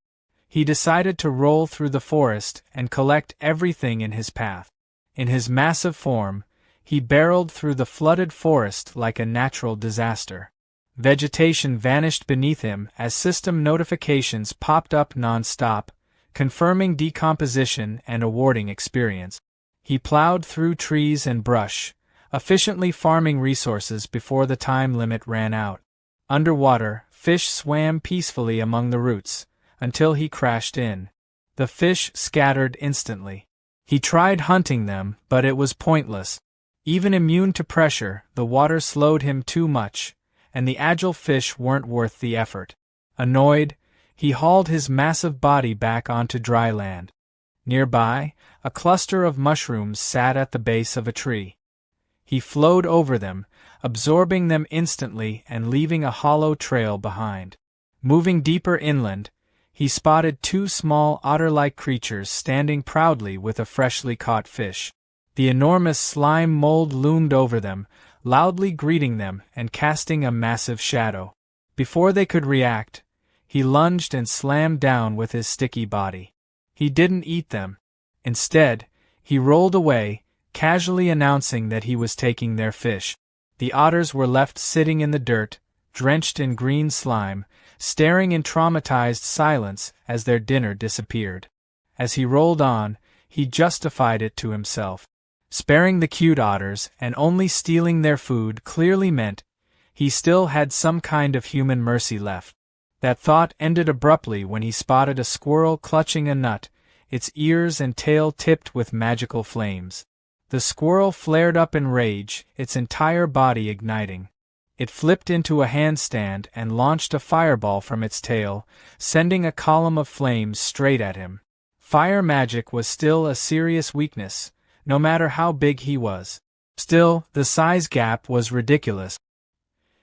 Speaker 1: He decided to roll through the forest and collect everything in his path. In his massive form, he barreled through the flooded forest like a natural disaster. Vegetation vanished beneath him as system notifications popped up non-stop, confirming decomposition and awarding experience. He plowed through trees and brush, efficiently farming resources before the time limit ran out. Underwater, fish swam peacefully among the roots, until he crashed in. The fish scattered instantly. He tried hunting them, but it was pointless. Even immune to pressure, the water slowed him too much, and the agile fish weren't worth the effort. Annoyed, he hauled his massive body back onto dry land. Nearby, a cluster of mushrooms sat at the base of a tree. He flowed over them, absorbing them instantly and leaving a hollow trail behind. Moving deeper inland, he spotted two small otter-like creatures standing proudly with a freshly caught fish. The enormous slime mold loomed over them, loudly greeting them and casting a massive shadow. Before they could react, he lunged and slammed down with his sticky body. He didn't eat them. Instead, he rolled away, casually announcing that he was taking their fish. The otters were left sitting in the dirt, drenched in green slime, staring in traumatized silence as their dinner disappeared. As he rolled on, he justified it to himself. Sparing the cute otters and only stealing their food clearly meant he still had some kind of human mercy left. That thought ended abruptly when he spotted a squirrel clutching a nut, its ears and tail tipped with magical flames. The squirrel flared up in rage, its entire body igniting. It flipped into a handstand and launched a fireball from its tail, sending a column of flames straight at him. Fire magic was still a serious weakness, no matter how big he was. Still, the size gap was ridiculous.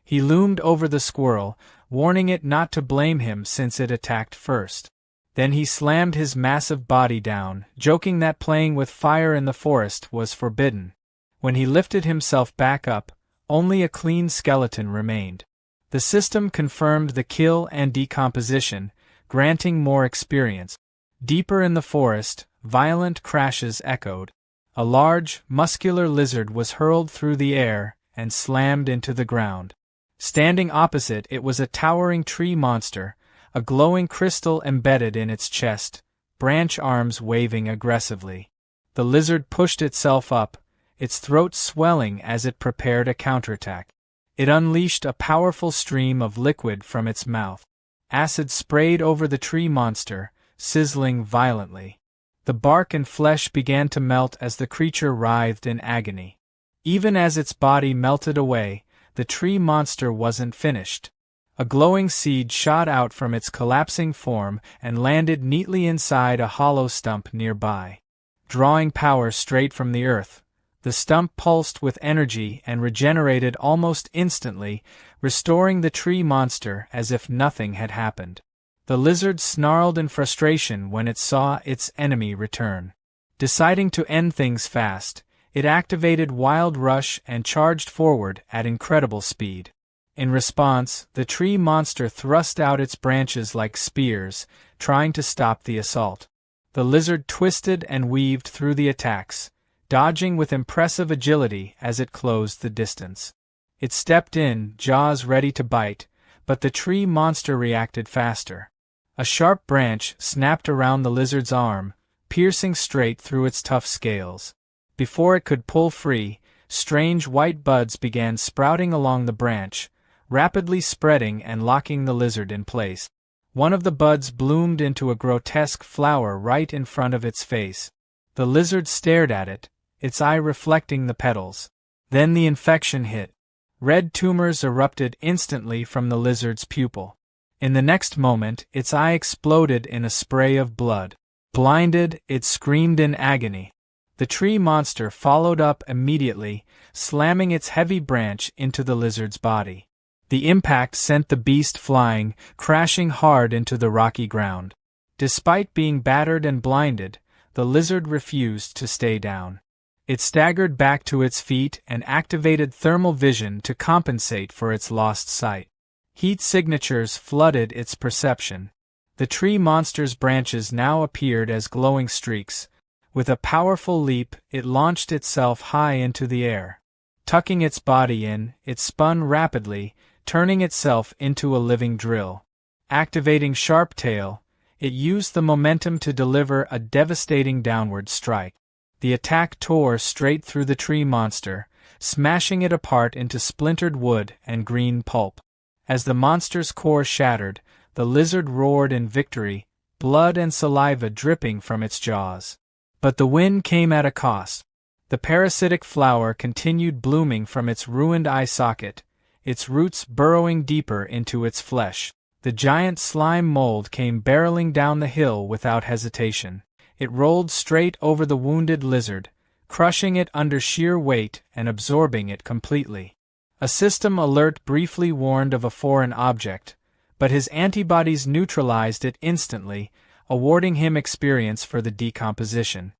Speaker 1: He loomed over the squirrel, warning it not to blame him since it attacked first. Then he slammed his massive body down, joking that playing with fire in the forest was forbidden. When he lifted himself back up, only a clean skeleton remained. The system confirmed the kill and decomposition, granting more experience. Deeper in the forest, violent crashes echoed. A large, muscular lizard was hurled through the air and slammed into the ground. Standing opposite it was a towering tree monster, a glowing crystal embedded in its chest, branch arms waving aggressively. The lizard pushed itself up, its throat swelling as it prepared a counterattack. It unleashed a powerful stream of liquid from its mouth. Acid sprayed over the tree monster, sizzling violently. The bark and flesh began to melt as the creature writhed in agony. Even as its body melted away, the tree monster wasn't finished. A glowing seed shot out from its collapsing form and landed neatly inside a hollow stump nearby. Drawing power straight from the earth, the stump pulsed with energy and regenerated almost instantly, restoring the tree monster as if nothing had happened. The lizard snarled in frustration when it saw its enemy return. Deciding to end things fast, it activated Wild Rush and charged forward at incredible speed. In response, the tree monster thrust out its branches like spears, trying to stop the assault. The lizard twisted and weaved through the attacks, dodging with impressive agility as it closed the distance. It stepped in, jaws ready to bite, but the tree monster reacted faster. A sharp branch snapped around the lizard's arm, piercing straight through its tough scales. Before it could pull free, strange white buds began sprouting along the branch, rapidly spreading and locking the lizard in place. One of the buds bloomed into a grotesque flower right in front of its face. The lizard stared at it, its eye reflecting the petals. Then the infection hit. Red tumors erupted instantly from the lizard's pupil. In the next moment, its eye exploded in a spray of blood. Blinded, it screamed in agony. The tree monster followed up immediately, slamming its heavy branch into the lizard's body. The impact sent the beast flying, crashing hard into the rocky ground. Despite being battered and blinded, the lizard refused to stay down. It staggered back to its feet and activated thermal vision to compensate for its lost sight. Heat signatures flooded its perception. The tree monster's branches now appeared as glowing streaks. With a powerful leap, it launched itself high into the air. Tucking its body in, it spun rapidly, turning itself into a living drill. Activating Sharp Tail, it used the momentum to deliver a devastating downward strike. The attack tore straight through the tree monster, smashing it apart into splintered wood and green pulp. As the monster's core shattered, the lizard roared in victory, blood and saliva dripping from its jaws. But the win came at a cost. The parasitic flower continued blooming from its ruined eye socket, its roots burrowing deeper into its flesh. The giant slime mold came barreling down the hill without hesitation. It rolled straight over the wounded lizard, crushing it under sheer weight and absorbing it completely. A system alert briefly warned of a foreign object, but his antibodies neutralized it instantly, awarding him experience for the decomposition.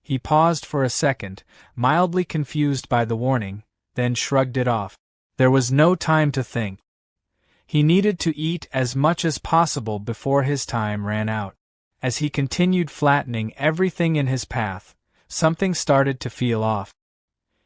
Speaker 1: He paused for a second, mildly confused by the warning, then shrugged it off. There was no time to think. He needed to eat as much as possible before his time ran out. As he continued flattening everything in his path, something started to feel off.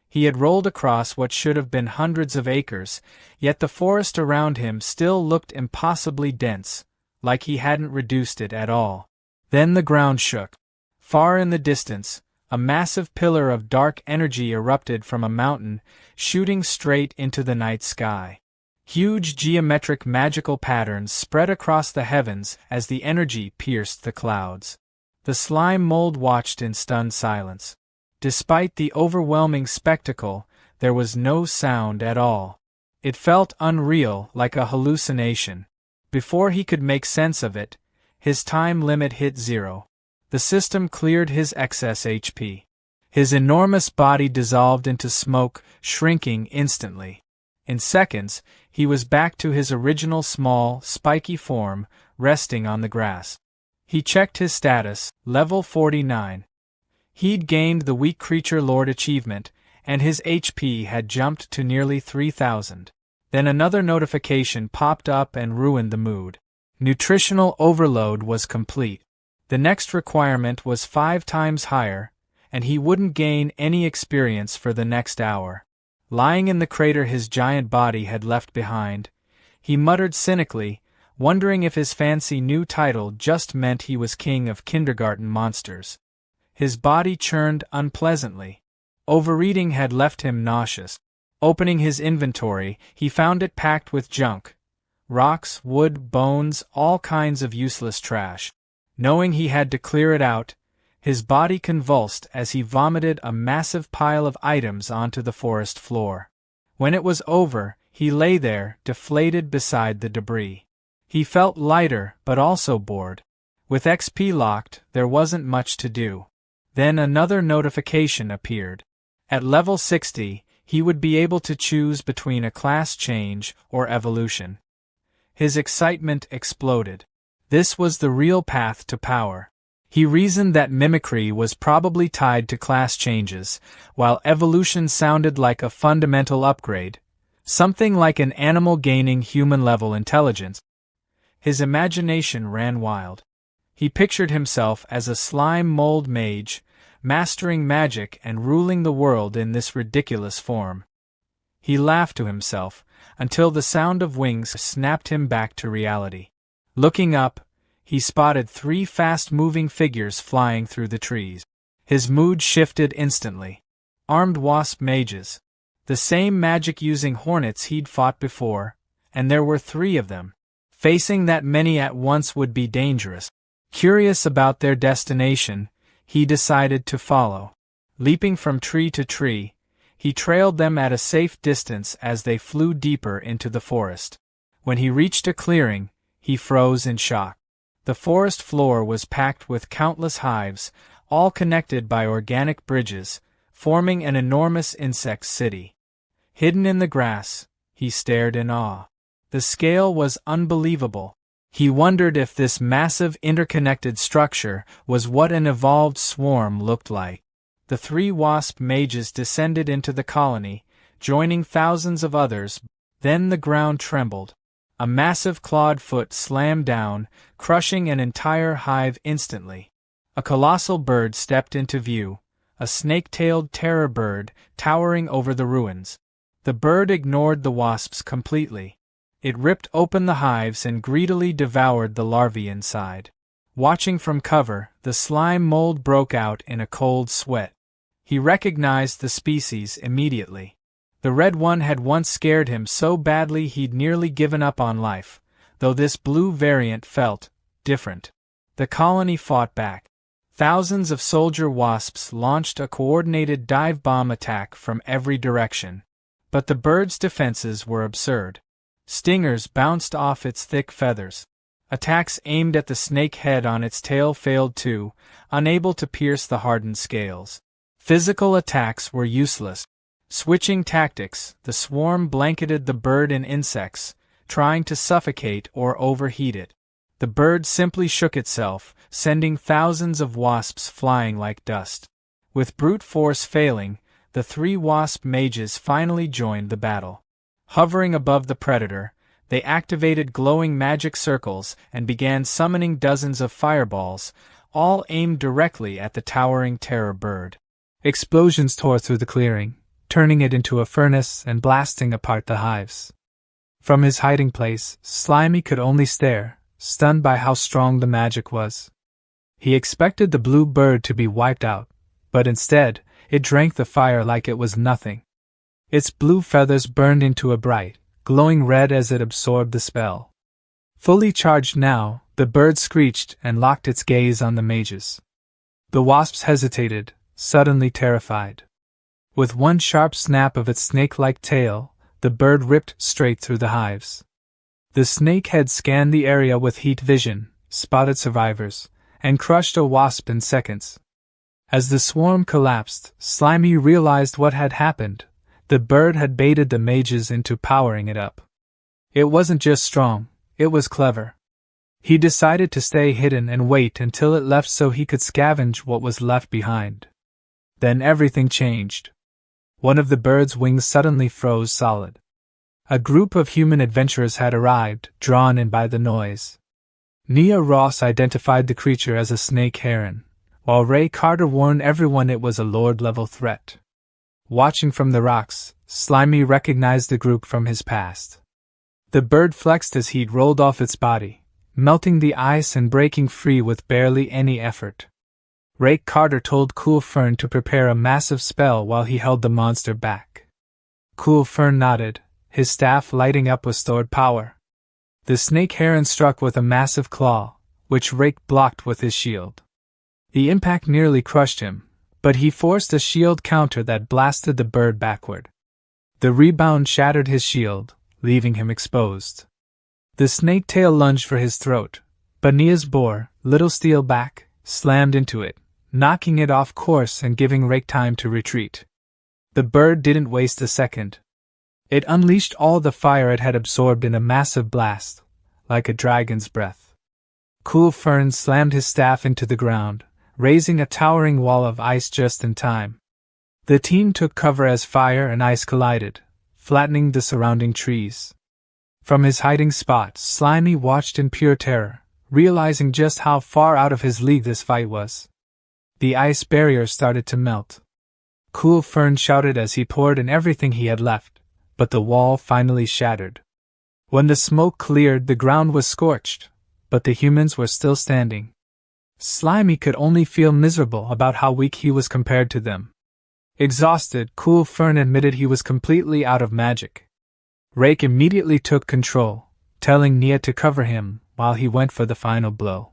Speaker 1: He had rolled across what should have been hundreds of acres, yet the forest around him still looked impossibly dense, like he hadn't reduced it at all. Then the ground shook. Far in the distance, a massive pillar of dark energy erupted from a mountain, shooting straight into the night sky. Huge geometric magical patterns spread across the heavens as the energy pierced the clouds. The slime mold watched in stunned silence. Despite the overwhelming spectacle, there was no sound at all. It felt unreal, like a hallucination. Before he could make sense of it, his time limit hit 0. The system cleared his excess HP. His enormous body dissolved into smoke, shrinking instantly. In seconds, he was back to his original small, spiky form, resting on the grass. He checked his status, level 49. He'd gained the Weak Creature Lord achievement, and his HP had jumped to nearly 3,000. Then another notification popped up and ruined the mood. Nutritional overload was complete. The next requirement was 5 times higher, and he wouldn't gain any experience for the next hour. Lying in the crater his giant body had left behind, he muttered cynically, wondering if his fancy new title just meant he was king of kindergarten monsters. His body churned unpleasantly. Overeating had left him nauseous. Opening his inventory, he found it packed with junk. Rocks, wood, bones, all kinds of useless trash. Knowing he had to clear it out, his body convulsed as he vomited a massive pile of items onto the forest floor. When it was over, he lay there, deflated beside the debris. He felt lighter, but also bored. With XP locked, there wasn't much to do. Then another notification appeared. At level 60, he would be able to choose between a class change or evolution. His excitement exploded. This was the real path to power. He reasoned that mimicry was probably tied to class changes, while evolution sounded like a fundamental upgrade, something like an animal gaining human-level intelligence. His imagination ran wild. He pictured himself as a slime mold mage, mastering magic and ruling the world in this ridiculous form. He laughed to himself, until the sound of wings snapped him back to reality. Looking up, he spotted 3 fast-moving figures flying through the trees. His mood shifted instantly. Armed wasp mages. The same magic-using hornets he'd fought before, and there were 3 of them. Facing that many at once would be dangerous. Curious about their destination, he decided to follow. Leaping from tree to tree, he trailed them at a safe distance as they flew deeper into the forest. When he reached a clearing, he froze in shock. The forest floor was packed with countless hives, all connected by organic bridges, forming an enormous insect city. Hidden in the grass, he stared in awe. The scale was unbelievable. He wondered if this massive interconnected structure was what an evolved swarm looked like. The 3 wasp mages descended into the colony, joining thousands of others. Then the ground trembled. A massive clawed foot slammed down, crushing an entire hive instantly. A colossal bird stepped into view, a snake-tailed terror bird towering over the ruins. The bird ignored the wasps completely. It ripped open the hives and greedily devoured the larvae inside. Watching from cover, the slime mold broke out in a cold sweat. He recognized the species immediately. The red one had once scared him so badly he'd nearly given up on life, though this blue variant felt different. The colony fought back. Thousands of soldier wasps launched a coordinated dive bomb attack from every direction. But the bird's defenses were absurd. Stingers bounced off its thick feathers. Attacks aimed at the snake head on its tail failed too, unable to pierce the hardened scales. Physical attacks were useless. Switching tactics, the swarm blanketed the bird in insects, trying to suffocate or overheat it. The bird simply shook itself, sending thousands of wasps flying like dust. With brute force failing, the 3 wasp mages finally joined the battle. Hovering above the predator, they activated glowing magic circles and began summoning dozens of fireballs, all aimed directly at the towering terror bird. Explosions tore through the clearing, turning it into a furnace and blasting apart the hives. From his hiding place, Slimy could only stare, stunned by how strong the magic was. He expected the blue bird to be wiped out, but instead, it drank the fire like it was nothing. Its blue feathers burned into a bright, glowing red as it absorbed the spell. Fully charged now, the bird screeched and locked its gaze on the mages. The wasps hesitated, suddenly terrified. With one sharp snap of its snake-like tail, the bird ripped straight through the hives. The snake head scanned the area with heat vision, spotted survivors, and crushed a wasp in seconds. As the swarm collapsed, Slimy realized what had happened. The bird had baited the mages into powering it up. It wasn't just strong, it was clever. He decided to stay hidden and wait until it left so he could scavenge what was left behind. Then everything changed. One of the bird's wings suddenly froze solid. A group of human adventurers had arrived, drawn in by the noise. Nia Ross identified the creature as a snake heron, while Ray Carter warned everyone it was a Lord-level threat. Watching from the rocks, Slimy recognized the group from his past. The bird flexed as heat rolled off its body, melting the ice and breaking free with barely any effort. Ray Carter told Cool Fern to prepare a massive spell while he held the monster back. Cool Fern nodded, his staff lighting up with stored power. The snake heron struck with a massive claw, which Rake blocked with his shield. The impact nearly crushed him, but he forced a shield counter that blasted the bird backward. The rebound shattered his shield, leaving him exposed. The snake tail lunged for his throat, but Nia's boar, Little Steel Back, slammed into it, knocking it off course and giving Rake time to retreat. The bird didn't waste a second. It unleashed all the fire it had absorbed in a massive blast, like a dragon's breath. Cool Fern slammed his staff into the ground, raising a towering wall of ice just in time. The team took cover as fire and ice collided, flattening the surrounding trees. From his hiding spot, Slimy watched in pure terror, realizing just how far out of his league this fight was. The ice barrier started to melt. Cool Fern shouted as he poured in everything he had left, but the wall finally shattered. When the smoke cleared, the ground was scorched, but the humans were still standing. Slimy could only feel miserable about how weak he was compared to them. Exhausted, Cool Fern admitted he was completely out of magic. Rake immediately took control, telling Nia to cover him while he went for the final blow.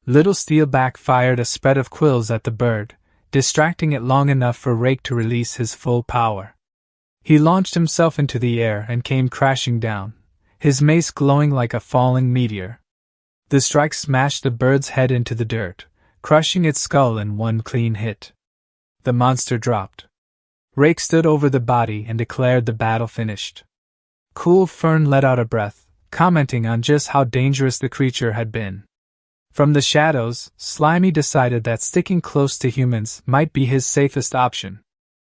Speaker 1: Little Steelback fired a spread of quills at the bird, distracting it long enough for Rake to release his full power. He launched himself into the air and came crashing down, his mace glowing like a falling meteor. The strike smashed the bird's head into the dirt, crushing its skull in one clean hit. The monster dropped. Rake stood over the body and declared the battle finished. Cool Fern let out a breath, commenting on just how dangerous the creature had been. From the shadows, Slimy decided that sticking close to humans might be his safest option.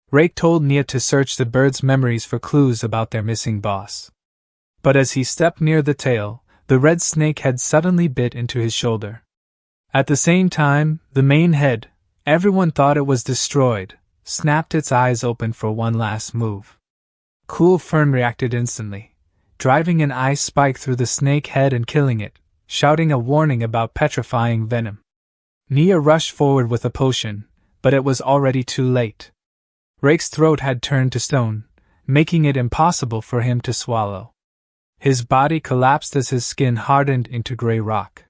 Speaker 1: Rake told Nia to search the bird's memories for clues about their missing boss. But as he stepped near the tail, the red snake head suddenly bit into his shoulder. At the same time, the main head, everyone thought it was destroyed, snapped its eyes open for one last move. Cool Fern reacted instantly, driving an ice spike through the snake head and killing it, shouting a warning about petrifying venom. Nia rushed forward with a potion, but it was already too late. Rake's throat had turned to stone, making it impossible for him to swallow. His body collapsed as his skin hardened into gray rock.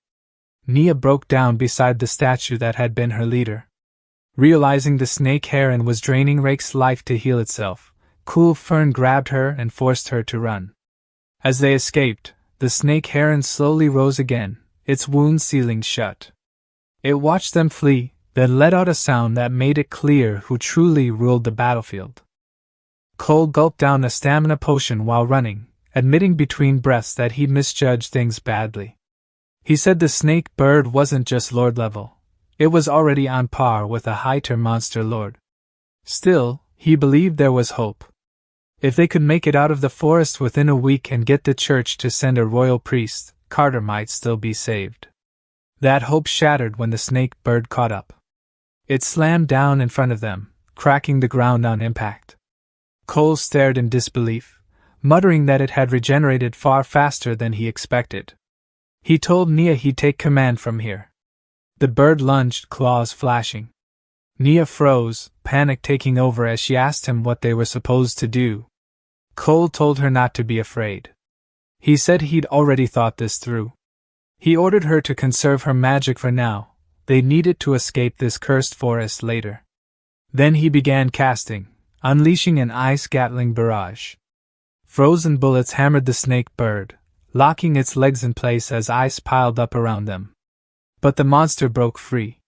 Speaker 1: Nia broke down beside the statue that had been her leader. Realizing the snake heron was draining Rake's life to heal itself, Cool Fern grabbed her and forced her to run. As they escaped, the snake heron slowly rose again, its wound sealing shut. It watched them flee, then let out a sound that made it clear who truly ruled the battlefield. Cole gulped down a stamina potion while running, admitting between breaths that he'd misjudged things badly. He said the snake bird wasn't just lord level, it was already on par with a high-tier monster lord. Still, he believed there was hope. If they could make it out of the forest within a week and get the church to send a royal priest, Carter might still be saved. That hope shattered when the snake bird caught up. It slammed down in front of them, cracking the ground on impact. Cole stared in disbelief, muttering that it had regenerated far faster than he expected. He told Nia he'd take command from here. The bird lunged, claws flashing. Nia froze, panic taking over as she asked him what they were supposed to do. Cole told her not to be afraid. He said he'd already thought this through. He ordered her to conserve her magic for now. They needed to escape this cursed forest later. Then he began casting, unleashing an ice-gatling barrage. Frozen bullets hammered the snake bird, locking its legs in place as ice piled up around them. But the monster broke free.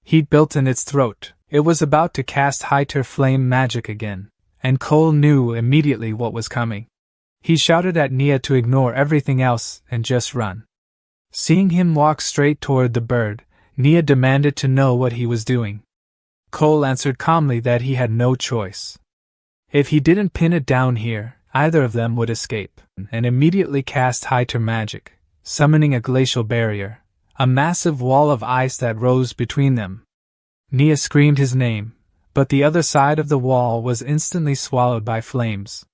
Speaker 1: Heat built in its throat. It was about to cast high-tier flame magic again, and Cole knew immediately what was coming. He shouted at Nia to ignore everything else and just run. Seeing him walk straight toward the bird, Nia demanded to know what he was doing. Cole answered calmly that he had no choice. If he didn't pin it down here, either of them would escape, and immediately cast high-tier magic, summoning a glacial barrier, a massive wall of ice that rose between them. Nia screamed his name, but the other side of the wall was instantly swallowed by flames.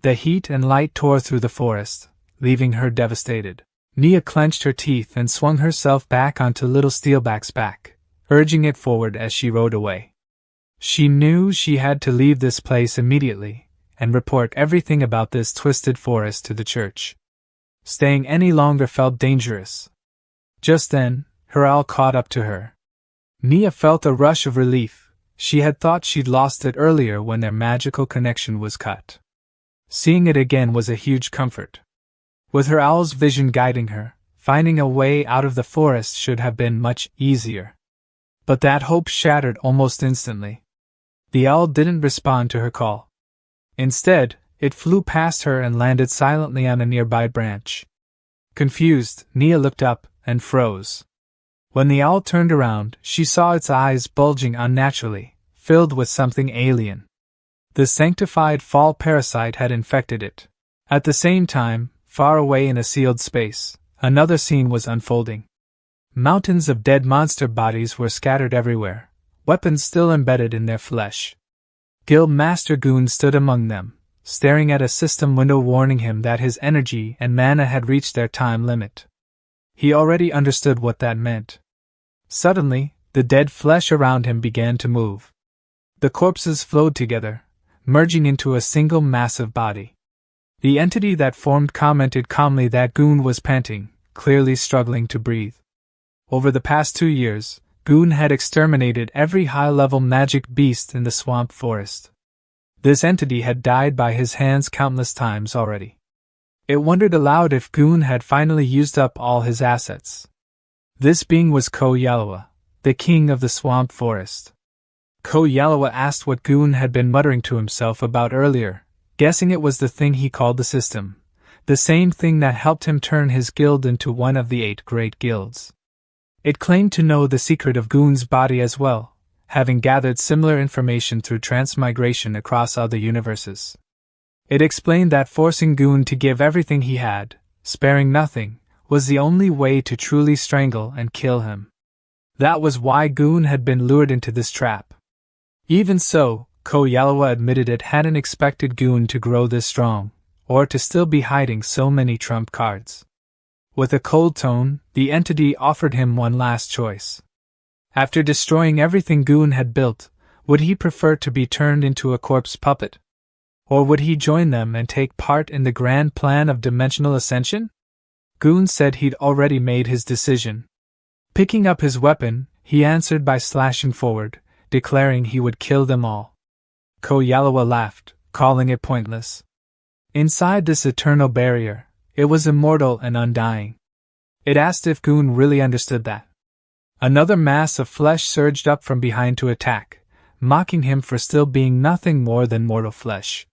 Speaker 1: The heat and light tore through the forest, leaving her devastated. Nia clenched her teeth and swung herself back onto Little Steelback's back, urging it forward as she rode away. She knew she had to leave this place immediately, and report everything about this twisted forest to the church. Staying any longer felt dangerous. Just then, her owl caught up to her. Nia felt a rush of relief. She had thought she'd lost it earlier when their magical connection was cut. Seeing it again was a huge comfort. With her owl's vision guiding her, finding a way out of the forest should have been much easier. But that hope shattered almost instantly. The owl didn't respond to her call. Instead, it flew past her and landed silently on a nearby branch. Confused, Nia looked up and froze. When the owl turned around, she saw its eyes bulging unnaturally, filled with something alien. The sanctified fall parasite had infected it. At the same time, far away in a sealed space, another scene was unfolding. Mountains of dead monster bodies were scattered everywhere, weapons still embedded in their flesh. Guild Master Goon stood among them, staring at a system window warning him that his energy and mana had reached their time limit. He already understood what that meant. Suddenly, the dead flesh around him began to move. The corpses flowed together, merging into a single massive body. The entity that formed commented calmly that Goon was panting, clearly struggling to breathe. Over the past 2 years, Goon had exterminated every high-level magic beast in the swamp forest. This entity had died by his hands countless times already. It wondered aloud if Goon had finally used up all his assets. This being was Ko Yalawa, the king of the swamp forest. Ko Yalawa asked what Goon had been muttering to himself about earlier, guessing it was the thing he called the system, the same thing that helped him turn his guild into one of the 8 great guilds. It claimed to know the secret of Goon's body as well, having gathered similar information through transmigration across other universes. It explained that forcing Goon to give everything he had, sparing nothing, was the only way to truly strangle and kill him. That was why Goon had been lured into this trap. Even so, Ko Yalawa admitted it hadn't expected Goon to grow this strong, or to still be hiding so many trump cards. With a cold tone, the entity offered him one last choice. After destroying everything Goon had built, would he prefer to be turned into a corpse puppet? Or would he join them and take part in the grand plan of dimensional ascension? Goon said he'd already made his decision. Picking up his weapon, he answered by slashing forward, declaring he would kill them all. Ko Yalawa laughed, calling it pointless. Inside this eternal barrier, it was immortal and undying. It asked if Goon really understood that. Another mass of flesh surged up from behind to attack, mocking him for still being nothing more than mortal flesh.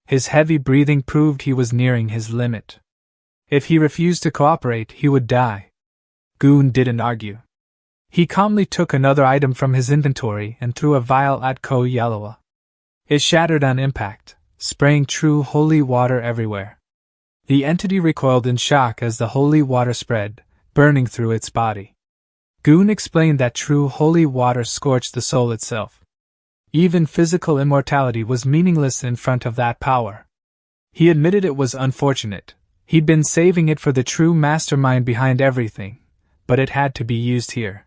Speaker 1: His heavy breathing proved he was nearing his limit. If he refused to cooperate, he would die. Goon didn't argue. He calmly took another item from his inventory and threw a vial at Ko Yalawa. It shattered on impact, spraying true holy water everywhere. The entity recoiled in shock as the holy water spread, burning through its body. Goon explained that true holy water scorched the soul itself. Even physical immortality was meaningless in front of that power. He admitted it was unfortunate. He'd been saving it for the true mastermind behind everything, but it had to be used here.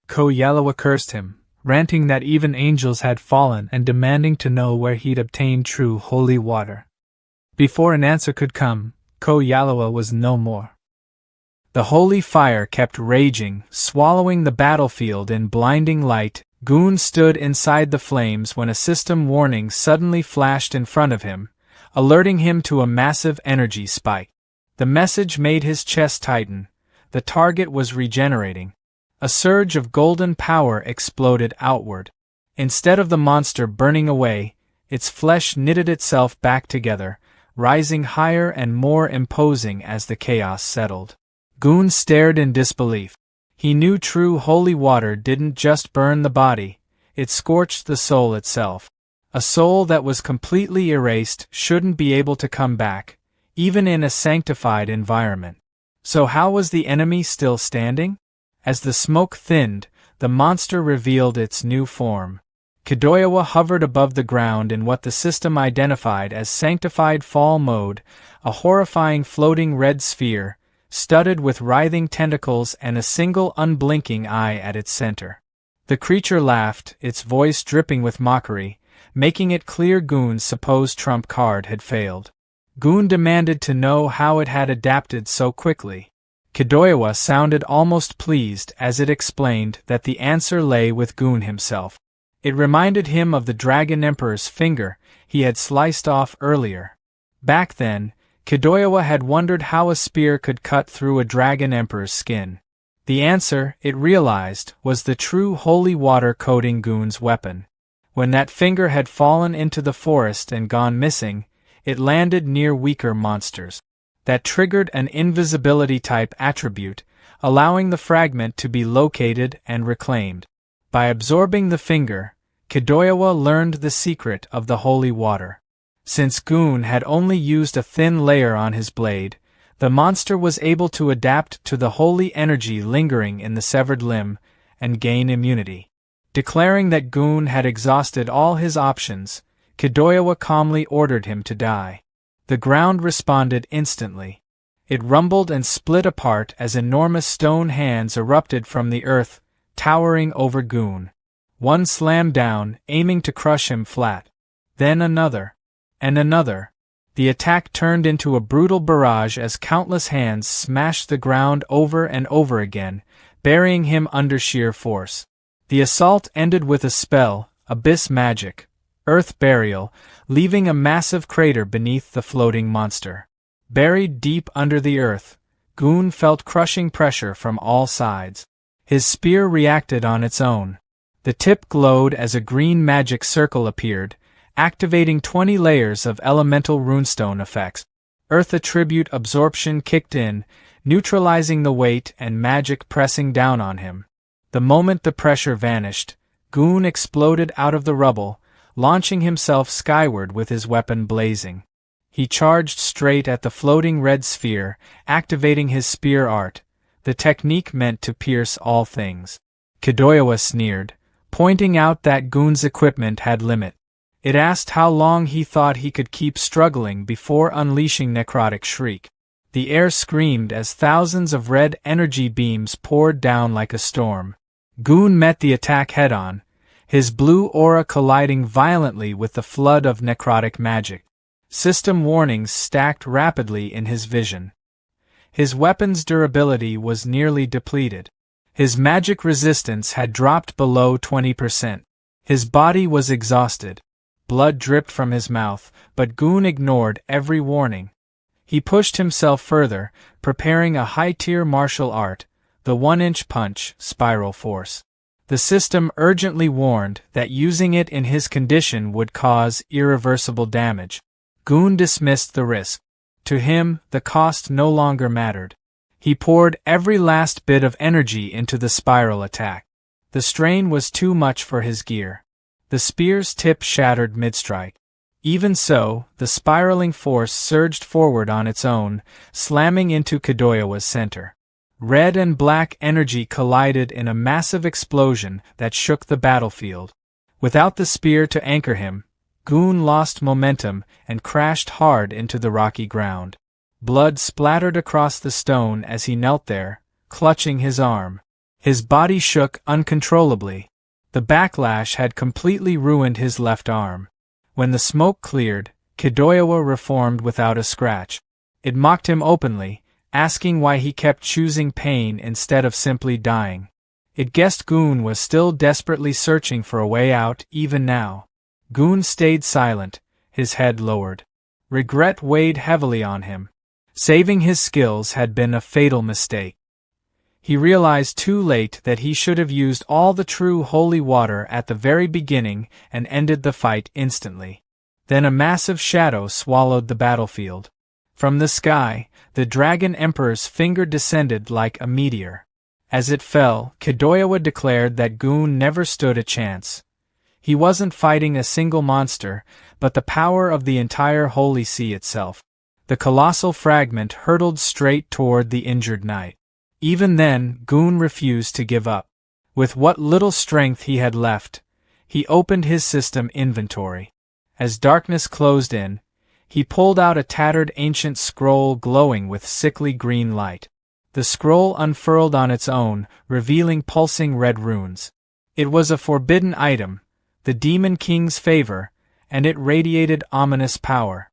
Speaker 1: Ko Yalawa cursed him, ranting that even angels had fallen and demanding to know where he'd obtained true holy water. Before an answer could come, Ko Yalawa was no more. The holy fire kept raging, swallowing the battlefield in blinding light. Goon stood inside the flames when a system warning suddenly flashed in front of him, alerting him to a massive energy spike. The message made his chest tighten. The target was regenerating. A surge of golden power exploded outward. Instead of the monster burning away, its flesh knitted itself back together, rising higher and more imposing as the chaos settled. Goon stared in disbelief. He knew true holy water didn't just burn the body, it scorched the soul itself. A soul that was completely erased shouldn't be able to come back, even in a sanctified environment. So how was the enemy still standing? As the smoke thinned, the monster revealed its new form. Kidoyawa hovered above the ground in what the system identified as sanctified fall mode, a horrifying floating red sphere, studded with writhing tentacles and a single unblinking eye at its center. The creature laughed, its voice dripping with mockery, making it clear Goon's supposed trump card had failed. Goon demanded to know how it had adapted so quickly. Kidoyawa sounded almost pleased as it explained that the answer lay with Goon himself. It reminded him of the Dragon Emperor's finger he had sliced off earlier. Back then, Kidoyawa had wondered how a spear could cut through a Dragon Emperor's skin. The answer, it realized, was the true holy water coating Goon's weapon. When that finger had fallen into the forest and gone missing, it landed near weaker monsters. That triggered an invisibility-type attribute, allowing the fragment to be located and reclaimed. By absorbing the finger, Kidoyawa learned the secret of the holy water. Since Goon had only used a thin layer on his blade, the monster was able to adapt to the holy energy lingering in the severed limb and gain immunity. Declaring that Goon had exhausted all his options, Kidoyawa calmly ordered him to die. The ground responded instantly. It rumbled and split apart as enormous stone hands erupted from the earth, towering over Goon. One slammed down, aiming to crush him flat. Then another. And another. The attack turned into a brutal barrage as countless hands smashed the ground over and over again, burying him under sheer force. The assault ended with a spell, abyss magic, earth burial, leaving a massive crater beneath the floating monster. Buried deep under the earth, Goon felt crushing pressure from all sides. His spear reacted on its own. The tip glowed as a green magic circle appeared, activating 20 layers of elemental runestone effects. Earth attribute absorption kicked in, neutralizing the weight and magic pressing down on him. The moment the pressure vanished, Goon exploded out of the rubble, launching himself skyward with his weapon blazing. He charged straight at the floating red sphere, activating his spear art, the technique meant to pierce all things. Kidoyawa sneered, pointing out that Goon's equipment had limit. It asked how long he thought he could keep struggling before unleashing necrotic shriek. The air screamed as thousands of red energy beams poured down like a storm. Goon met the attack head-on, his blue aura colliding violently with the flood of necrotic magic. System warnings stacked rapidly in his vision. His weapon's durability was nearly depleted. His magic resistance had dropped below 20%. His body was exhausted. Blood dripped from his mouth, but Goon ignored every warning. He pushed himself further, preparing a high-tier martial art, the 1-inch punch, Spiral Force. The system urgently warned that using it in his condition would cause irreversible damage. Goon dismissed the risk. To him, the cost no longer mattered. He poured every last bit of energy into the spiral attack. The strain was too much for his gear. The spear's tip shattered mid-strike. Even so, the spiraling force surged forward on its own, slamming into Kadoyawa's center. Red and black energy collided in a massive explosion that shook the battlefield. Without the spear to anchor him, Goon lost momentum and crashed hard into the rocky ground. Blood splattered across the stone as he knelt there, clutching his arm. His body shook uncontrollably. The backlash had completely ruined his left arm. When the smoke cleared, Kadoyawa reformed without a scratch. It mocked him openly, asking why he kept choosing pain instead of simply dying. It guessed Goon was still desperately searching for a way out even now. Goon stayed silent, his head lowered. Regret weighed heavily on him. Saving his skills had been a fatal mistake. He realized too late that he should have used all the true holy water at the very beginning and ended the fight instantly. Then a massive shadow swallowed the battlefield. From the sky, the Dragon Emperor's finger descended like a meteor. As it fell, Kadoyawa declared that Goon never stood a chance. He wasn't fighting a single monster, but the power of the entire Holy Sea itself. The colossal fragment hurtled straight toward the injured knight. Even then, Goon refused to give up. With what little strength he had left, he opened his system inventory. As darkness closed in, he pulled out a tattered ancient scroll glowing with sickly green light. The scroll unfurled on its own, revealing pulsing red runes. It was a forbidden item, the Demon King's favor, and it radiated ominous power.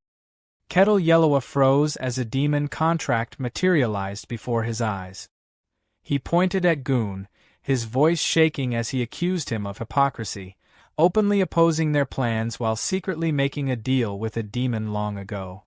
Speaker 1: Kettle Yellowa froze as a demon contract materialized before his eyes. He pointed at Goon, his voice shaking as he accused him of hypocrisy, openly opposing their plans while secretly making a deal with a demon long ago.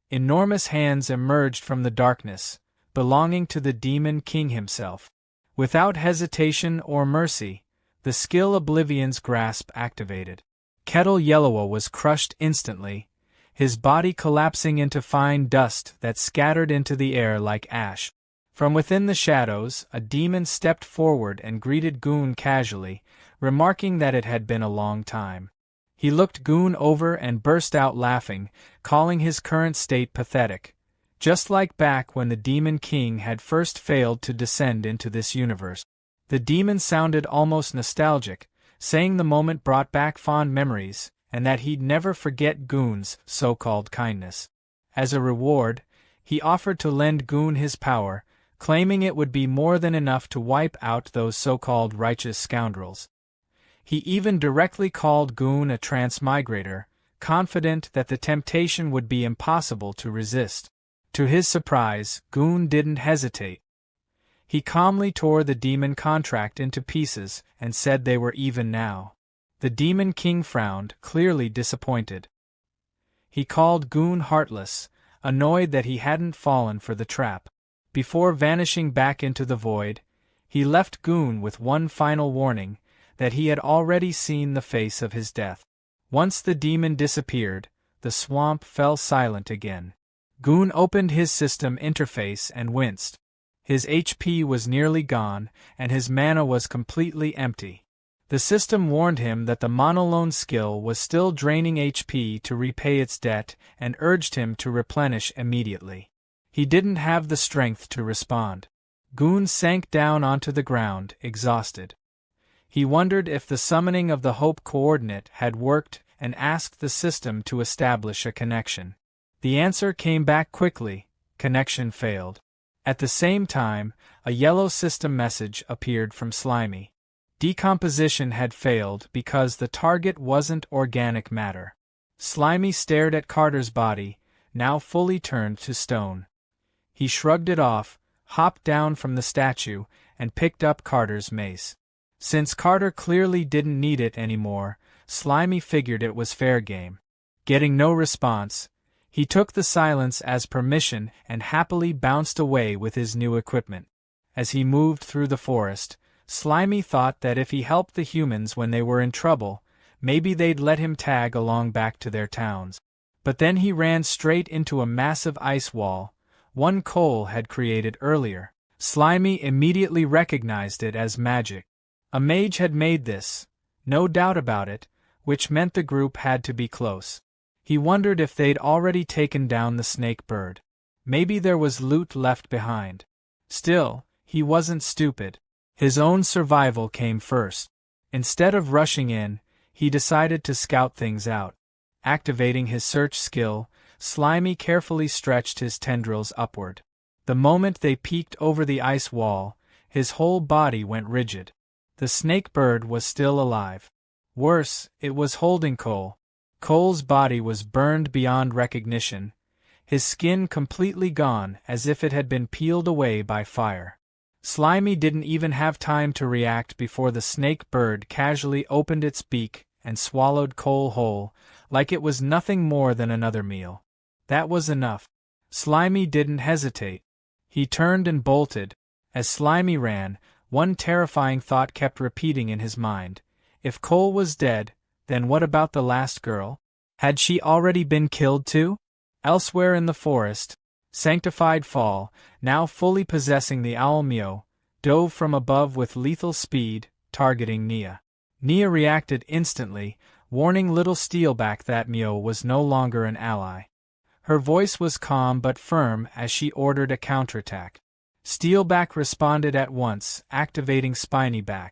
Speaker 1: Enormous hands emerged from the darkness, belonging to the Demon King himself. Without hesitation or mercy, the skill Oblivion's grasp activated. Kettle Yellowa was crushed instantly, his body collapsing into fine dust that scattered into the air like ash. From within the shadows, a demon stepped forward and greeted Goon casually, remarking that it had been a long time. He looked Goon over and burst out laughing, calling his current state pathetic, just like back when the Demon King had first failed to descend into this universe. The demon sounded almost nostalgic, saying the moment brought back fond memories, and that he'd never forget Goon's so-called kindness. As a reward, he offered to lend Goon his power, claiming it would be more than enough to wipe out those so-called righteous scoundrels. He even directly called Goon a transmigrator, confident that the temptation would be impossible to resist. To his surprise, Goon didn't hesitate. He calmly tore the demon contract into pieces and said they were even now. The Demon King frowned, clearly disappointed. He called Goon heartless, annoyed that he hadn't fallen for the trap. Before vanishing back into the void, he left Goon with one final warning, that he had already seen the face of his death. Once the demon disappeared, the swamp fell silent again. Goon opened his system interface and winced. His HP was nearly gone, and his mana was completely empty. The system warned him that the Monolone skill was still draining HP to repay its debt and urged him to replenish immediately. He didn't have the strength to respond. Goon sank down onto the ground, exhausted. He wondered if the summoning of the Hope coordinate had worked and asked the system to establish a connection. The answer came back quickly: connection failed. At the same time, a yellow system message appeared from Slimy. Decomposition had failed because the target wasn't organic matter. Slimy stared at Carter's body, now fully turned to stone. He shrugged it off, hopped down from the statue, and picked up Carter's mace. Since Carter clearly didn't need it anymore, Slimy figured it was fair game. Getting no response, he took the silence as permission and happily bounced away with his new equipment. As he moved through the forest, Slimy thought that if he helped the humans when they were in trouble, maybe they'd let him tag along back to their towns. But then he ran straight into a massive ice wall, one Cole had created earlier. Slimy immediately recognized it as magic. A mage had made this, no doubt about it, which meant the group had to be close. He wondered if they'd already taken down the snake bird. Maybe there was loot left behind. Still, he wasn't stupid. His own survival came first. Instead of rushing in, he decided to scout things out. Activating his search skill, Slimy carefully stretched his tendrils upward. The moment they peeked over the ice wall, his whole body went rigid. The snake bird was still alive. Worse, it was holding Cole. Cole's body was burned beyond recognition, his skin completely gone as if it had been peeled away by fire. Slimy didn't even have time to react before the snake bird casually opened its beak and swallowed Cole whole, like it was nothing more than another meal. That was enough. Slimy didn't hesitate. He turned and bolted. As Slimy ran, one terrifying thought kept repeating in his mind. If Cole was dead, then what about the last girl? Had she already been killed too? Elsewhere in the forest, Sanctified Fall, now fully possessing the owl Mio, dove from above with lethal speed, targeting Nia. Nia reacted instantly, warning little Steelback that Mio was no longer an ally. Her voice was calm but firm as she ordered a counterattack. Steelback responded at once, activating Spinyback.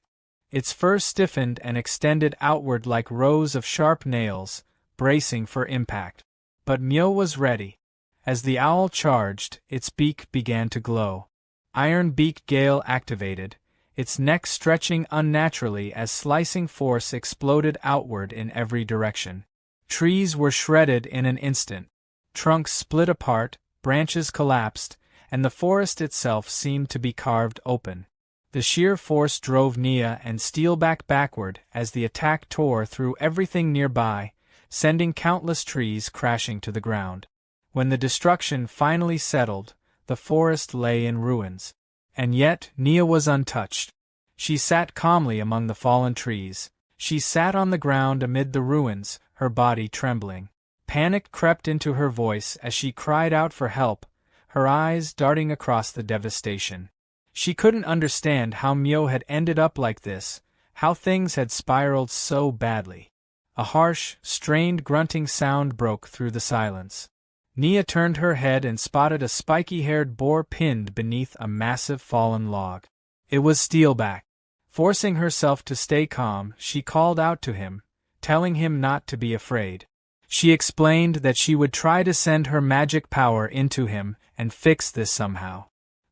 Speaker 1: Its fur stiffened and extended outward like rows of sharp nails, bracing for impact. But Mio was ready. As the owl charged, its beak began to glow. Iron Beak Gale activated, its neck stretching unnaturally as slicing force exploded outward in every direction. Trees were shredded in an instant. Trunks split apart, branches collapsed, and the forest itself seemed to be carved open. The sheer force drove Nia and Steelback backward as the attack tore through everything nearby, sending countless trees crashing to the ground. When the destruction finally settled, the forest lay in ruins. And yet, Nia was untouched. She sat calmly among the fallen trees. She sat on the ground amid the ruins, her body trembling. Panic crept into her voice as she cried out for help, her eyes darting across the devastation. She couldn't understand how Mio had ended up like this, how things had spiraled so badly. A harsh, strained grunting sound broke through the silence. Nia turned her head and spotted a spiky-haired boar pinned beneath a massive fallen log. It was Steelback. Forcing herself to stay calm, she called out to him, telling him not to be afraid. She explained that she would try to send her magic power into him and fix this somehow.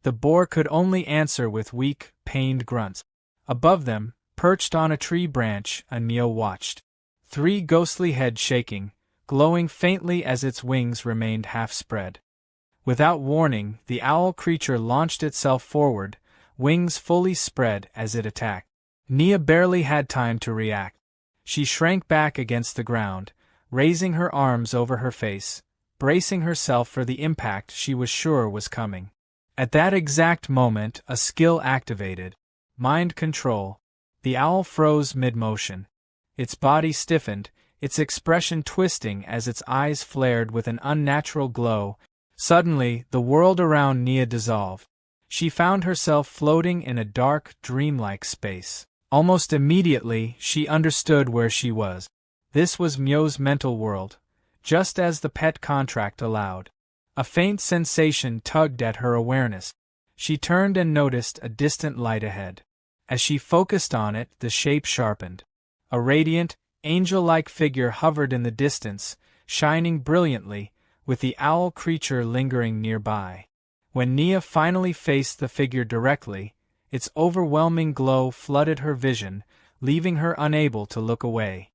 Speaker 1: The boar could only answer with weak, pained grunts. Above them, perched on a tree branch, Mio watched. 3 ghostly heads shaking, glowing faintly as its wings remained half spread. Without warning, the owl creature launched itself forward, wings fully spread as it attacked. Nia barely had time to react. She shrank back against the ground, raising her arms over her face, bracing herself for the impact she was sure was coming. At that exact moment, a skill activated. Mind control. The owl froze mid-motion. Its body stiffened, its expression twisting as its eyes flared with an unnatural glow. Suddenly, the world around Nia dissolved. She found herself floating in a dark, dreamlike space. Almost immediately, she understood where she was. This was Mio's mental world, just as the pet contract allowed. A faint sensation tugged at her awareness. She turned and noticed a distant light ahead. As she focused on it, the shape sharpened. A radiant, angel-like figure hovered in the distance, shining brilliantly, with the owl creature lingering nearby. When Nia finally faced the figure directly, its overwhelming glow flooded her vision, leaving her unable to look away.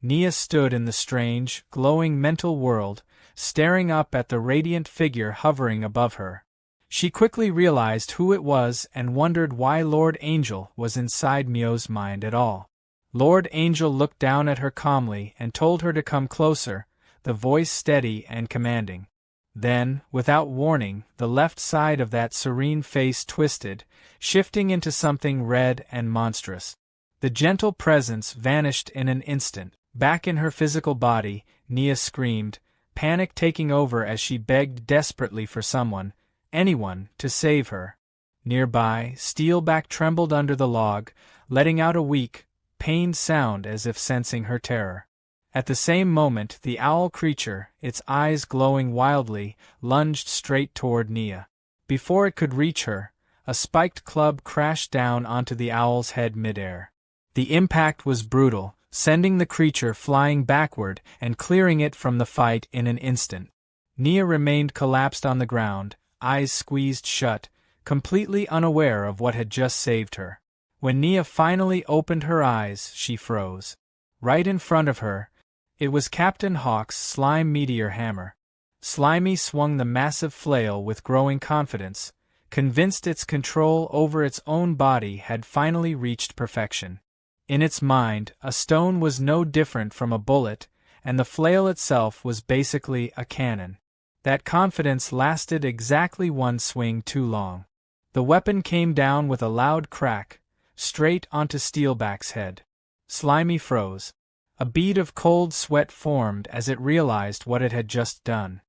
Speaker 1: Nia stood in the strange, glowing mental world, staring up at the radiant figure hovering above her. She quickly realized who it was and wondered why Lord Angel was inside Mio's mind at all. Lord Angel looked down at her calmly and told her to come closer, the voice steady and commanding. Then, without warning, the left side of that serene face twisted, shifting into something red and monstrous. The gentle presence vanished in an instant. Back in her physical body, Nia screamed, panic taking over as she begged desperately for someone, anyone, to save her. Nearby, Steelback trembled under the log, letting out a weak, pained sound as if sensing her terror. At the same moment, the owl creature, its eyes glowing wildly, lunged straight toward Nia. Before it could reach her, a spiked club crashed down onto the owl's head midair. The impact was brutal, sending the creature flying backward and clearing it from the fight in an instant. Nia remained collapsed on the ground, eyes squeezed shut, completely unaware of what had just saved her. When Nia finally opened her eyes, she froze. Right in front of her, it was Captain Hawk's slime meteor hammer. Slimy swung the massive flail with growing confidence, convinced its control over its own body had finally reached perfection. In its mind, a stone was no different from a bullet, and the flail itself was basically a cannon. That confidence lasted exactly one swing too long. The weapon came down with a loud crack, straight onto Steelback's head. Slimy froze. A bead of cold sweat formed as it realized what it had just done.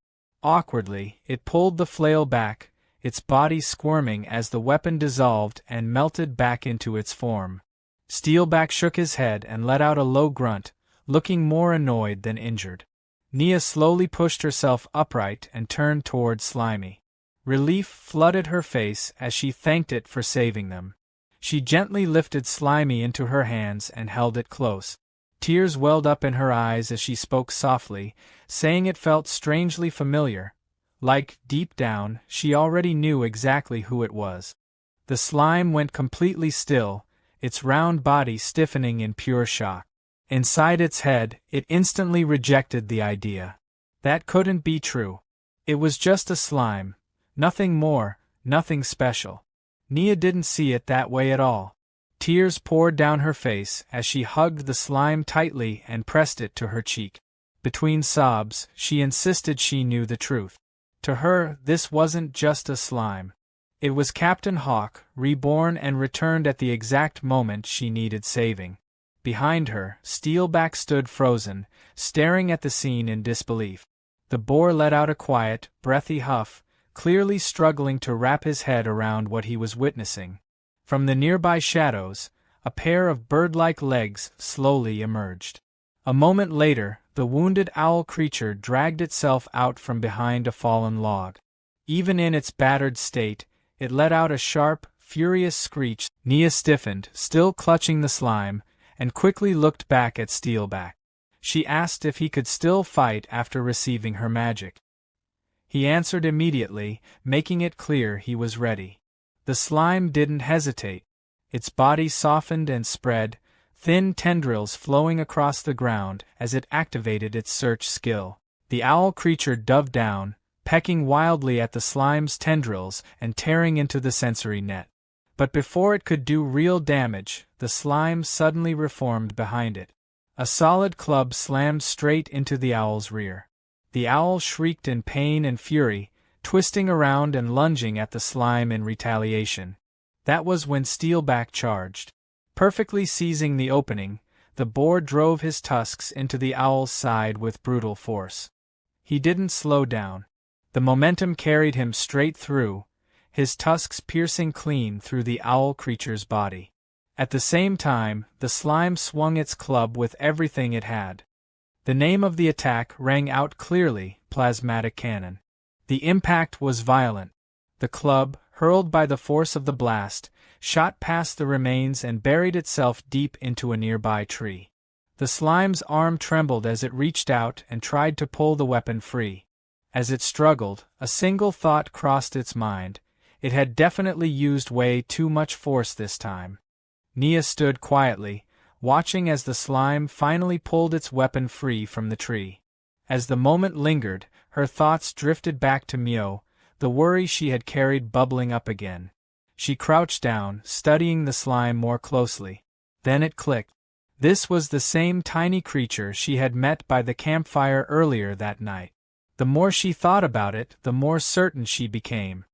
Speaker 1: Awkwardly, it pulled the flail back, its body squirming as the weapon dissolved and melted back into its form. Steelback shook his head and let out a low grunt, looking more annoyed than injured. Nia slowly pushed herself upright and turned toward Slimy. Relief flooded her face as she thanked it for saving them. She gently lifted Slimy into her hands and held it close. Tears welled up in her eyes as she spoke softly, saying it felt strangely familiar. Like, deep down, she already knew exactly who it was. The slime went completely still, its round body stiffening in pure shock. Inside its head, it instantly rejected the idea. That couldn't be true. It was just a slime. Nothing more, nothing special. Nia didn't see it that way at all. Tears poured down her face as she hugged the slime tightly and pressed it to her cheek. Between sobs, she insisted she knew the truth. To her, this wasn't just a slime. It was Captain Hawk, reborn and returned at the exact moment she needed saving. Behind her, Steelback stood frozen, staring at the scene in disbelief. The boar let out a quiet, breathy huff, clearly struggling to wrap his head around what he was witnessing. From the nearby shadows, a pair of bird-like legs slowly emerged. A moment later, the wounded owl creature dragged itself out from behind a fallen log. Even in its battered state, it let out a sharp, furious screech. Nia stiffened, still clutching the slime, and quickly looked back at Steelback. She asked if he could still fight after receiving her magic. He answered immediately, making it clear he was ready. The slime didn't hesitate. Its body softened and spread, thin tendrils flowing across the ground as it activated its search skill. The owl creature dove down, pecking wildly at the slime's tendrils and tearing into the sensory net. But before it could do real damage, the slime suddenly reformed behind it. A solid club slammed straight into the owl's rear. The owl shrieked in pain and fury, twisting around and lunging at the slime in retaliation. That was when Steelback charged. Perfectly seizing the opening, the boar drove his tusks into the owl's side with brutal force. He didn't slow down. The momentum carried him straight through, his tusks piercing clean through the owl creature's body. At the same time, the slime swung its club with everything it had. The name of the attack rang out clearly, plasmatic cannon. The impact was violent. The club, hurled by the force of the blast, shot past the remains and buried itself deep into a nearby tree. The slime's arm trembled as it reached out and tried to pull the weapon free. As it struggled, a single thought crossed its mind. It had definitely used way too much force this time. Nia stood quietly, watching as the slime finally pulled its weapon free from the tree. As the moment lingered, her thoughts drifted back to Mio, the worry she had carried bubbling up again. She crouched down, studying the slime more closely. Then it clicked. This was the same tiny creature she had met by the campfire earlier that night. The more she thought about it, the more certain she became.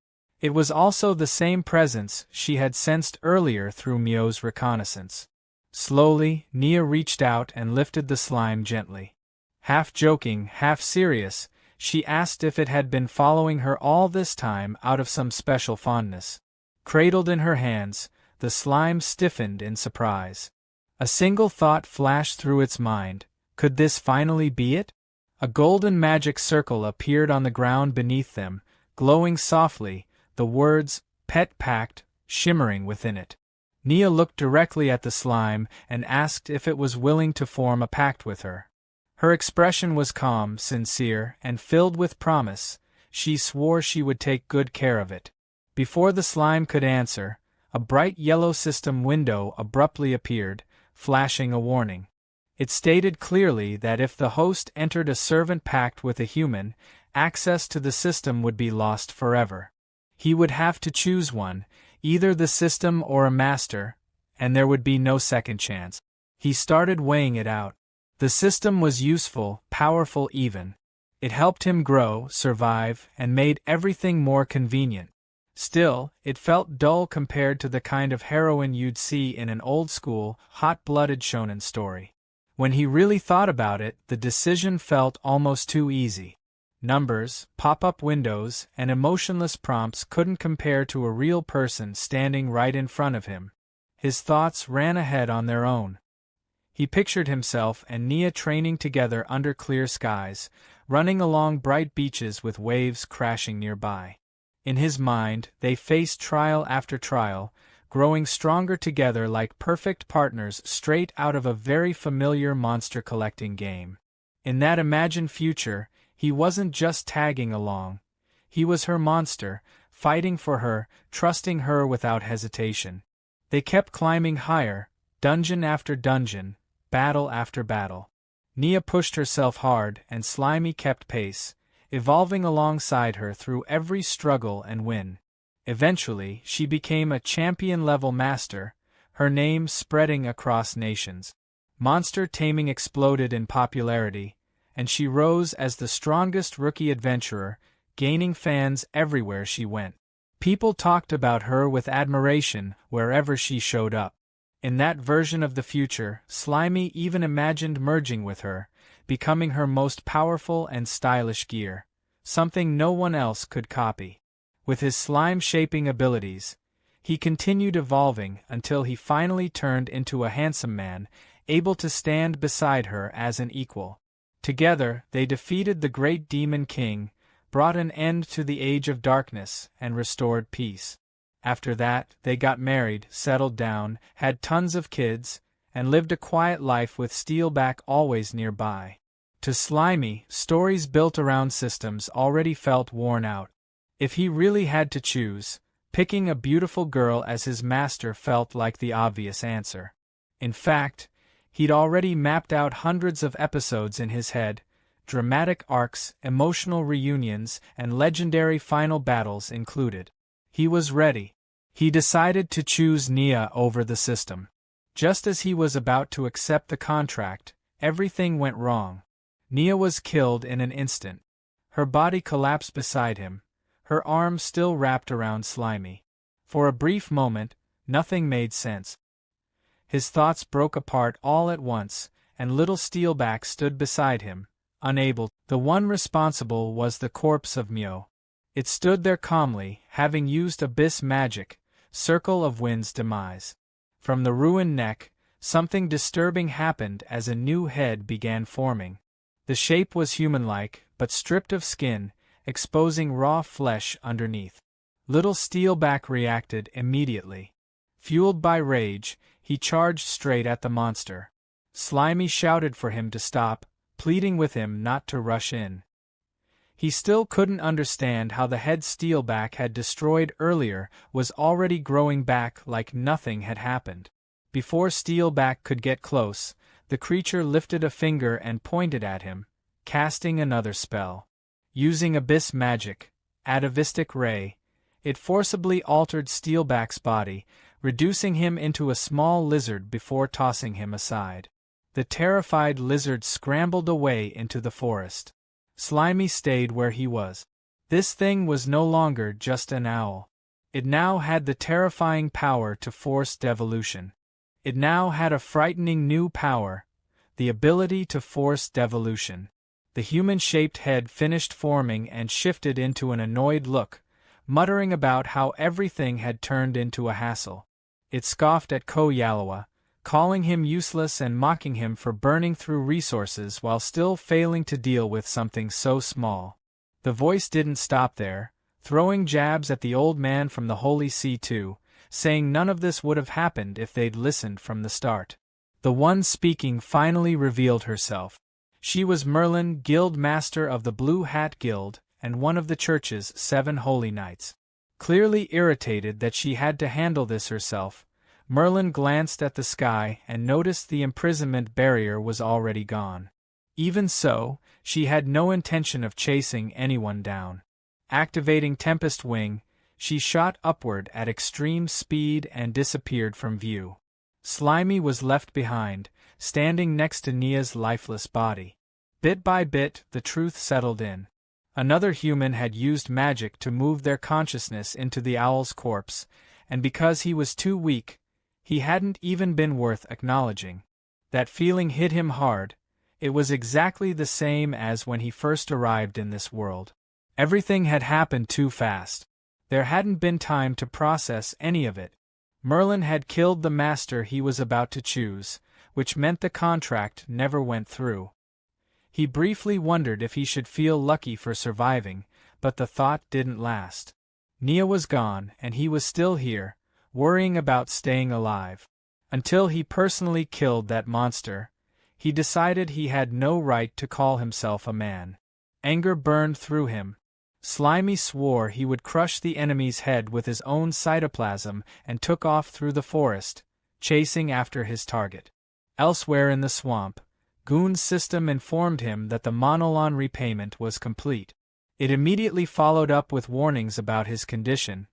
Speaker 1: It was also the same presence she had sensed earlier through Mio's reconnaissance. Slowly, Nia reached out and lifted the slime gently. Half joking, half serious, she asked if it had been following her all this time out of some special fondness. Cradled in her hands, the slime stiffened in surprise. A single thought flashed through its mind: could this finally be it? A golden magic circle appeared on the ground beneath them, glowing softly, the words, "Pet Pact," shimmering within it. Nia looked directly at the slime and asked if it was willing to form a pact with her. Her expression was calm, sincere, and filled with promise. She swore she would take good care of it. Before the slime could answer, a bright yellow system window abruptly appeared, flashing a warning. It stated clearly that if the host entered a servant pact with a human, access to the system would be lost forever. He would have to choose one, either the system or a master, and there would be no second chance. He started weighing it out. The system was useful, powerful even. It helped him grow, survive, and made everything more convenient. Still, it felt dull compared to the kind of heroine you'd see in an old-school, hot-blooded shonen story. When he really thought about it, the decision felt almost too easy. Numbers, pop-up windows, and emotionless prompts couldn't compare to a real person standing right in front of him. His thoughts ran ahead on their own. He pictured himself and Nia training together under clear skies, running along bright beaches with waves crashing nearby. In his mind, they faced trial after trial, growing stronger together like perfect partners straight out of a very familiar monster collecting game. In that imagined future, he wasn't just tagging along. He was her monster, fighting for her, trusting her without hesitation. They kept climbing higher, dungeon after dungeon, battle after battle. Nia pushed herself hard, and Slimy kept pace, evolving alongside her through every struggle and win. Eventually, she became a champion-level master, her name spreading across nations. Monster taming exploded in popularity, and she rose as the strongest rookie adventurer, gaining fans everywhere she went. People talked about her with admiration wherever she showed up. In that version of the future, Slimy even imagined merging with her, becoming her most powerful and stylish gear, something no one else could copy. With his slime-shaping abilities, he continued evolving until he finally turned into a handsome man, able to stand beside her as an equal. Together, they defeated the great demon king, brought an end to the age of darkness, and restored peace. After that, they got married, settled down, had tons of kids, and lived a quiet life with Steelback always nearby. To Slimy, stories built around systems already felt worn out. If he really had to choose, picking a beautiful girl as his master felt like the obvious answer. In fact, he'd already mapped out hundreds of episodes in his head, dramatic arcs, emotional reunions, and legendary final battles included. He was ready. He decided to choose Nia over the system. Just as he was about to accept the contract, everything went wrong. Nia was killed in an instant. Her body collapsed beside him, her arms still wrapped around Slimy. For a brief moment, nothing made sense. His thoughts broke apart all at once, and little Steelback stood beside him, unable. The one responsible was the corpse of Mio. It stood there calmly, having used abyss magic, Circle of Wind's demise. From the ruined neck, something disturbing happened as a new head began forming. The shape was human-like, but stripped of skin, exposing raw flesh underneath. Little Steelback reacted immediately. Fueled by rage, he charged straight at the monster. Slimy shouted for him to stop, pleading with him not to rush in. He still couldn't understand how the head Steelback had destroyed earlier was already growing back like nothing had happened. Before Steelback could get close, the creature lifted a finger and pointed at him, casting another spell. Using abyss magic, atavistic ray, it forcibly altered Steelback's body, reducing him into a small lizard before tossing him aside. The terrified lizard scrambled away into the forest. Slimy stayed where he was. This thing was no longer just an owl. It now had the terrifying power to force devolution. It now had a frightening new power, the ability to force devolution. The human-shaped head finished forming and shifted into an annoyed look, muttering about how everything had turned into a hassle. It scoffed at Ko Yalawa, calling him useless and mocking him for burning through resources while still failing to deal with something so small. The voice didn't stop there, throwing jabs at the old man from the Holy See too, saying none of this would have happened if they'd listened from the start. The one speaking finally revealed herself. She was Merlin, Guild Master of the Blue Hat Guild, and one of the church's 7 holy knights. Clearly irritated that she had to handle this herself, Merlin glanced at the sky and noticed the imprisonment barrier was already gone. Even so, she had no intention of chasing anyone down. Activating Tempest Wing, she shot upward at extreme speed and disappeared from view. Slimy was left behind, standing next to Nia's lifeless body. Bit by bit, the truth settled in. Another human had used magic to move their consciousness into the owl's corpse, and because he was too weak, he hadn't even been worth acknowledging. That feeling hit him hard. It was exactly the same as when he first arrived in this world. Everything had happened too fast. There hadn't been time to process any of it. Merlin had killed the master he was about to choose, which meant the contract never went through. He briefly wondered if he should feel lucky for surviving, but the thought didn't last. Nia was gone, and he was still here, worrying about staying alive. Until he personally killed that monster, he decided he had no right to call himself a man. Anger burned through him. Slimy swore he would crush the enemy's head with his own cytoplasm and took off through the forest, chasing after his target. Elsewhere in the swamp, Goon's system informed him that the Monolon repayment was complete. It immediately followed up with warnings about his condition.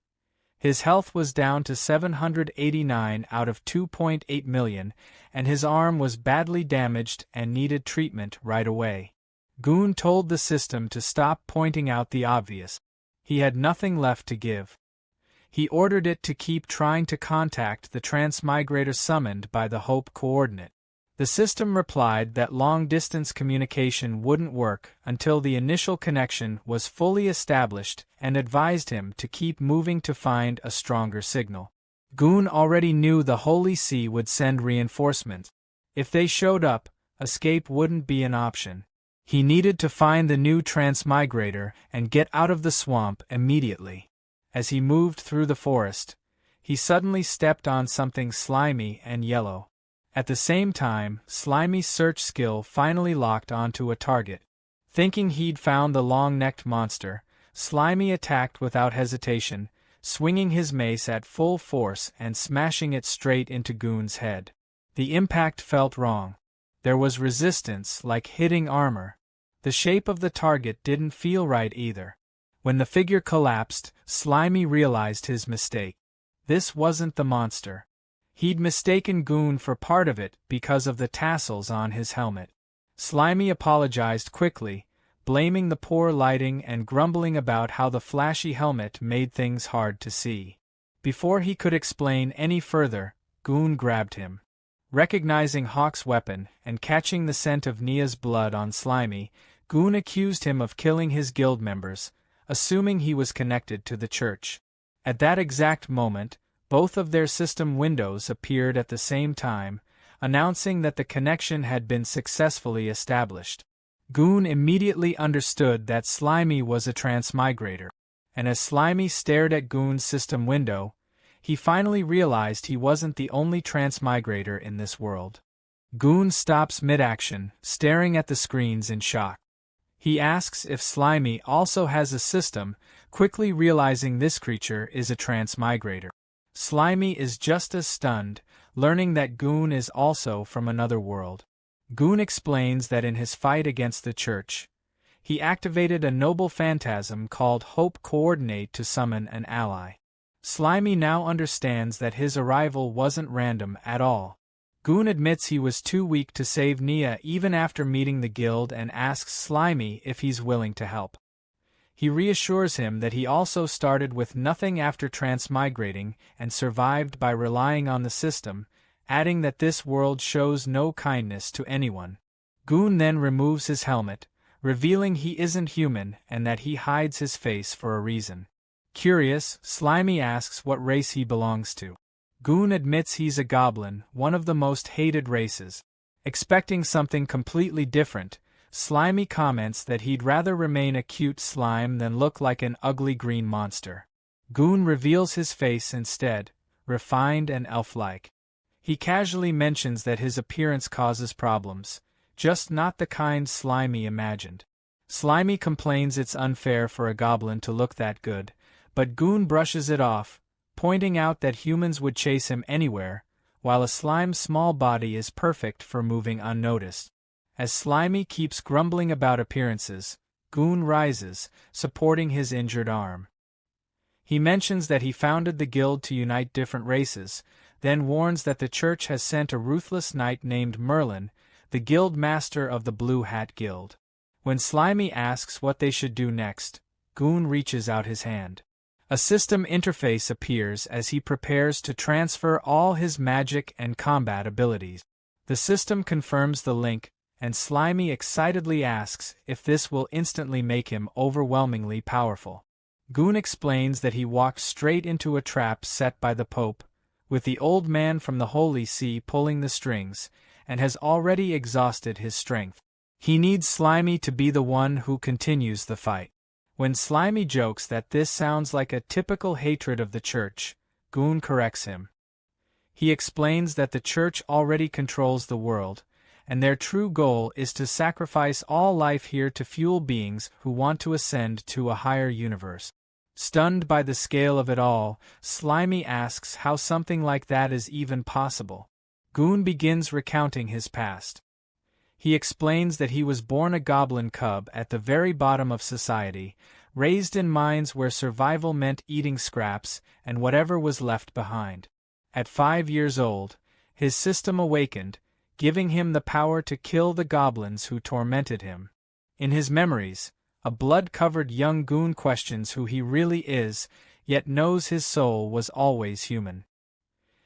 Speaker 1: His health was down to 789 out of 2.8 million, and his arm was badly damaged and needed treatment right away. Goon told the system to stop pointing out the obvious. He had nothing left to give. He ordered it to keep trying to contact the transmigrator summoned by the Hope coordinate. The system replied that long-distance communication wouldn't work until the initial connection was fully established and advised him to keep moving to find a stronger signal. Goon already knew the Holy See would send reinforcements. If they showed up, escape wouldn't be an option. He needed to find the new transmigrator and get out of the swamp immediately. As he moved through the forest, he suddenly stepped on something slimy and yellow. At the same time, Slimy's search skill finally locked onto a target. Thinking he'd found the long-necked monster, Slimy attacked without hesitation, swinging his mace at full force and smashing it straight into Goon's head. The impact felt wrong. There was resistance, like hitting armor. The shape of the target didn't feel right either. When the figure collapsed, Slimy realized his mistake. This wasn't the monster. He'd mistaken Goon for part of it because of the tassels on his helmet. Slimy apologized quickly, blaming the poor lighting and grumbling about how the flashy helmet made things hard to see. Before he could explain any further, Goon grabbed him. Recognizing Hawk's weapon and catching the scent of Nia's blood on Slimy, Goon accused him of killing his guild members, assuming he was connected to the church. At that exact moment, both of their system windows appeared at the same time, announcing that the connection had been successfully established. Goon immediately understood that Slimy was a transmigrator, and as Slimy stared at Goon's system window, he finally realized he wasn't the only transmigrator in this world. Goon stops mid-action, staring at the screens in shock. He asks if Slimy also has a system, quickly realizing this creature is a transmigrator. Slimy is just as stunned, learning that Goon is also from another world. Goon explains that in his fight against the church, he activated a noble phantasm called Hope Coordinate to summon an ally. Slimy now understands that his arrival wasn't random at all. Goon admits he was too weak to save Nia even after meeting the guild and asks Slimy if he's willing to help. He reassures him that he also started with nothing after transmigrating and survived by relying on the system, adding that this world shows no kindness to anyone. Goon then removes his helmet, revealing he isn't human and that he hides his face for a reason. Curious, Slimy asks what race he belongs to. Goon admits he's a goblin, one of the most hated races. Expecting something completely different, Slimy comments that he'd rather remain a cute slime than look like an ugly green monster. Goon reveals his face instead, refined and elf-like. He casually mentions that his appearance causes problems, just not the kind Slimy imagined. Slimy complains it's unfair for a goblin to look that good, but Goon brushes it off, pointing out that humans would chase him anywhere, while a slime's small body is perfect for moving unnoticed. As Slimy keeps grumbling about appearances, Goon rises, supporting his injured arm. He mentions that he founded the guild to unite different races, then warns that the church has sent a ruthless knight named Merlin, the guild master of the Blue Hat Guild. When Slimy asks what they should do next, Goon reaches out his hand. A system interface appears as he prepares to transfer all his magic and combat abilities. The system confirms the link, and Slimy excitedly asks if this will instantly make him overwhelmingly powerful. Goon explains that he walked straight into a trap set by the Pope, with the old man from the Holy See pulling the strings, and has already exhausted his strength. He needs Slimy to be the one who continues the fight. When Slimy jokes that this sounds like a typical hatred of the church, Goon corrects him. He explains that the church already controls the world, and their true goal is to sacrifice all life here to fuel beings who want to ascend to a higher universe. Stunned by the scale of it all, Slimy asks how something like that is even possible. Goon begins recounting his past. He explains that he was born a goblin cub at the very bottom of society, raised in mines where survival meant eating scraps and whatever was left behind. At 5 years old, his system awakened, giving him the power to kill the goblins who tormented him. In his memories, a blood-covered young Goon questions who he really is, yet knows his soul was always human.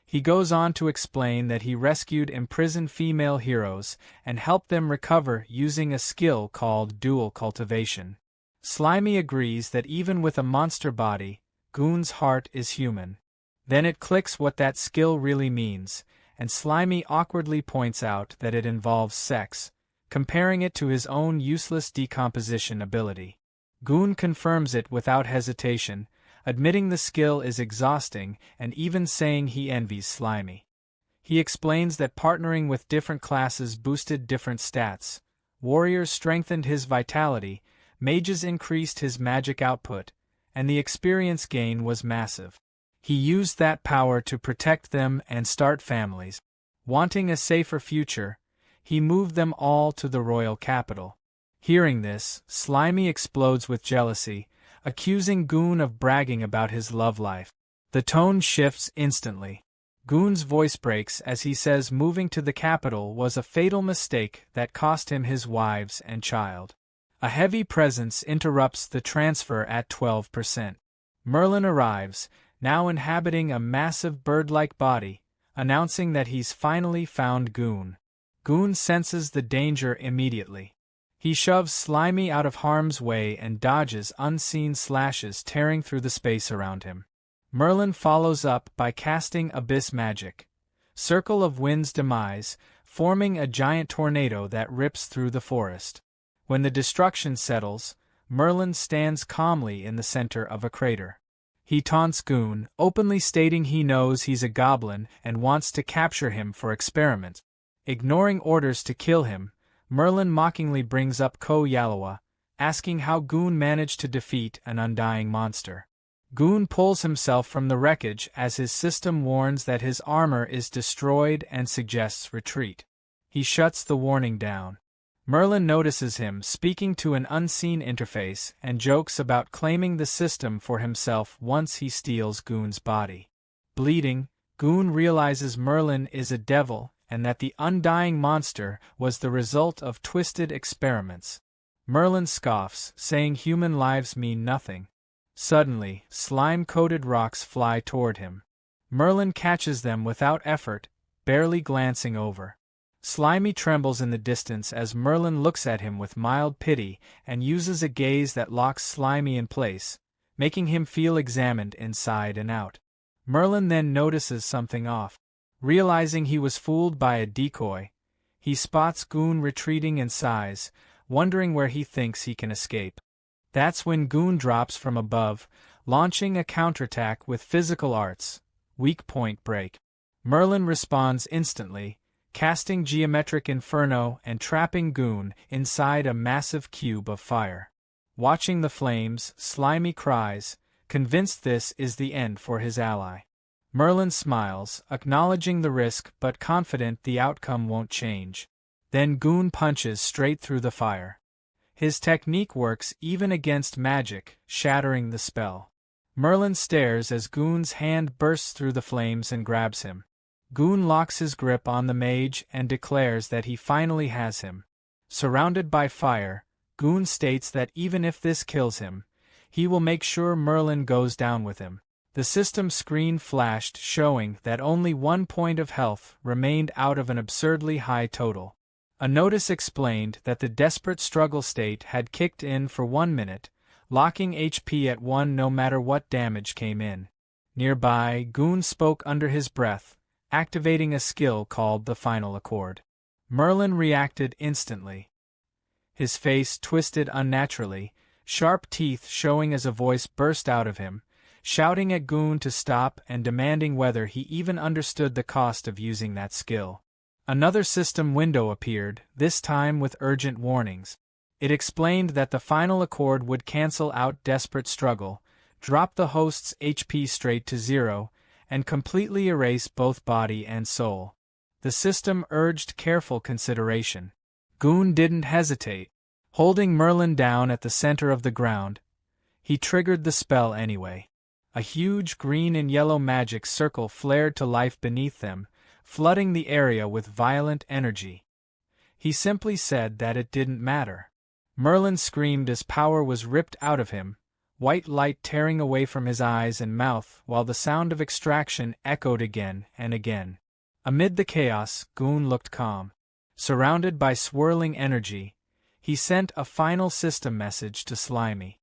Speaker 1: He goes on to explain that he rescued imprisoned female heroes and helped them recover using a skill called dual cultivation. Slimy agrees that even with a monster body, Goon's heart is human. Then it clicks what that skill really means, and Slimy awkwardly points out that it involves sex, comparing it to his own useless decomposition ability. Goon confirms it without hesitation, admitting the skill is exhausting and even saying he envies Slimy. He explains that partnering with different classes boosted different stats. Warriors strengthened his vitality, mages increased his magic output, and the experience gain was massive. He used that power to protect them and start families. Wanting a safer future, he moved them all to the royal capital. Hearing this, Slimy explodes with jealousy, accusing Goon of bragging about his love life. The tone shifts instantly. Goon's voice breaks as he says moving to the capital was a fatal mistake that cost him his wives and child. A heavy presence interrupts the transfer at 12%. Merlin arrives, now inhabiting a massive bird-like body, announcing that he's finally found Goon. Goon senses the danger immediately. He shoves Slimy out of harm's way and dodges unseen slashes tearing through the space around him. Merlin follows up by casting Abyss Magic, Circle of Wind's demise, forming a giant tornado that rips through the forest. When the destruction settles, Merlin stands calmly in the center of a crater. He taunts Goon, openly stating he knows he's a goblin and wants to capture him for experiments. Ignoring orders to kill him, Merlin mockingly brings up Ko Yalawa, asking how Goon managed to defeat an undying monster. Goon pulls himself from the wreckage as his system warns that his armor is destroyed and suggests retreat. He shuts the warning down. Merlin notices him speaking to an unseen interface and jokes about claiming the system for himself once he steals Goon's body. Bleeding, Goon realizes Merlin is a devil and that the undying monster was the result of twisted experiments. Merlin scoffs, saying human lives mean nothing. Suddenly, slime-coated rocks fly toward him. Merlin catches them without effort, barely glancing over. Slimy trembles in the distance as Merlin looks at him with mild pity and uses a gaze that locks Slimy in place, making him feel examined inside and out. Merlin then notices something off. Realizing he was fooled by a decoy, he spots Goon retreating in size, wondering where he thinks he can escape. That's when Goon drops from above, launching a counterattack with physical arts, weak point break. Merlin responds instantly, casting Geometric Inferno and trapping Goon inside a massive cube of fire. Watching the flames, Slimy cries, convinced this is the end for his ally. Merlin smiles, acknowledging the risk but confident the outcome won't change. Then Goon punches straight through the fire. His technique works even against magic, shattering the spell. Merlin stares as Goon's hand bursts through the flames and grabs him. Goon locks his grip on the mage and declares that he finally has him. Surrounded by fire, Goon states that even if this kills him, he will make sure Merlin goes down with him. The system screen flashed showing that only 1 point of health remained out of an absurdly high total. A notice explained that the desperate struggle state had kicked in for 1 minute, locking HP at 1 no matter what damage came in. Nearby, Goon spoke under his breath, activating a skill called the Final Accord. Merlin reacted instantly. His face twisted unnaturally, sharp teeth showing as a voice burst out of him, shouting at Goon to stop and demanding whether he even understood the cost of using that skill. Another system window appeared, this time with urgent warnings. It explained that the Final Accord would cancel out desperate struggle, drop the host's HP straight to 0, and completely erase both body and soul. The system urged careful consideration. Goon didn't hesitate. Holding Merlin down at the center of the ground, he triggered the spell anyway. A huge green and yellow magic circle flared to life beneath them, flooding the area with violent energy. He simply said that it didn't matter. Merlin screamed as power was ripped out of him, white light tearing away from his eyes and mouth while the sound of extraction echoed again and again. Amid the chaos, Goon looked calm. Surrounded by swirling energy, he sent a final system message to Slimy.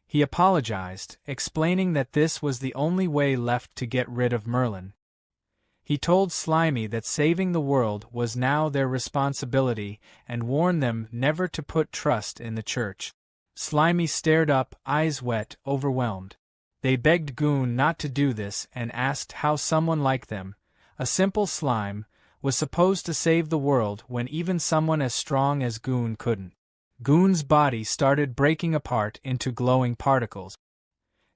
Speaker 1: He apologized, explaining that this was the only way left to get rid of Merlin. He told Slimy that saving the world was now their responsibility and warned them never to put trust in the church. Slimy stared up, eyes wet, overwhelmed. They begged Goon not to do this and asked how someone like them, a simple slime, was supposed to save the world when even someone as strong as Goon couldn't. Goon's body started breaking apart into glowing particles.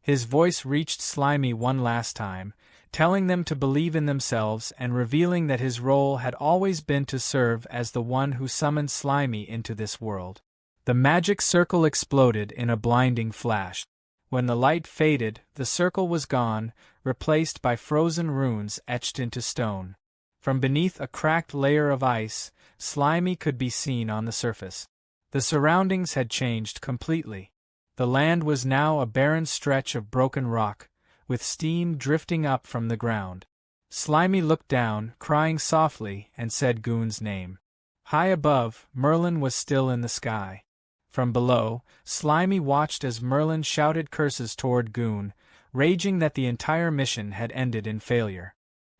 Speaker 1: His voice reached Slimy one last time, telling them to believe in themselves and revealing that his role had always been to serve as the one who summoned Slimy into this world. The magic circle exploded in a blinding flash. When the light faded, the circle was gone, replaced by frozen runes etched into stone. From beneath a cracked layer of ice, Slimy could be seen on the surface. The surroundings had changed completely. The land was now a barren stretch of broken rock, with steam drifting up from the ground. Slimy looked down, crying softly, and said Goon's name. High above, Merlin was still in the sky. From below, Slimy watched as Merlin shouted curses toward Goon, raging that the entire mission had ended in failure.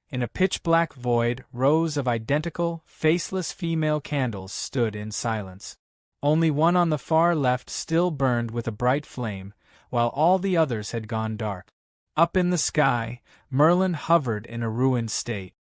Speaker 1: In a pitch-black void, rows of identical, faceless female candles stood in silence. Only one on the far left still burned with a bright flame, while all the others had gone dark. Up in the sky, Merlin hovered in a ruined state.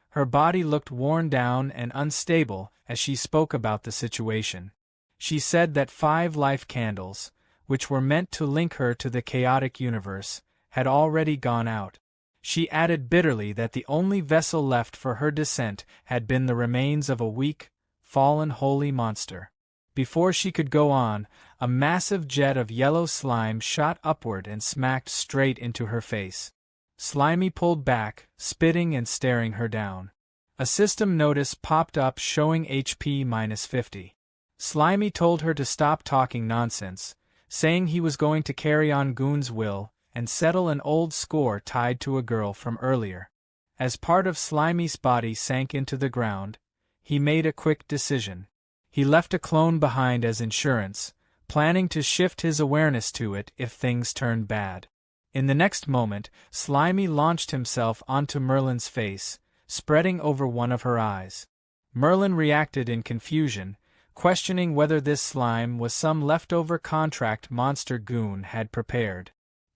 Speaker 1: Her body looked worn down and unstable as she spoke about the situation. She said that 5 life candles, which were meant to link her to the chaotic universe, had already gone out. She added bitterly that the only vessel left for her descent had been the remains of a weak, fallen holy monster. Before she could go on, a massive jet of yellow slime shot upward and smacked straight into her face. Slimy pulled back, spitting and staring her down. A system notice popped up showing HP -50. Slimy told her to stop talking nonsense, saying he was going to carry on Goon's will and settle an old score tied to a girl from earlier. As part of Slimy's body sank into the ground, he made a quick decision. He left a clone behind as insurance, planning to shift his awareness to it if things turned bad. In the next moment, Slimy launched himself onto Merlin's face, spreading over one of her eyes. Merlin reacted in confusion, questioning whether this slime was some leftover contract monster Goon had prepared.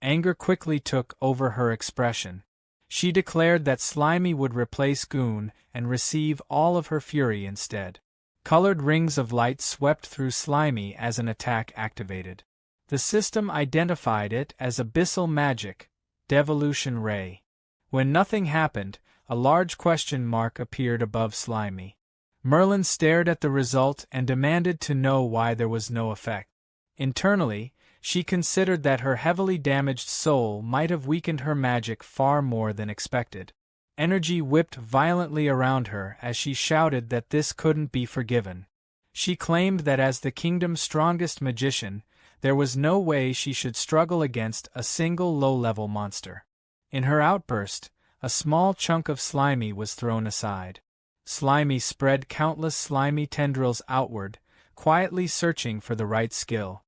Speaker 1: Anger quickly took over her expression. She declared that Slimy would replace Goon and receive all of her fury instead. Colored rings of light swept through Slimy as an attack activated. The system identified it as Abyssal Magic, Devolution Ray. When nothing happened, a large question mark appeared above Slimy. Merlin stared at the result and demanded to know why there was no effect. Internally, she considered that her heavily damaged soul might have weakened her magic far more than expected. Energy whipped violently around her as she shouted that this couldn't be forgiven. She claimed that as the kingdom's strongest magician, there was no way she should struggle against a single low-level monster. In her outburst, a small chunk of Slimy was thrown aside. Slimy spread countless slimy tendrils outward, quietly searching for the right skill.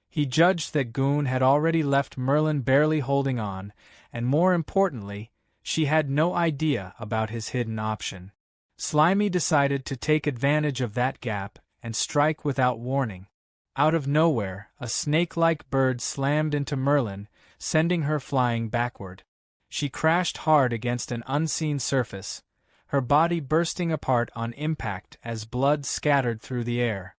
Speaker 1: He judged that Goon had already left Merlin barely holding on, and more importantly, she had no idea about his hidden option. Slimy decided to take advantage of that gap and strike without warning. Out of nowhere, a snake-like bird slammed into Merlin, sending her flying backward. She crashed hard against an unseen surface, her body bursting apart on impact as blood scattered through the air.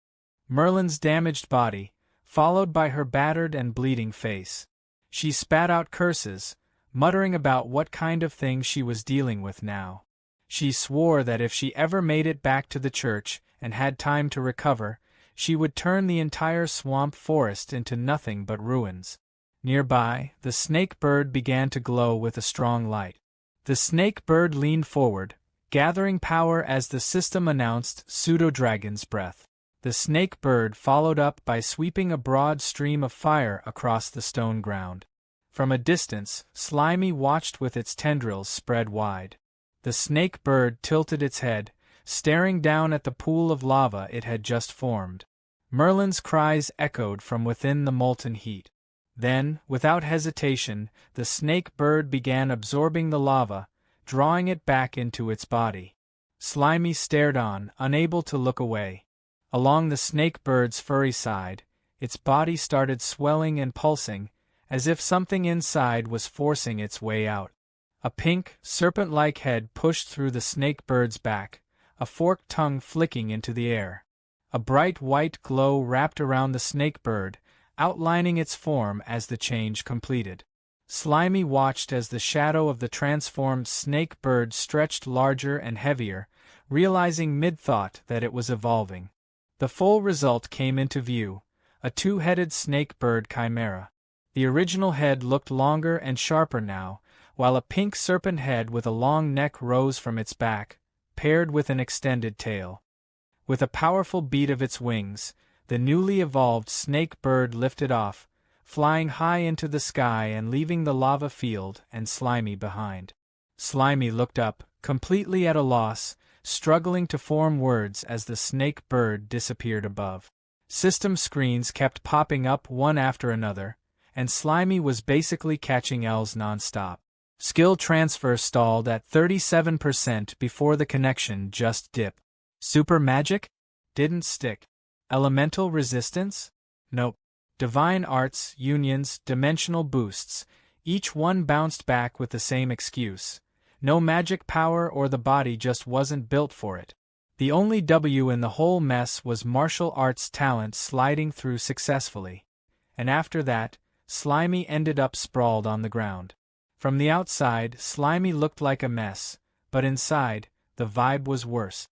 Speaker 1: Merlin's damaged body, followed by her battered and bleeding face. She spat out curses, muttering about what kind of thing she was dealing with now. She swore that if she ever made it back to the church and had time to recover, she would turn the entire swamp forest into nothing but ruins. Nearby, the snake bird began to glow with a strong light. The snake bird leaned forward, gathering power as the system announced Pseudo-Dragon's Breath. The snake bird followed up by sweeping a broad stream of fire across the stone ground. From a distance, Slimy watched with its tendrils spread wide. The snake bird tilted its head, staring down at the pool of lava it had just formed. Merlin's cries echoed from within the molten heat. Then, without hesitation, the snake bird began absorbing the lava, drawing it back into its body. Slimy stared on, unable to look away. Along the snake bird's furry side, its body started swelling and pulsing, as if something inside was forcing its way out. A pink, serpent-like head pushed through the snake bird's back, a forked tongue flicking into the air. A bright white glow wrapped around the snake bird, outlining its form as the change completed. Slimy watched as the shadow of the transformed snake bird stretched larger and heavier, realizing mid-thought that it was evolving. The full result came into view, a two-headed snake bird chimera. The original head looked longer and sharper now, while a pink serpent head with a long neck rose from its back, paired with an extended tail. With a powerful beat of its wings, the newly evolved snake bird lifted off, flying high into the sky and leaving the lava field and Slimy behind. Slimy looked up, completely at a loss, struggling to form words as the snake bird disappeared above. System screens kept popping up one after another, and Slimy was basically catching L's non-stop. Skill transfer stalled at 37% before the connection just dipped. Super magic? Didn't stick. Elemental resistance? Nope. Divine arts, unions, dimensional boosts, each one bounced back with the same excuse. No magic power or the body just wasn't built for it. The only W in the whole mess was martial arts talent sliding through successfully. And after that, Slimy ended up sprawled on the ground. From the outside, Slimy looked like a mess, but inside, the vibe was worse.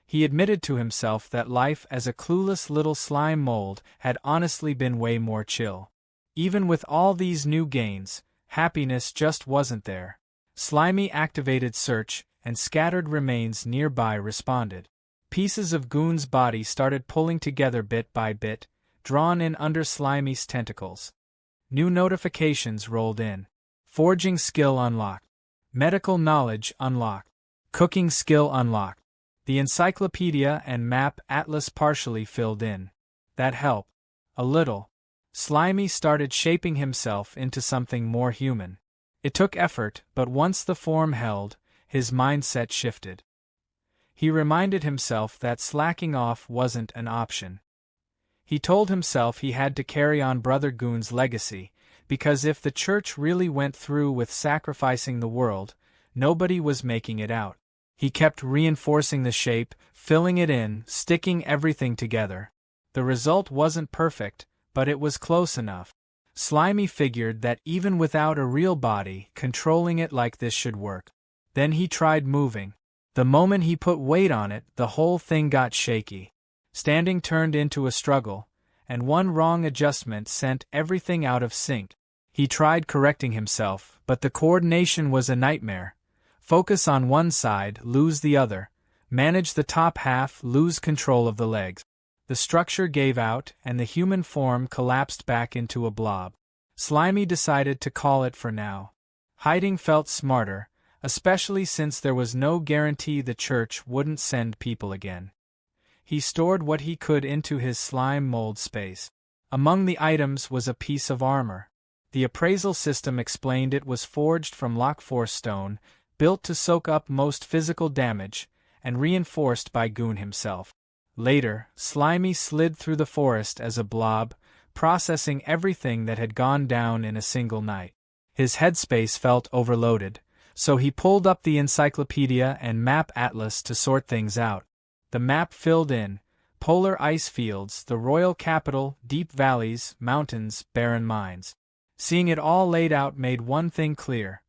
Speaker 1: He admitted to himself that life as a clueless little slime mold had honestly been way more chill. Even with all these new gains, happiness just wasn't there. Slimy activated search, and scattered remains nearby responded. Pieces of Goon's body started pulling together bit by bit, drawn in under Slimy's tentacles. New notifications rolled in. Forging skill unlocked. Medical knowledge unlocked. Cooking skill unlocked. The encyclopedia and map atlas partially filled in. That helped. A little. Slimy started shaping himself into something more human. It took effort, but once the form held, his mindset shifted. He reminded himself that slacking off wasn't an option. He told himself he had to carry on Brother Goon's legacy, because if the church really went through with sacrificing the world, nobody was making it out. He kept reinforcing the shape, filling it in, sticking everything together. The result wasn't perfect, but it was close enough. Slimy figured that even without a real body, controlling it like this should work. Then he tried moving. The moment he put weight on it, the whole thing got shaky. Standing turned into a struggle, and one wrong adjustment sent everything out of sync. He tried correcting himself, but the coordination was a nightmare. Focus on one side, lose the other. Manage the top half, lose control of the legs. The structure gave out, and the human form collapsed back into a blob. Slimy decided to call it for now. Hiding felt smarter, especially since there was no guarantee the church wouldn't send people again. He stored what he could into his slime mold space. Among the items was a piece of armor. The appraisal system explained it was forged from Lockforce stone, built to soak up most physical damage, and reinforced by Goon himself. Later, Slimy slid through the forest as a blob, processing everything that had gone down in a single night. His headspace felt overloaded, so he pulled up the encyclopedia and map atlas to sort things out. The map filled in polar ice fields, the royal capital, deep valleys, mountains, barren mines. Seeing it all laid out made one thing clear.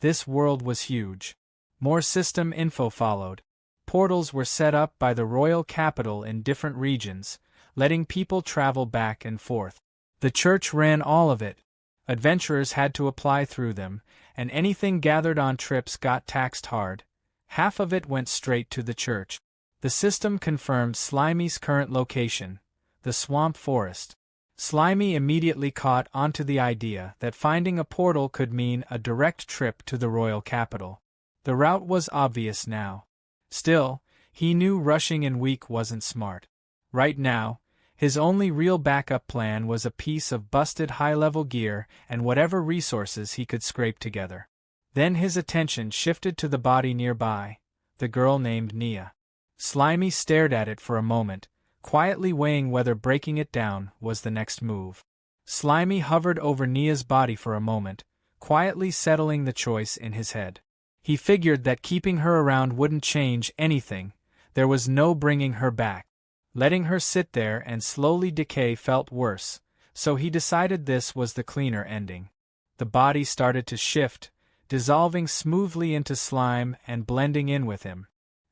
Speaker 1: This world was huge. More system info followed. Portals were set up by the royal capital in different regions, letting people travel back and forth. The church ran all of it. Adventurers had to apply through them, and anything gathered on trips got taxed hard. Half of it went straight to the church. The system confirmed Slimy's current location, the swamp forest. Slimy immediately caught onto the idea that finding a portal could mean a direct trip to the royal capital. The route was obvious now. Still, he knew rushing in weak wasn't smart. Right now, his only real backup plan was a piece of busted high-level gear and whatever resources he could scrape together. Then his attention shifted to the body nearby, the girl named Nia. Slimy stared at it for a moment, quietly weighing whether breaking it down was the next move. Slimy hovered over Nia's body for a moment, quietly settling the choice in his head. He figured that keeping her around wouldn't change anything. There was no bringing her back. Letting her sit there and slowly decay felt worse, so he decided this was the cleaner ending. The body started to shift, dissolving smoothly into slime and blending in with him.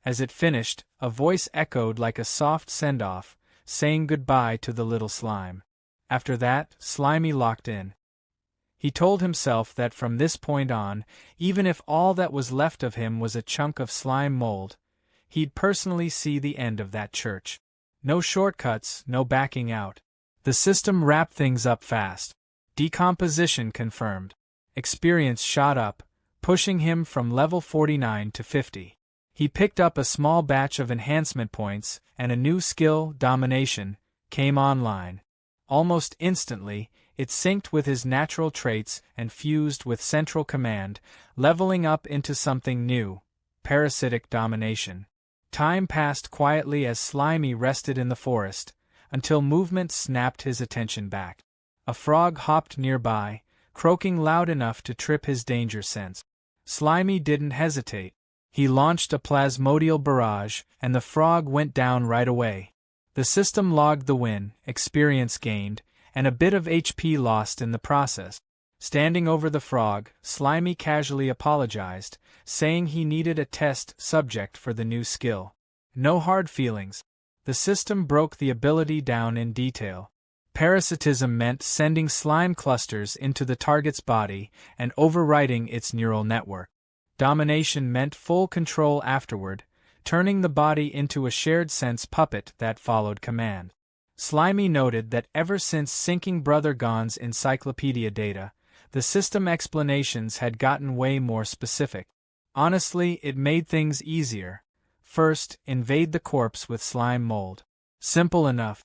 Speaker 1: As it finished, a voice echoed like a soft send-off, saying goodbye to the little slime. After that, Slimy locked in. He told himself that from this point on, even if all that was left of him was a chunk of slime mold, he'd personally see the end of that church. No shortcuts, no backing out. The system wrapped things up fast. Decomposition confirmed. Experience shot up, pushing him from level 49 to 50. He picked up a small batch of enhancement points, and a new skill, Domination, came online. Almost instantly, it synced with his natural traits and fused with Central Command, leveling up into something new, Parasitic Domination. Time passed quietly as Slimy rested in the forest, until movement snapped his attention back. A frog hopped nearby, croaking loud enough to trip his danger sense. Slimy didn't hesitate. He launched a plasmodial barrage, and the frog went down right away. The system logged the win, experience gained, and a bit of HP lost in the process. Standing over the frog, Slimy casually apologized, saying he needed a test subject for the new skill. No hard feelings. The system broke the ability down in detail. Parasitism meant sending slime clusters into the target's body and overwriting its neural network. Domination meant full control afterward, turning the body into a shared sense puppet that followed command. Slimy noted that ever since syncing Brother Gon's encyclopedia data, the system explanations had gotten way more specific. Honestly, it made things easier. First, invade the corpse with slime mold. Simple enough.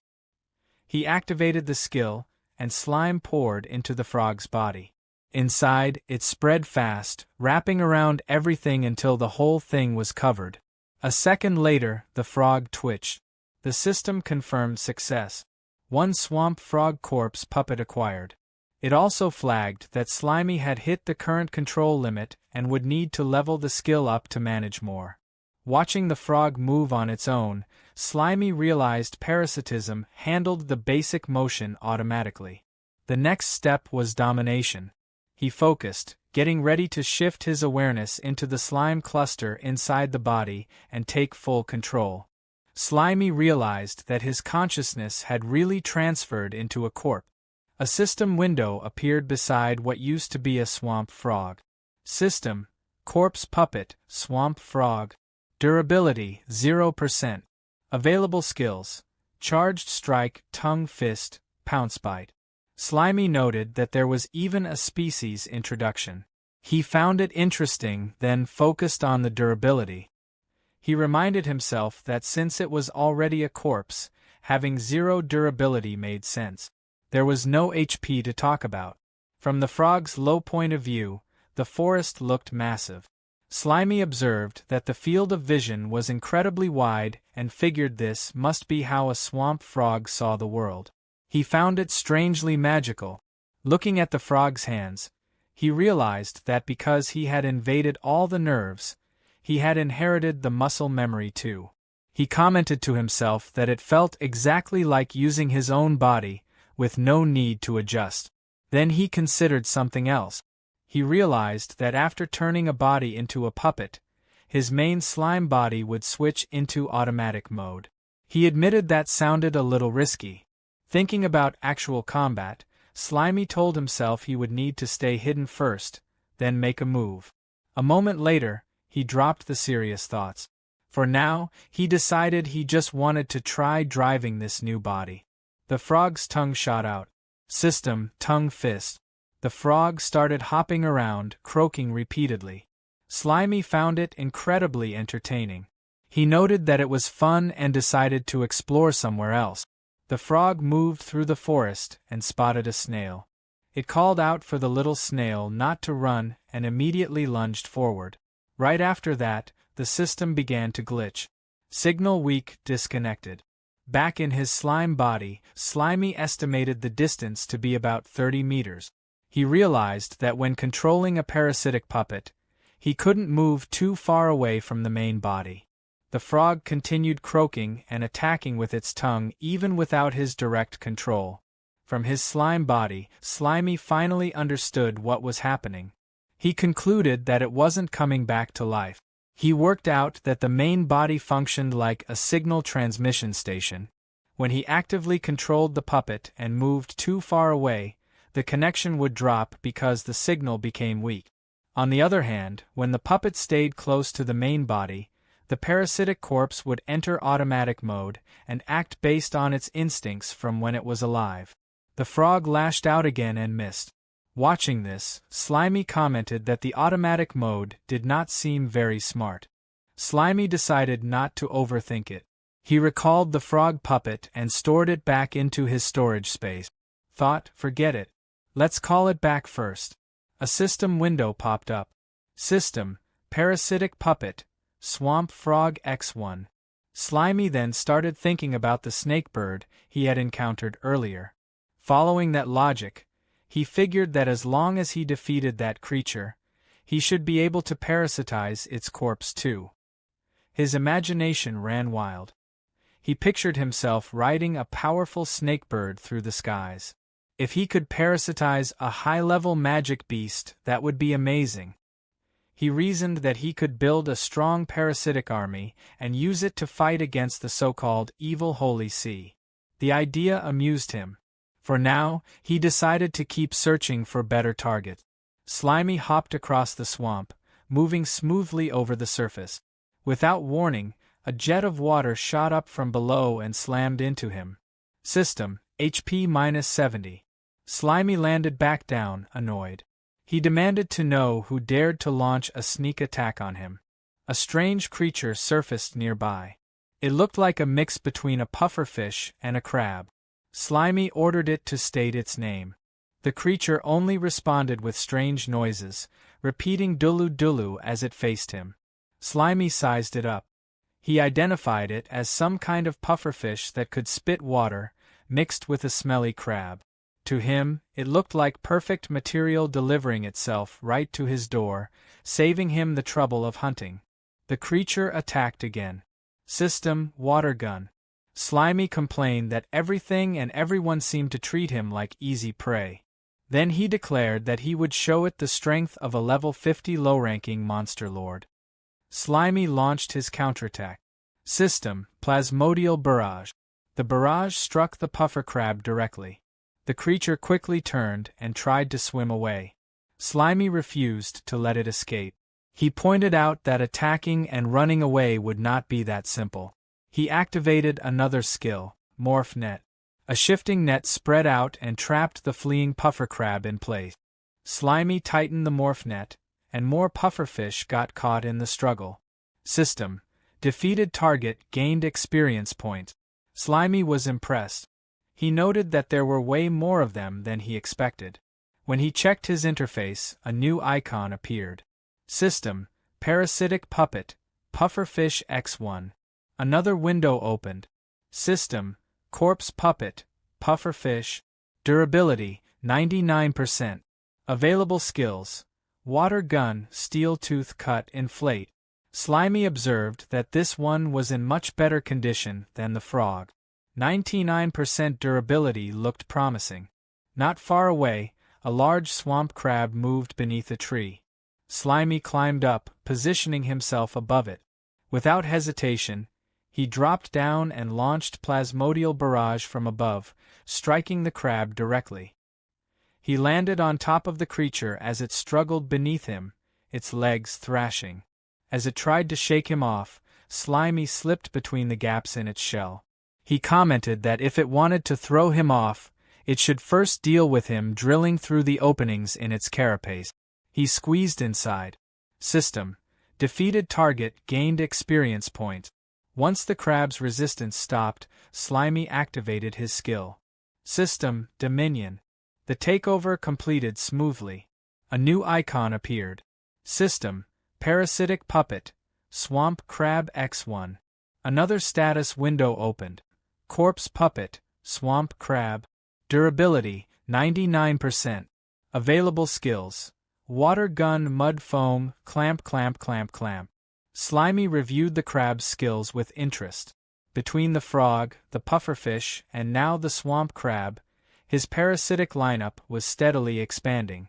Speaker 1: He activated the skill, and slime poured into the frog's body. Inside, it spread fast, wrapping around everything until the whole thing was covered. A second later, the frog twitched. The system confirmed success. One swamp frog corpse puppet acquired. It also flagged that Slimy had hit the current control limit and would need to level the skill up to manage more. Watching the frog move on its own, Slimy realized parasitism handled the basic motion automatically. The next step was domination. He focused, getting ready to shift his awareness into the slime cluster inside the body and take full control. Slimy realized that his consciousness had really transferred into a corpse. A system window appeared beside what used to be a swamp frog. System: Corpse Puppet, Swamp Frog. Durability: 0%. Available skills: Charged Strike, Tongue Fist, Pounce Bite. Slimy noted that there was even a species introduction. He found it interesting, then focused on the durability. He reminded himself that since it was already a corpse, having 0 durability made sense. There was no HP to talk about. From the frog's low point of view, the forest looked massive. Slimy observed that the field of vision was incredibly wide and figured this must be how a swamp frog saw the world. He found it strangely magical. Looking at the frog's hands, he realized that because he had invaded all the nerves, he had inherited the muscle memory too. He commented to himself that it felt exactly like using his own body, with no need to adjust. Then he considered something else. He realized that after turning a body into a puppet, his main slime body would switch into automatic mode. He admitted that sounded a little risky. Thinking about actual combat, Slimy told himself he would need to stay hidden first, then make a move. A moment later, he dropped the serious thoughts. For now, he decided he just wanted to try driving this new body. The frog's tongue shot out. System: Tongue Fist. The frog started hopping around, croaking repeatedly. Slimy found it incredibly entertaining. He noted that it was fun and decided to explore somewhere else. The frog moved through the forest and spotted a snail. It called out for the little snail not to run and immediately lunged forward. Right after that, the system began to glitch. Signal weak, disconnected. Back in his slime body, Slimy estimated the distance to be about 30 meters. He realized that when controlling a parasitic puppet, he couldn't move too far away from the main body. The frog continued croaking and attacking with its tongue even without his direct control. From his slime body, Slimy finally understood what was happening. He concluded that it wasn't coming back to life. He worked out that the main body functioned like a signal transmission station. When he actively controlled the puppet and moved too far away, the connection would drop because the signal became weak. On the other hand, when the puppet stayed close to the main body, the parasitic corpse would enter automatic mode and act based on its instincts from when it was alive. The frog lashed out again and missed. Watching this, Slimy commented that the automatic mode did not seem very smart. Slimy decided not to overthink it. He recalled the frog puppet and stored it back into his storage space. Thought, forget it. Let's call it back first. A system window popped up. System: Parasitic Puppet, Swamp Frog X1. Slimy then started thinking about the snakebird he had encountered earlier. Following that logic, he figured that as long as he defeated that creature, he should be able to parasitize its corpse too. His imagination ran wild. He pictured himself riding a powerful snakebird through the skies. If he could parasitize a high-level magic beast, that would be amazing. He reasoned that he could build a strong parasitic army and use it to fight against the so-called evil Holy See. The idea amused him. For now, he decided to keep searching for better targets. Slimy hopped across the swamp, moving smoothly over the surface. Without warning, a jet of water shot up from below and slammed into him. System, HP-70. Slimy landed back down, annoyed. He demanded to know who dared to launch a sneak attack on him. A strange creature surfaced nearby. It looked like a mix between a pufferfish and a crab. Slimy ordered it to state its name. The creature only responded with strange noises, repeating dulu-dulu as it faced him. Slimy sized it up. He identified it as some kind of pufferfish that could spit water, mixed with a smelly crab. To him, it looked like perfect material delivering itself right to his door, saving him the trouble of hunting. The creature attacked again. System, water gun. Slimy complained that everything and everyone seemed to treat him like easy prey. Then he declared that he would show it the strength of a level 50 low-ranking monster lord. Slimy launched his counterattack. System, plasmodial barrage. The barrage struck the puffer crab directly. The creature quickly turned and tried to swim away. Slimy refused to let it escape. He pointed out that attacking and running away would not be that simple. He activated another skill, Morph Net. A shifting net spread out and trapped the fleeing puffer crab in place. Slimy tightened the morph net, and more pufferfish got caught in the struggle. System. Defeated target gained experience points. Slimy was impressed. He noted that there were way more of them than he expected. When he checked his interface, a new icon appeared. System. Parasitic puppet. Pufferfish X1. Another window opened. System. Corpse puppet. Pufferfish. Durability, 99%. Available skills. Water gun, steel tooth cut, inflate. Slimy observed that this one was in much better condition than the frog. 99% durability looked promising. Not far away, a large swamp crab moved beneath a tree. Slimy climbed up, positioning himself above it. Without hesitation, he dropped down and launched plasmodial barrage from above, striking the crab directly. He landed on top of the creature as it struggled beneath him, its legs thrashing. As it tried to shake him off, Slimy slipped between the gaps in its shell. He commented that if it wanted to throw him off, it should first deal with him drilling through the openings in its carapace. He squeezed inside. System. Defeated target gained experience points. Once the crab's resistance stopped, Slimy activated his skill. System, Dominion. The takeover completed smoothly. A new icon appeared. System, Parasitic Puppet, Swamp Crab X1. Another status window opened. Corpse Puppet, Swamp Crab. Durability, 99%. Available skills. Water gun, mud foam, clamp. Slimy reviewed the crab's skills with interest. Between the frog, the pufferfish, and now the swamp crab, his parasitic lineup was steadily expanding.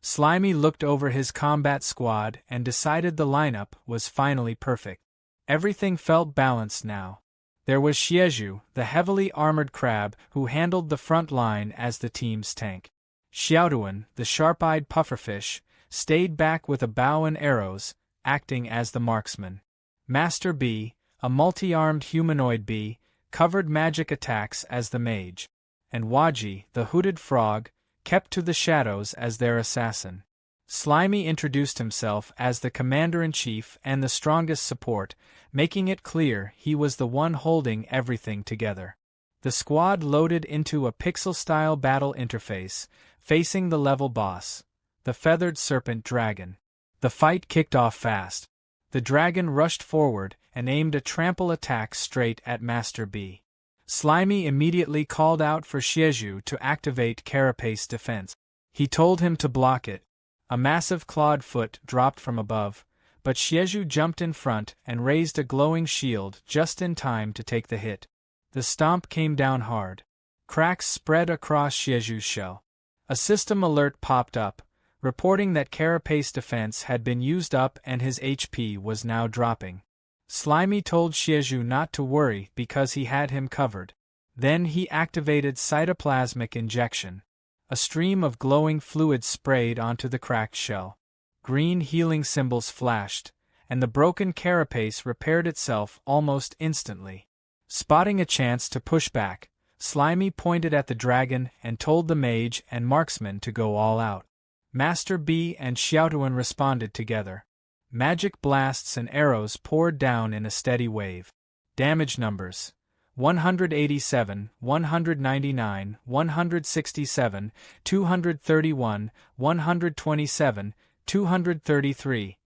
Speaker 1: Slimy looked over his combat squad and decided the lineup was finally perfect. Everything felt balanced now. There was Xieju, the heavily armored crab who handled the front line as the team's tank. Xiaoduan, the sharp-eyed pufferfish, stayed back with a bow and arrows, acting as the marksman. Master Bee, a multi-armed humanoid bee, covered magic attacks as the mage. And Waji, the hooded frog, kept to the shadows as their assassin. Slimy introduced himself as the commander-in-chief and the strongest support, making it clear he was the one holding everything together. The squad loaded into a pixel-style battle interface, facing the level boss, the feathered serpent dragon. The fight kicked off fast. The dragon rushed forward and aimed a trample attack straight at Master Bee. Slimy immediately called out for Xieju to activate carapace defense. He told him to block it. A massive clawed foot dropped from above, but Xieju jumped in front and raised a glowing shield just in time to take the hit. The stomp came down hard. Cracks spread across Xieju's shell. A system alert popped up, reporting that Carapace defense had been used up and his HP was now dropping. Slimy told Xieju not to worry because he had him covered. Then he activated cytoplasmic injection. A stream of glowing fluid sprayed onto the cracked shell. Green healing symbols flashed, and the broken carapace repaired itself almost instantly. Spotting a chance to push back, Slimy pointed at the dragon and told the mage and marksman to go all out. Master B and Xiaotuan responded together. Magic blasts and arrows poured down in a steady wave. Damage numbers: 187, 199, 167, 231, 127, 233,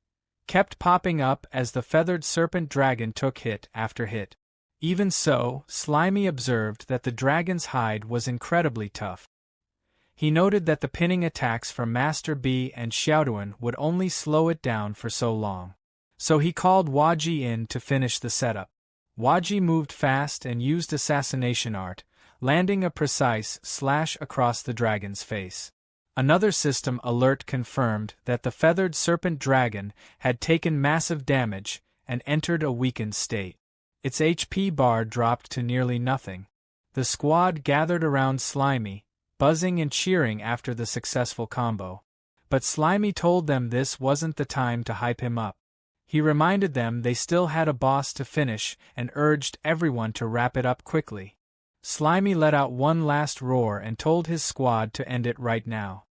Speaker 1: kept popping up as the feathered serpent dragon took hit after hit. Even so, Slimy observed that the dragon's hide was incredibly tough. He noted that the pinning attacks from Master B and Xiaotuan would only slow it down for so long. So he called Waji in to finish the setup. Waji moved fast and used assassination art, landing a precise slash across the dragon's face. Another system alert confirmed that the feathered serpent dragon had taken massive damage and entered a weakened state. Its HP bar dropped to nearly nothing. The squad gathered around Slimy, buzzing and cheering after the successful combo. But Slimy told them this wasn't the time to hype him up. He reminded them they still had a boss to finish and urged everyone to wrap it up quickly. Slimy let out one last roar and told his squad to end it right now.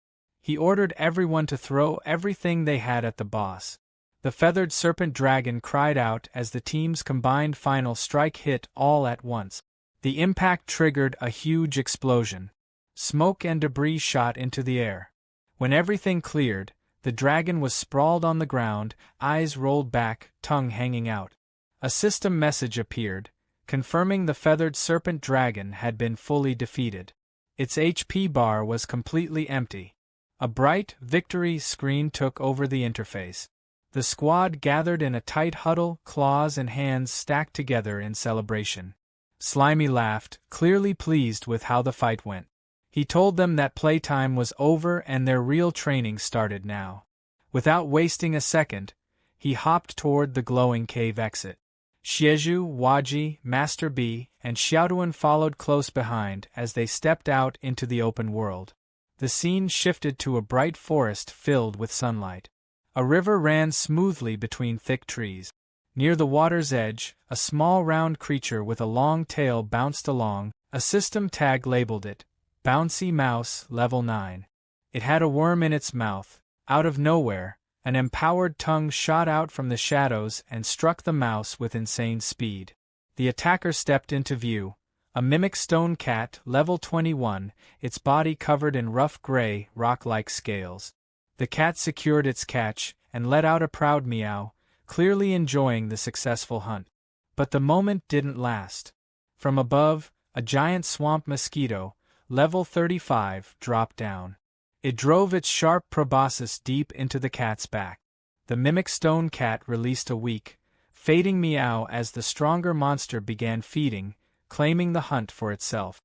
Speaker 1: He ordered everyone to throw everything they had at the boss. The feathered serpent dragon cried out as the team's combined final strike hit all at once. The impact triggered a huge explosion. Smoke and debris shot into the air. When everything cleared, the dragon was sprawled on the ground, eyes rolled back, tongue hanging out. A system message appeared, confirming the feathered serpent dragon had been fully defeated. Its HP bar was completely empty. A bright victory screen took over the interface. The squad gathered in a tight huddle, claws and hands stacked together in celebration. Slimy laughed, clearly pleased with how the fight went. He told them that playtime was over and their real training started now. Without wasting a second, he hopped toward the glowing cave exit. Xieju, Waji, Master B, and Xiaotuan followed close behind as they stepped out into the open world. The scene shifted to a bright forest filled with sunlight. A river ran smoothly between thick trees. Near the water's edge, a small round creature with a long tail bounced along. A system tag labeled it, Bouncy Mouse, Level 9. It had a worm in its mouth. Out of nowhere, an empowered tongue shot out from the shadows and struck the mouse with insane speed. The attacker stepped into view, a mimic stone cat, Level 21, its body covered in rough gray, rock-like scales. The cat secured its catch and let out a proud meow, clearly enjoying the successful hunt. But the moment didn't last. From above, a giant swamp mosquito, Level 35, dropped down. It drove its sharp proboscis deep into the cat's back. The mimic stone cat released a weak, fading meow as the stronger monster began feeding, claiming the hunt for itself.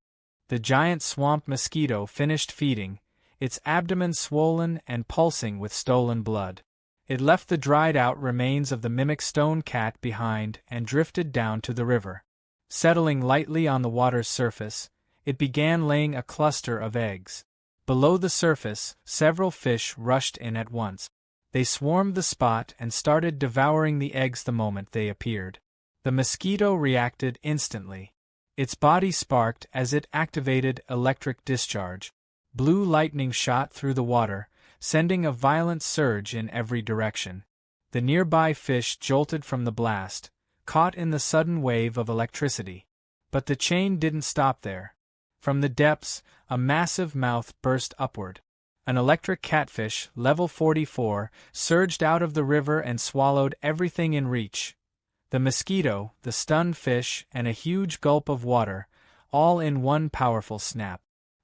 Speaker 1: The giant swamp mosquito finished feeding, its abdomen swollen and pulsing with stolen blood. It left the dried-out remains of the mimic stone cat behind and drifted down to the river. Settling lightly on the water's surface, it began laying a cluster of eggs. Below the surface, several fish rushed in at once. They swarmed the spot and started devouring the eggs the moment they appeared. The mosquito reacted instantly. Its body sparked as it activated electric discharge. Blue lightning shot through the water, sending a violent surge in every direction. The nearby fish jolted from the blast, caught in the sudden wave of electricity. But the chain didn't stop there. From the depths, a massive mouth burst upward. An electric catfish, Level 44, surged out of the river and swallowed everything in reach. The mosquito, the stunned fish, and a huge gulp of water, all in one powerful snap.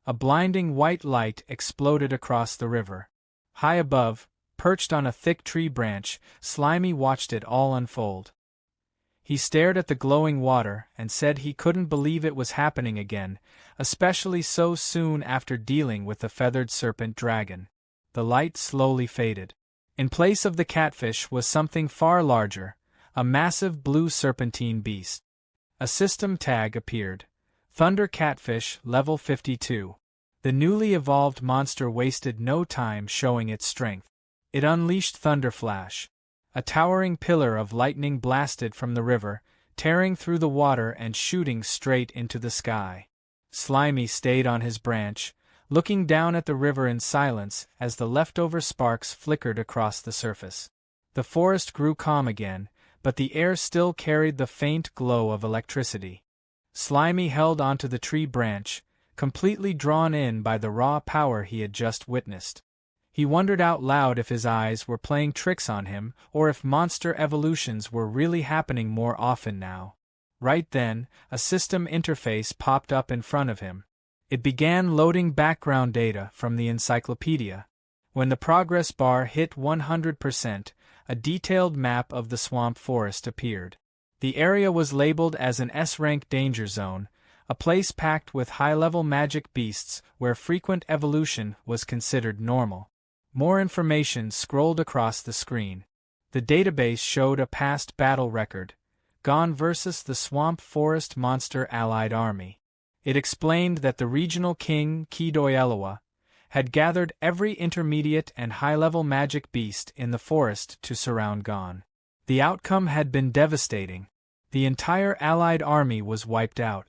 Speaker 1: A blinding white light exploded across the river. High above, perched on a thick tree branch, Slimy watched it all unfold. He stared at the glowing water and said he couldn't believe it was happening again, especially so soon after dealing with the feathered serpent dragon. The light slowly faded. In place of the catfish was something far larger, a massive blue serpentine beast. A system tag appeared. Thunder Catfish, Level 52. The newly evolved monster wasted no time showing its strength. It unleashed Thunder Flash. A towering pillar of lightning blasted from the river, tearing through the water and shooting straight into the sky. Slimy stayed on his branch, looking down at the river in silence as the leftover sparks flickered across the surface. The forest grew calm again, but the air still carried the faint glow of electricity. Slimy held onto the tree branch, completely drawn in by the raw power he had just witnessed. He wondered out loud if his eyes were playing tricks on him or if monster evolutions were really happening more often now. Right then, a system interface popped up in front of him. It began loading background data from the encyclopedia. When the progress bar hit 100%, a detailed map of the swamp forest appeared. The area was labeled as an S-rank danger zone, a place packed with high-level magic beasts where frequent evolution was considered normal. More information scrolled across the screen. The database showed a past battle record, Gone versus the Swamp Forest Monster Allied Army. It explained that the regional king, Kidoyelewa, had gathered every intermediate and high-level magic beast in the forest to surround Gone. The outcome had been devastating. The entire Allied army was wiped out.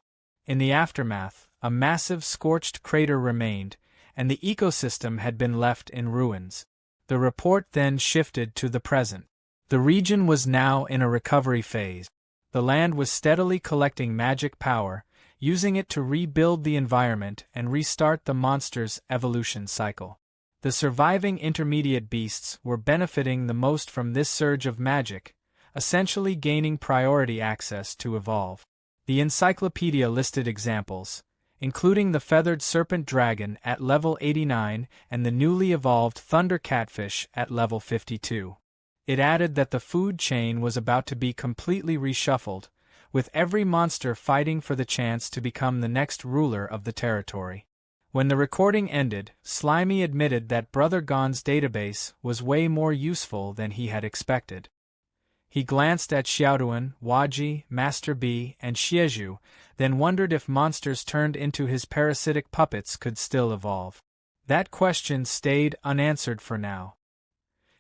Speaker 1: In the aftermath, a massive scorched crater remained, and the ecosystem had been left in ruins. The report then shifted to the present. The region was now in a recovery phase. The land was steadily collecting magic power, using it to rebuild the environment and restart the monster's evolution cycle. The surviving intermediate beasts were benefiting the most from this surge of magic, essentially gaining priority access to evolve. The encyclopedia listed examples, including the feathered serpent dragon at level 89 and the newly evolved thunder catfish at level 52. It added that the food chain was about to be completely reshuffled, with every monster fighting for the chance to become the next ruler of the territory. When the recording ended, Slimy admitted that Brother Gon's database was way more useful than he had expected. He glanced at Xiaoduan, Waji, Master B, and Xieju, then wondered if monsters turned into his parasitic puppets could still evolve. That question stayed unanswered for now.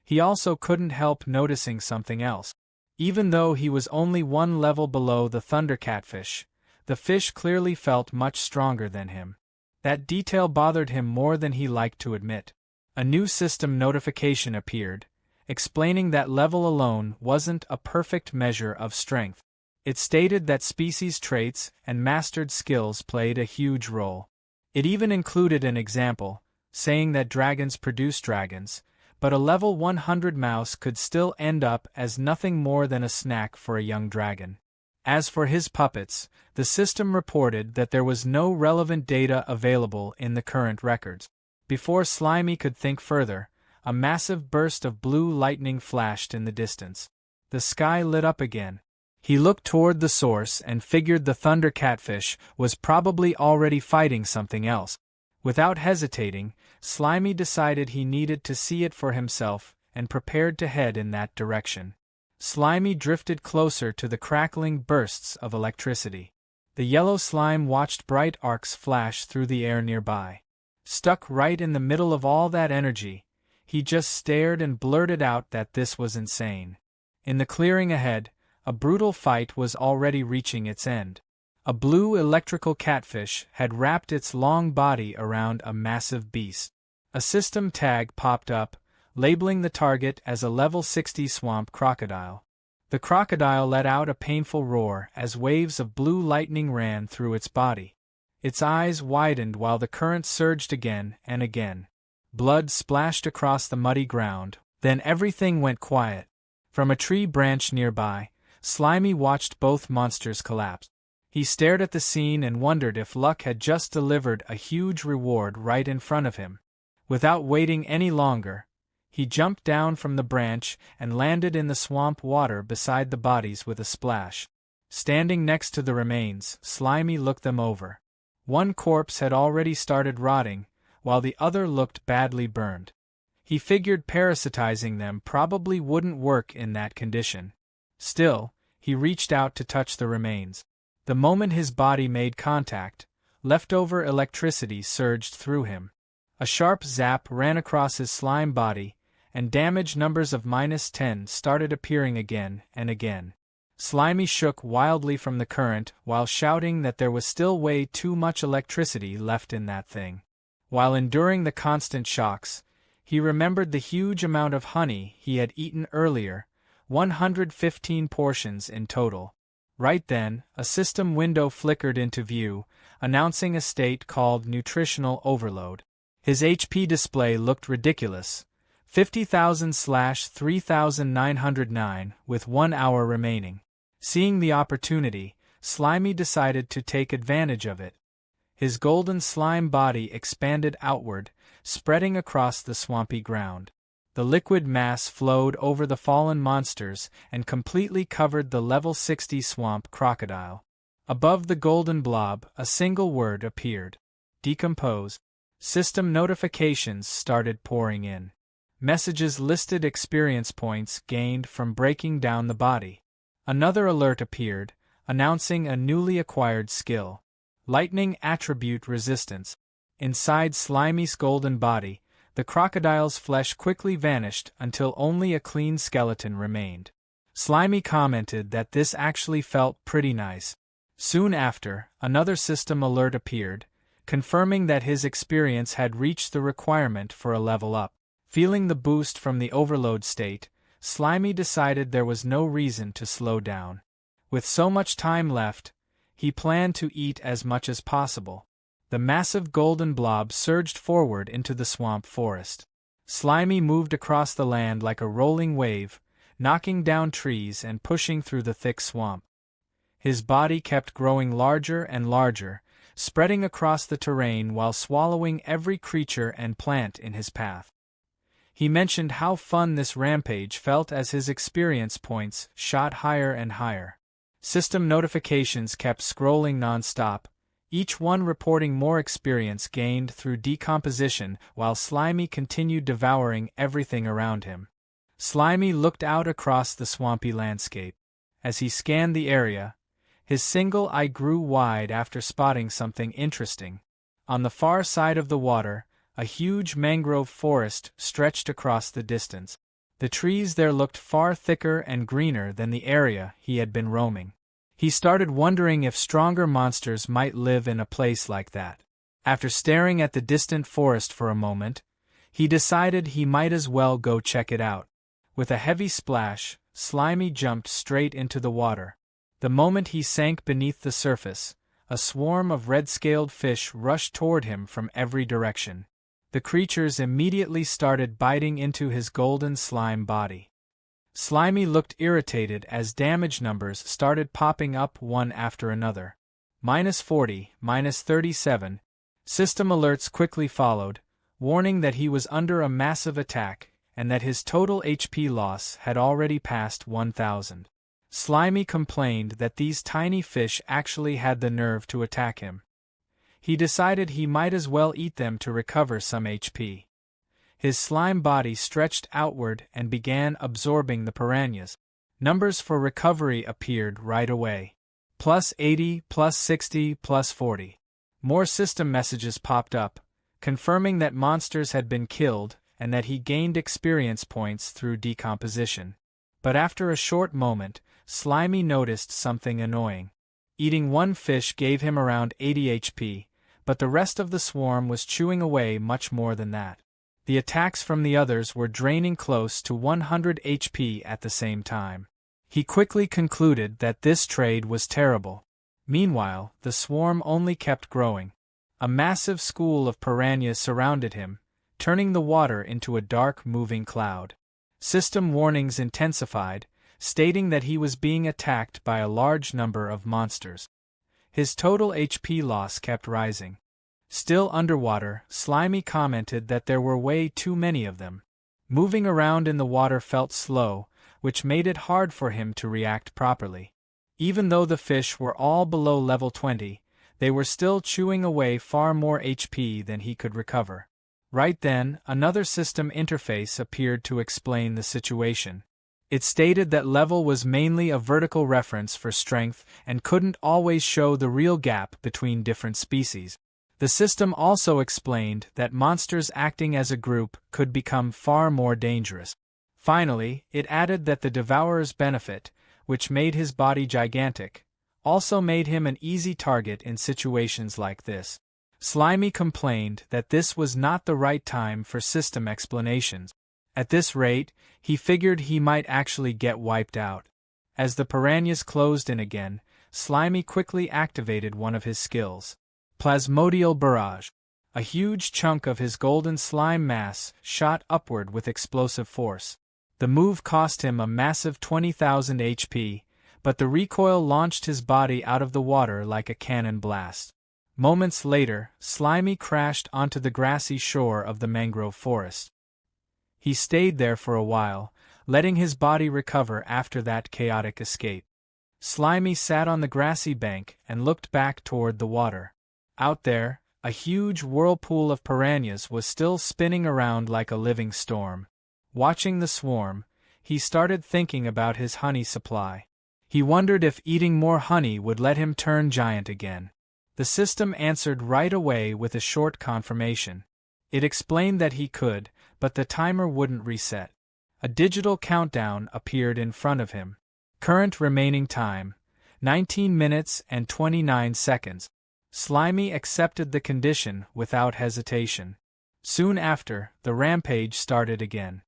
Speaker 1: He also couldn't help noticing something else. Even though he was only one level below the thunder catfish, the fish clearly felt much stronger than him. That detail bothered him more than he liked to admit. A new system notification appeared, explaining that level alone wasn't a perfect measure of strength. It stated that species traits and mastered skills played a huge role. It even included an example, saying that dragons produce dragons, but a level 100 mouse could still end up as nothing more than a snack for a young dragon. As for his puppets, the system reported that there was no relevant data available in the current records. Before Slimy could think further, a massive burst of blue lightning flashed in the distance. The sky lit up again. He looked toward the source and figured the thunder catfish was probably already fighting something else. Without hesitating, Slimy decided he needed to see it for himself and prepared to head in that direction. Slimy drifted closer to the crackling bursts of electricity. The yellow slime watched bright arcs flash through the air nearby. Stuck right in the middle of all that energy, he just stared and blurted out that this was insane. In the clearing ahead, a brutal fight was already reaching its end. A blue electrical catfish had wrapped its long body around a massive beast. A system tag popped up, labeling the target as a level 60 swamp crocodile. The crocodile let out a painful roar as waves of blue lightning ran through its body. Its eyes widened while the current surged again and again. Blood splashed across the muddy ground, then everything went quiet. From a tree branch nearby, Slimy watched both monsters collapse. He stared at the scene and wondered if luck had just delivered a huge reward right in front of him. Without waiting any longer, He jumped down from the branch and landed in the swamp water beside the bodies with a splash. Standing next to the remains, Slimy looked them over. One corpse had already started rotting, while the other looked badly burned. He figured parasitizing them probably wouldn't work in that condition. Still, he reached out to touch the remains. The moment his body made contact, leftover electricity surged through him. A sharp zap ran across his slime body, and damage numbers of -10 started appearing again and again. Slimy shook wildly from the current while shouting that there was still way too much electricity left in that thing. While enduring the constant shocks, he remembered the huge amount of honey he had eaten earlier, 115 portions in total. Right then, a system window flickered into view, announcing a state called nutritional overload. His HP display looked ridiculous, 50,000/3,909, with 1 hour remaining. Seeing the opportunity, Slimy decided to take advantage of it. His golden slime body expanded outward, spreading across the swampy ground. The liquid mass flowed over the fallen monsters and completely covered the level 60 swamp crocodile. Above the golden blob, a single word appeared: decompose. System notifications started pouring in. Messages listed experience points gained from breaking down the body. Another alert appeared, announcing a newly acquired skill: lightning attribute resistance. Inside Slimy's golden body, the crocodile's flesh quickly vanished until only a clean skeleton remained. Slimy commented that this actually felt pretty nice. Soon after, another system alert appeared, confirming that his experience had reached the requirement for a level up. Feeling the boost from the overload state, Slimy decided there was no reason to slow down. With so much time left, he planned to eat as much as possible. The massive golden blob surged forward into the swamp forest. Slimy moved across the land like a rolling wave, knocking down trees and pushing through the thick swamp. His body kept growing larger and larger, spreading across the terrain while swallowing every creature and plant in his path. He mentioned how fun this rampage felt as his experience points shot higher and higher. System notifications kept scrolling non-stop, each one reporting more experience gained through decomposition while Slimy continued devouring everything around him. Slimy looked out across the swampy landscape. As he scanned the area, his single eye grew wide after spotting something interesting. On the far side of the water, a huge mangrove forest stretched across the distance. The trees there looked far thicker and greener than the area he had been roaming. He started wondering if stronger monsters might live in a place like that. After staring at the distant forest for a moment, he decided he might as well go check it out. With a heavy splash, Slimy jumped straight into the water. The moment he sank beneath the surface, a swarm of red-scaled fish rushed toward him from every direction. The creatures immediately started biting into his golden slime body. Slimy looked irritated as damage numbers started popping up one after another. -40, -37. System alerts quickly followed, warning that he was under a massive attack and that his total HP loss had already passed 1,000. Slimy complained that these tiny fish actually had the nerve to attack him. He decided he might as well eat them to recover some HP. His slime body stretched outward and began absorbing the piranhas. Numbers for recovery appeared right away. +80, +60, +40. More system messages popped up, confirming that monsters had been killed and that he gained experience points through decomposition. But after a short moment, Slimy noticed something annoying. Eating one fish gave him around 80 HP, but the rest of the swarm was chewing away much more than that. The attacks from the others were draining close to 100 HP at the same time. He quickly concluded that this trade was terrible. Meanwhile, the swarm only kept growing. A massive school of piranhas surrounded him, turning the water into a dark moving cloud. System warnings intensified, stating that he was being attacked by a large number of monsters. His total HP loss kept rising. Still underwater, Slimy commented that there were way too many of them. Moving around in the water felt slow, which made it hard for him to react properly. Even though the fish were all below level 20, they were still chewing away far more HP than he could recover. Right then, another system interface appeared to explain the situation. It stated that level was mainly a vertical reference for strength and couldn't always show the real gap between different species. The system also explained that monsters acting as a group could become far more dangerous. Finally, it added that the Devourer's benefit, which made his body gigantic, also made him an easy target in situations like this. Slimy complained that this was not the right time for system explanations. At this rate, he figured he might actually get wiped out. As the piranhas closed in again, Slimy quickly activated one of his skills. Plasmodial Barrage. A huge chunk of his golden slime mass shot upward with explosive force. The move cost him a massive 20,000 HP, but the recoil launched his body out of the water like a cannon blast. Moments later, Slimy crashed onto the grassy shore of the mangrove forest. He stayed there for a while, letting his body recover after that chaotic escape. Slimy sat on the grassy bank and looked back toward the water. Out there, a huge whirlpool of piranhas was still spinning around like a living storm. Watching the swarm, he started thinking about his honey supply. He wondered if eating more honey would let him turn giant again. The system answered right away with a short confirmation. It explained that he could, but the timer wouldn't reset. A digital countdown appeared in front of him. Current remaining time, 19 minutes and 29 seconds. Slimy accepted the condition without hesitation. Soon after, the rampage started again.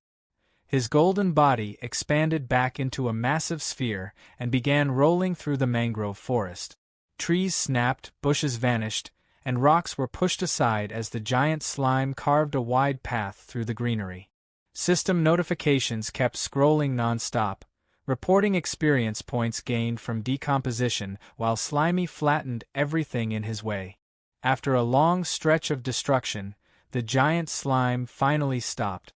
Speaker 1: His golden body expanded back into a massive sphere and began rolling through the mangrove forest. Trees snapped, bushes vanished, and rocks were pushed aside as the giant slime carved a wide path through the greenery. System notifications kept scrolling non-stop, reporting experience points gained from decomposition while Slimy flattened everything in his way. After a long stretch of destruction, the giant slime finally stopped.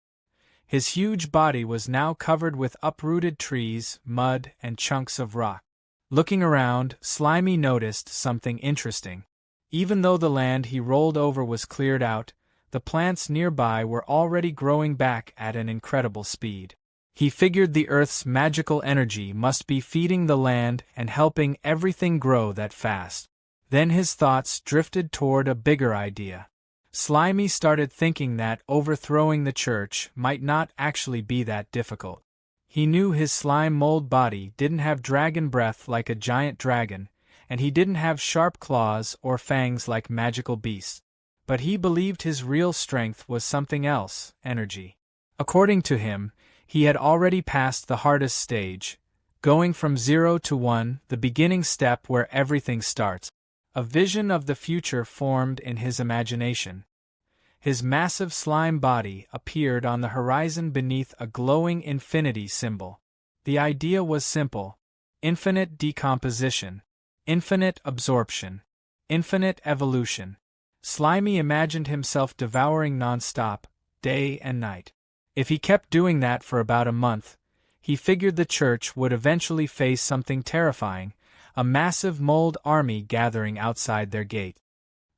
Speaker 1: His huge body was now covered with uprooted trees, mud, and chunks of rock. Looking around, Slimy noticed something interesting. Even though the land he rolled over was cleared out, the plants nearby were already growing back at an incredible speed. He figured the Earth's magical energy must be feeding the land and helping everything grow that fast. Then his thoughts drifted toward a bigger idea. Slimy started thinking that overthrowing the church might not actually be that difficult. He knew his slime mold body didn't have dragon breath like a giant dragon, and he didn't have sharp claws or fangs like magical beasts. But he believed his real strength was something else, energy. According to him, he had already passed the hardest stage, going from 0 to 1, the beginning step where everything starts. A vision of the future formed in his imagination. His massive slime body appeared on the horizon beneath a glowing infinity symbol. The idea was simple: infinite decomposition, infinite absorption, infinite evolution. Slimy imagined himself devouring non-stop, day and night. If he kept doing that for about a month, he figured the church would eventually face something terrifying, a massive mold army gathering outside their gate.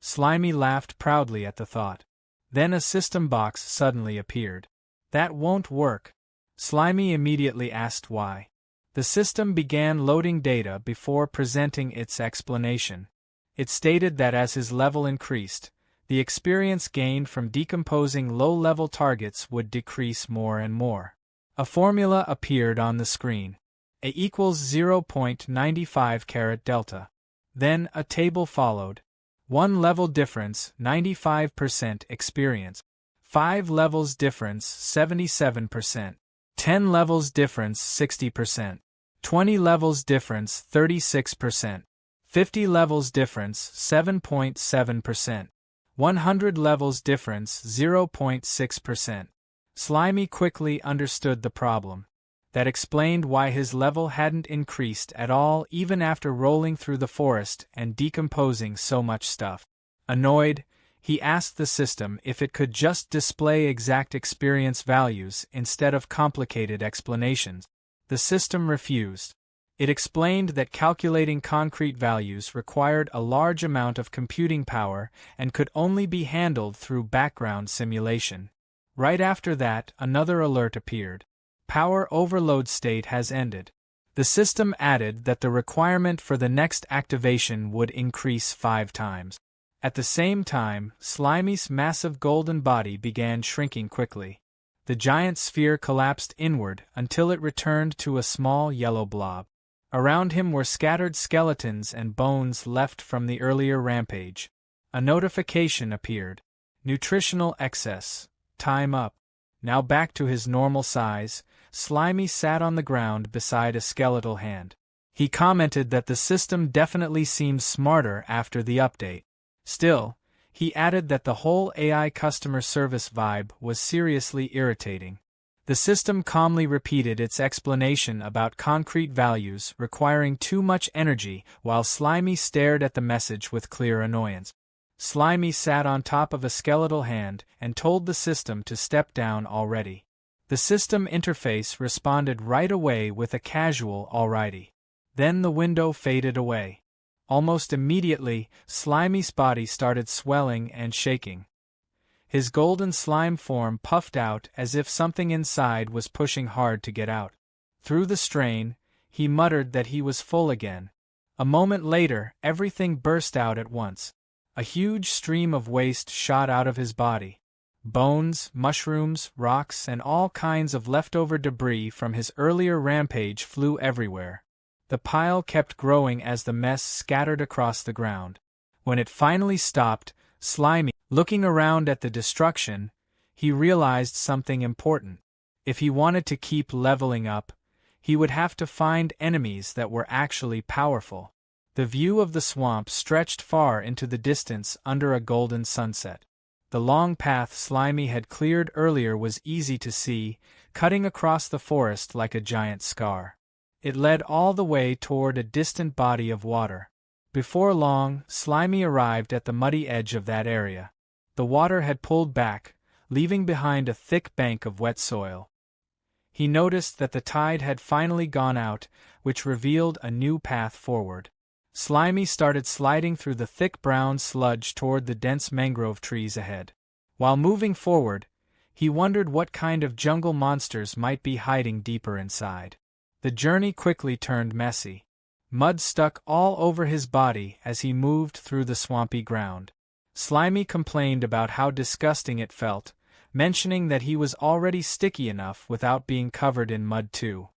Speaker 1: Slimy laughed proudly at the thought. Then a system box suddenly appeared. "That won't work." Slimy immediately asked why. The system began loading data before presenting its explanation. It stated that as his level increased, the experience gained from decomposing low-level targets would decrease more and more. A formula appeared on the screen. A equals 0.95 carat delta. Then a table followed. 1 level difference, 95% experience. 5 levels difference, 77%. 10 levels difference, 60%. 20 levels difference, 36%. 50 levels difference, 7.7%. 100 levels difference, 0.6%. Slimy quickly understood the problem. That explained why his level hadn't increased at all even after rolling through the forest and decomposing so much stuff. Annoyed, He asked the system if it could just display exact experience values instead of complicated explanations. The system refused. It explained that calculating concrete values required a large amount of computing power and could only be handled through background simulation. Right after that, another alert appeared. Power overload state has ended. The system added that the requirement for the next activation would increase 5 times. At the same time, Slimy's massive golden body began shrinking quickly. The giant sphere collapsed inward until it returned to a small yellow blob. Around him were scattered skeletons and bones left from the earlier rampage. A notification appeared. Nutritional excess. Time up. Now back to his normal size, Slimy sat on the ground beside a skeletal hand. He commented that the system definitely seems smarter after the update. Still, he added that the whole AI customer service vibe was seriously irritating. The system calmly repeated its explanation about concrete values requiring too much energy while Slimy stared at the message with clear annoyance. Slimy sat on top of a skeletal hand and told the system to step down already. The system interface responded right away with a casual "alrighty." Then the window faded away. Almost immediately, Slimy's body started swelling and shaking. His golden slime form puffed out as if something inside was pushing hard to get out. Through the strain, he muttered that he was full again. A moment later, everything burst out at once. A huge stream of waste shot out of his body. Bones, mushrooms, rocks, and all kinds of leftover debris from his earlier rampage flew everywhere. The pile kept growing as the mess scattered across the ground. When it finally stopped, Slimy, looking around at the destruction, he realized something important. If he wanted to keep leveling up, he would have to find enemies that were actually powerful. The view of the swamp stretched far into the distance under a golden sunset. The long path Slimy had cleared earlier was easy to see, cutting across the forest like a giant scar. It led all the way toward a distant body of water. Before long, Slimy arrived at the muddy edge of that area. The water had pulled back, leaving behind a thick bank of wet soil. He noticed that the tide had finally gone out, which revealed a new path forward. Slimy started sliding through the thick brown sludge toward the dense mangrove trees ahead. While moving forward, he wondered what kind of jungle monsters might be hiding deeper inside. The journey quickly turned messy. Mud stuck all over his body as he moved through the swampy ground. Slimy complained about how disgusting it felt, mentioning that he was already sticky enough without being covered in mud too.